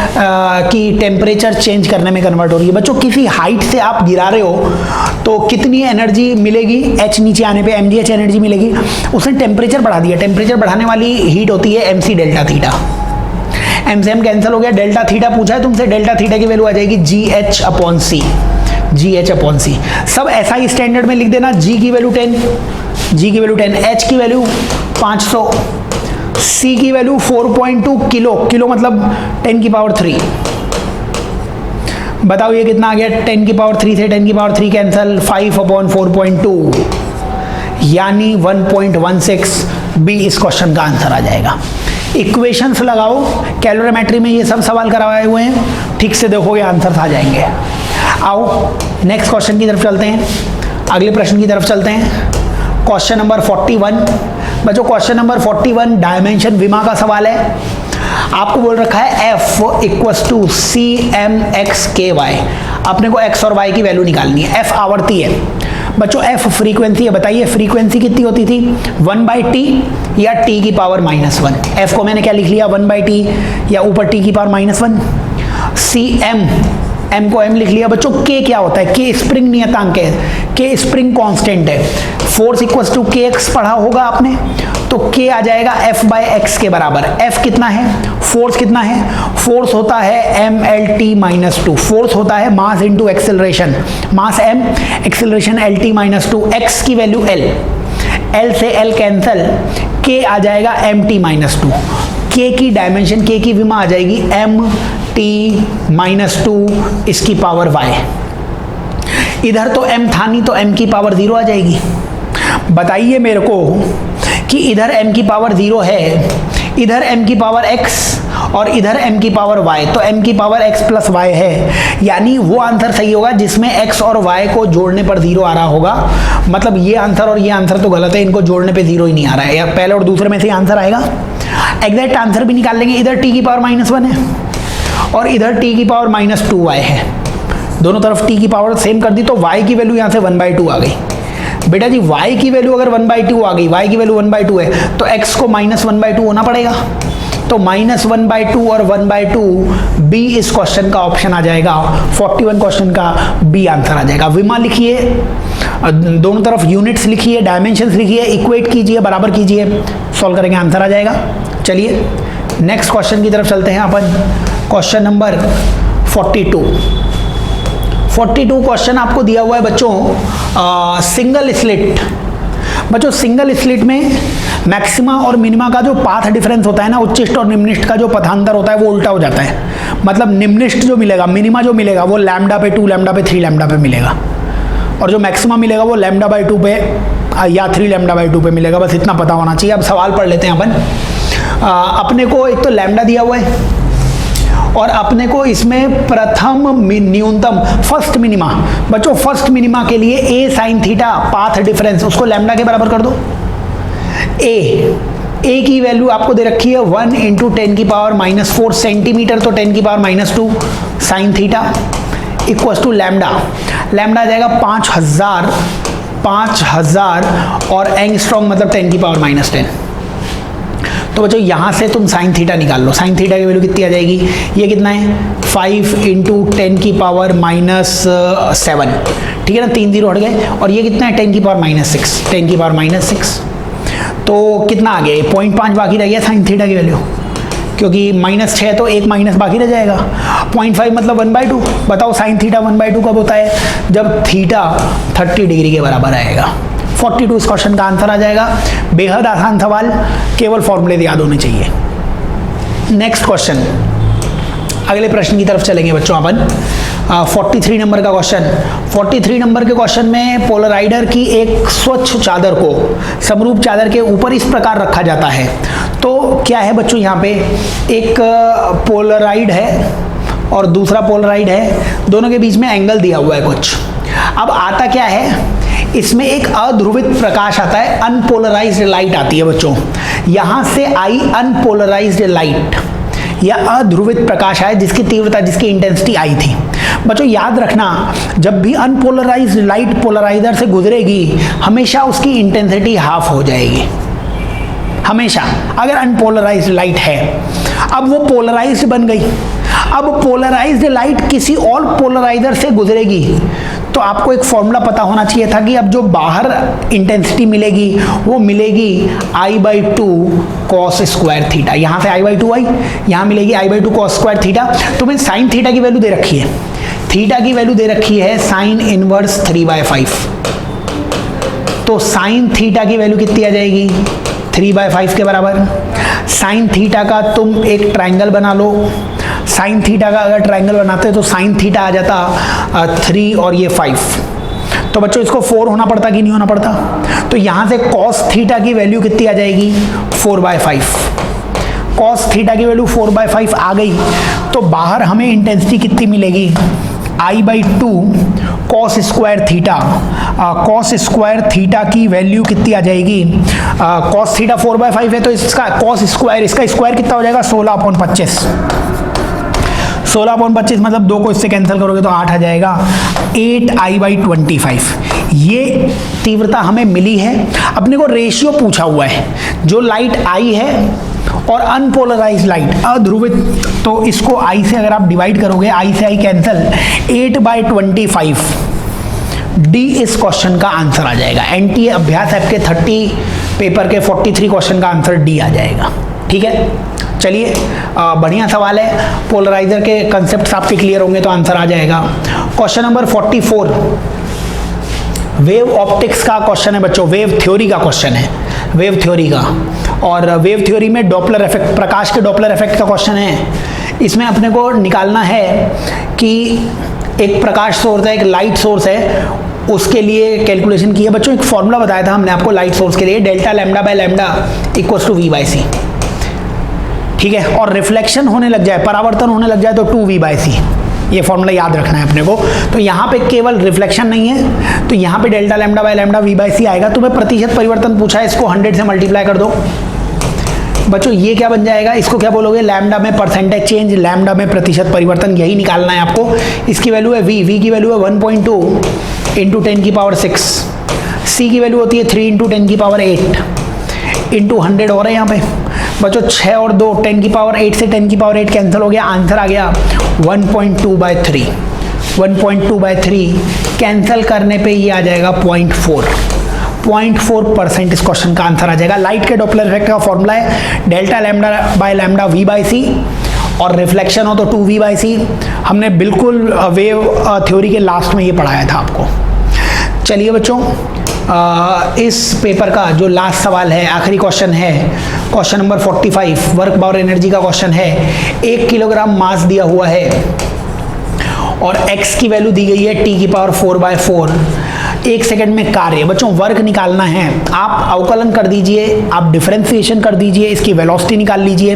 कि टेम्परेचर चेंज करने में कन्वर्ट हो रही है। बच्चों किसी हाइट से आप गिरा रहे हो तो कितनी एनर्जी मिलेगी, h नीचे आने पे mgh एनर्जी मिलेगी। उसने टेम्परेचर बढ़ा दिया, टेम्परेचर बढ़ाने वाली हीट होती है mc डेल्टा थीटा। m से m कैंसिल हो गया, डेल्टा थीटा पूछा है तुमसे, डेल्टा थीटा की वैल्यू आ जाएगी GH/c, GH/c। सब ऐसा ही स्टैंडर्ड में लिख देना, g की वैल्यू 10, g की वैल्यू 10, h की वैल्यू 500, c की वैल्यू 4.2 किलो, किलो मतलब 10⁻3। बताओ ये कितना आ गया, 10⁻3 से 10⁻3 कैंसिल, 5/4.2 यानी 1.16। बी इस क्वेश्चन का आंसर आ जाएगा। इक्वेशंस लगाओ, कैलोरीमेट्री में ये सब सवाल करवाए हुए हैं, ठीक से देखोगे आंसर आ जाएंगे। आओ नेक्स्ट क्वेश्चन की तरफ चलते हैं, अगले प्रश्न की तरफ चलते हैं। Question number 41। बच्चों क्वेश्चन नंबर 41 डायमेंशन विमा का सवाल है। आपको बोल रखा है F = cmx/ky। अपने को x और y की वैल्यू निकालनी है। F आवर्ती है बच्चों, F फ्रीक्वेंसी है। बताइए फ्रीक्वेंसी कितनी होती थी, 1/t या t की पावर -1। F को मैंने क्या लिख लिया, 1/t या ऊपर t की पावर -1। cm, m को m लिख लिया। बच्चों k क्या होता है, k स्प्रिंग नियतांक है, k स्प्रिंग कांस्टेंट है। फोर्स = kx पढ़ा होगा आपने, तो k आ जाएगा F/x के बराबर। F कितना है, फोर्स कितना है, फोर्स होता है mLT-2। फोर्स होता है मास इंटू एक्सेलरेशन, मास m, एक्सेलरेशन LT-2। x की वैल्यू l, l से l कैंसल, k आ जाएगा mt-2। k की डायमेंशन, k की विमा आ जाएगी mt-2 इसकी पावर y। इधर तो m था नहीं तो m की पावर 0 आ जाएगी। बताइए मेरे को कि इधर m की पावर 0 है, इधर m की पावर x और इधर m की पावर y, तो m की पावर x + y है, यानी वो आंसर सही होगा जिसमें x और y को जोड़ने पर 0 आ रहा होगा। मतलब ये आंसर और ये आंसर तो गलत है, इनको जोड़ने पे 0 ही नहीं आ रहा है, या पहले और दूसरे में से आंसर आएगा। एग्जैक्ट आंसर भी निकाल लेंगे, इधर t की पावर -1 है और इधर t की पावर -2y है, दोनों तरफ t की पावर सेम कर दी तो y की वैल्यू यहाँ से 1/2 आ गई। बेटा जी y की वैल्यू अगर 1/2 आ गई, y की वैल्यू 1/2 है तो x को -1/2 होना पड़ेगा, तो -1/2 और 1/2 बी इस क्वेश्चन का ऑप्शन आ जाएगा। 41 क्वेश्चन का बी आंसर आ जाएगा। विमा लिखिए, दोनों तरफ यूनिट्स लिखिए, डायमेंशंस लिखिए, इक्वेट कीजिए, बराबर कीजिए, सॉल्व करेंगे आंसर आ जाएगा। चलिए नेक्स्ट क्वेश्चन की तरफ चलते हैं अपन। क्वेश्चन नंबर 42 क्वेश्चन आपको दिया हुआ है बच्चों, सिंगल स्लिट। बच्चों सिंगल स्लिट में मैक्सिमा और मिनिमा का जो पाथ डिफरेंस होता है ना, उच्चिष्ट और निम्निष्ट का जो पथांतर होता है वो उल्टा हो जाता है। मतलब निम्निष्ट जो मिलेगा, मिनिमा जो मिलेगा वो लैम्डा पे 2 लैम्डा पे 3 लैम्डा पे मिलेगा, और जो मैक्सिमा मिलेगा वो λ/2 पे या 3 λ/2 पे मिलेगा। बस इतना पता होना चाहिए। अब सवाल पढ़ लेते हैं अपन। अपने को एक तो लैम्डा दिया हुआ है और अपने को इसमें प्रथम न्यूनतम फर्स्ट मिनिमा, बच्चों फर्स्ट मिनिमा के लिए a sin theta path difference, उसको लैम्डा के बराबर कर दो। a की वैल्यू आपको दे रखी है 1 × 10⁻⁻4 सेंटीमीटर, तो 10⁻2 sin theta equals to lambda. Lambda आ जाएगा 5000 5000 और एंगस्ट्रॉम मतलब 10 की पावर -10। तो बच्चों यहाँ से तुम साइन थीटा निकाल लो। साइन थीटा की वैल्यू कितनी आ जाएगी? ये कितना है? 5 × 10 की पावर -7, ठीक है ना, 3 0 हट गए। और ये कितना है? 10 की पावर -6, 10 की पावर -6। तो कितना आ गया? 0.5 बाकी रह गया साइन थीटा की वैल्यू, क्योंकि -6 तो एक माइनस बाकी रह जाएगा। 0.5 मतलब 1/2। बताओ साइन थीटा 1/2 कब होता है? जब थीटा 30 डिग्री के बराबर आएगा। 42 इस क्वेश्चन का आंसर आ जाएगा। बेहद आसान सवाल, केवल फॉर्मूले याद होने चाहिए। नेक्स्ट क्वेश्चन, अगले प्रश्न की तरफ चलेंगे बच्चों अपन। 43 नंबर का क्वेश्चन। 43 नंबर के क्वेश्चन में पोलराइडर की एक स्वच्छ चादर को समरूप चादर के ऊपर इस प्रकार रखा जाता है। तो क्या है बच्चों, यहाँ पे एक पोलराइड है और दूसरा पोलराइड है, दोनों के बीच में एंगल दिया हुआ है कुछ। अब आता क्या है, इसमें एक अध्रुवित प्रकाश आता है, अनपोलराइज्ड लाइट आती है बच्चों। यहाँ से आई अनपोलराइज्ड लाइट या अध्रुवित प्रकाश आया, जिसकी तीव्रता, जिसकी इंटेंसिटी आई थी। बच्चों याद रखना, जब भी अनपोलराइज्ड लाइट पोलराइजर से गुजरेगी, हमेशा उसकी इंटेंसिटी हाफ हो जाएगी, हमेशा। अगर अनपोलराइज्ड लाइट है, अब वो पोलराइज्ड बन गई, अब पोलराइज्ड लाइट किसी और पोलराइजर से गुजरेगी, तो आपको एक फॉर्मूला पता होना चाहिए था कि अब जो बाहर इंटेंसिटी मिलेगी वो मिलेगी I/2 cos स्क्वायर थीटा। यहाँ से I/2 आई, यहाँ मिलेगी I/2 cos स्क्वायर थीटा। तो मैं साइन थीटा की वैल्यू दे रखी है, थीटा की वैल्यू दे रखी है साइन इनवर्स 3/5। तो साइन थीटा की वैल्यू कितनी आ जाएगी? 3/5 के बराबर। साइन थीटा का तुम एक ट्रायंगल बना लो। साइन थीटा का अगर ट्रायंगल बनाते तो साइन थीटा आ जाता 3 और ये 5। तो बच्चों इसको 4 होना पड़ता कि नहीं होना पड़ता? तो यहाँ से cos थीटा की वैल्यू कितनी आ जाएगी? 4/5। cos थीटा की वैल्यू 4/5 आ गई, तो बाहर हमें इंटेंसिटी कितनी मिलेगी? I/2 cos square theta. cos square theta की वैल्यू कितनी आ जाएगी? cos थीटा 4/5 है, तो इसका cos स्क्वायर, इसका स्क्वायर कितना हो जाएगा? 16/25। 16/25 मतलब 2 को इससे कैंसिल करोगे तो 8 आ जाएगा। 8I/25 ये तीव्रता हमें मिली है। अपने को रेशियो पूछा हुआ है, जो लाइट आई है और अनपोलराइज्ड लाइट अध्रुवित, तो इसको I से अगर आप डिवाइड करोगे, I से I कैंसिल, 8/25 डी इस क्वेश्चन का आंसर आ जाएगा। NTA अभ्यास ऐप के 30 पेपर के 43 क्वेश्चन का आंसर डी आ जाएगा। ठीक है, चलिए बढ़िया सवाल है। पोलराइजर के कंसेप्ट आपके क्लियर होंगे तो आंसर आ जाएगा। क्वेश्चन नंबर 44 वेव ऑप्टिक्स का क्वेश्चन है बच्चों, वेव थ्योरी का क्वेश्चन है, वेव थ्योरी का। और वेव थ्योरी में डॉपलर इफेक्ट, प्रकाश के डॉपलर इफेक्ट का क्वेश्चन है। इसमें अपने को निकालना है कि एक प्रकाश सोर्स है, एक लाइट सोर्स है, उसके लिए कैलकुलेशन की है बच्चों। एक फॉर्मूला बताया था हमने आपको लाइट सोर्स के लिए, delta lambda by lambda equals to V/c। ठीक है, और रिफ्लेक्शन होने लग जाए, परावर्तन होने लग जाए तो 2V/c। ये फॉर्मूला याद रखना है अपने को। तो यहाँ पे केवल रिफ्लेक्शन नहीं है, तो यहाँ पे delta lambda by lambda V/c आएगा। तुम्हें प्रतिशत परिवर्तन पूछा है, इसको 100 से मल्टीप्लाई कर दो बच्चों। ये क्या बन जाएगा? इसको क्या बोलोगे? लैम्डा में परसेंटेज चेंज, लैम्डा में प्रतिशत परिवर्तन, यही निकालना है आपको। इसकी वैल्यू है V की वैल्यू है 1.2 × 10⁶। C की वैल्यू होती है 3 × 10⁸ इंटू 100 हो रहा है यहाँ पे बच्चों। 6 और 2 10⁸ से 10⁸ कैंसिल हो गया, आंसर आ गया 1.2/3। 1.2/3 कैंसिल करने पे ये आ जाएगा 0.4% इस क्वेश्चन का आंसर आ जाएगा। लाइट के डॉपलर इफेक्ट का फॉर्मूला है delta lambda by lambda V/c, और रिफ्लेक्शन हो तो 2V/c। हमने बिल्कुल वेव थ्योरी के लास्ट में ये पढ़ाया था आपको। चलिए बच्चों, इस पेपर का जो लास्ट सवाल है, आखिरी क्वेश्चन है, question number 45 work power energy का क्वेश्चन है। 1 किलोग्राम मास दिया हुआ है और x की वैल्यू दी गई है T⁴/4। 1 सेकंड में कार्य। बच्चों वर्क निकालना है, आप अवकलन कर दीजिए, आप डिफरेंशिएशन कर दीजिए, इसकी वेलोसिटी निकाल लीजिए।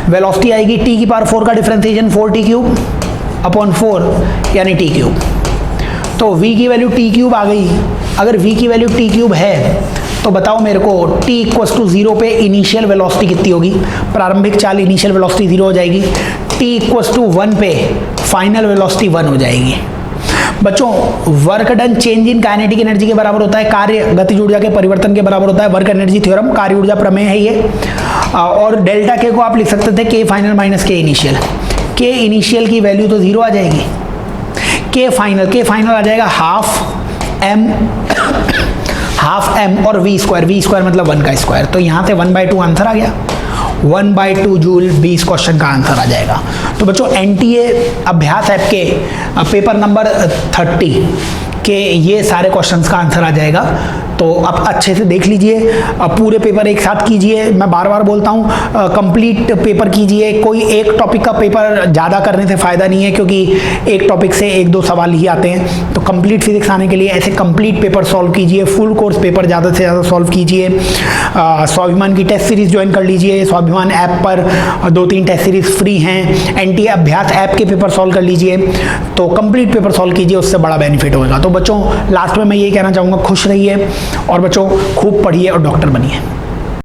वेलोसिटी आएगी T⁴ का डिफरेंशिएशन 4T³ यानी T³। तो v की वैल्यू T³ आ गई। अगर v की वैल्यू T³ है तो बताओ मेरे को t = 0 पे इनिशियल वेलोसिटी कितनी होगी? प्रारंभिक चाल इनिशियल वेलोसिटी 0 हो जाएगी। t = 1 पे फाइनल वेलोसिटी 1 हो जाएगी। बच्चों work done change in kinetic energy के बराबर होता है, कार्य गतिज ऊर्जा के परिवर्तन के बराबर होता है, वर्क एनर्जी थ्योरम, कार्य ऊर्जा प्रमेय है ये। और डेल्टा के को आप लिख सकते थे के फाइनल माइनस के इनिशियल। के इनिशियल की वैल्यू तो 0 आ जाएगी, के फाइनल आ जाएगा हाफ एम और वी स्क्वायर मतलब 1 का स्क्वायर। तो यहाँ से 1/2 आंसर आ गया, 1/2 जूल 20 क्वेश्चन का आंसर आ जाएगा। तो बच्चों एनटीए अभ्यास ऐप के पेपर नंबर 30 के ये सारे क्वेश्चंस का आंसर आ जाएगा। तो आप अच्छे से देख लीजिए, पूरे पेपर एक साथ कीजिए। मैं बार बार बोलता हूँ कंप्लीट पेपर कीजिए, कोई एक टॉपिक का पेपर ज़्यादा करने से फ़ायदा नहीं है, क्योंकि एक टॉपिक से 1-2 सवाल ही आते हैं। तो कंप्लीट फिजिक्स आने के लिए ऐसे कंप्लीट पेपर सॉल्व कीजिए, फुल कोर्स पेपर ज़्यादा से ज़्यादा सॉल्व कीजिए। स्वाभिमान की टेस्ट सीरीज़ ज्वाइन कर लीजिए, स्वाभिमान ऐप पर 2-3 टेस्ट सीरीज़ फ्री हैं। एनटीए अभ्यास ऐप के पेपर सॉल्व कर लीजिए, तो कंप्लीट पेपर सॉल्व कीजिए, उससे बड़ा बेनिफिट होगा। तो बच्चों लास्ट में मैं ये कहना चाहूँगा, खुश रहिए और बच्चों खूब पढ़िए और डॉक्टर बनिए।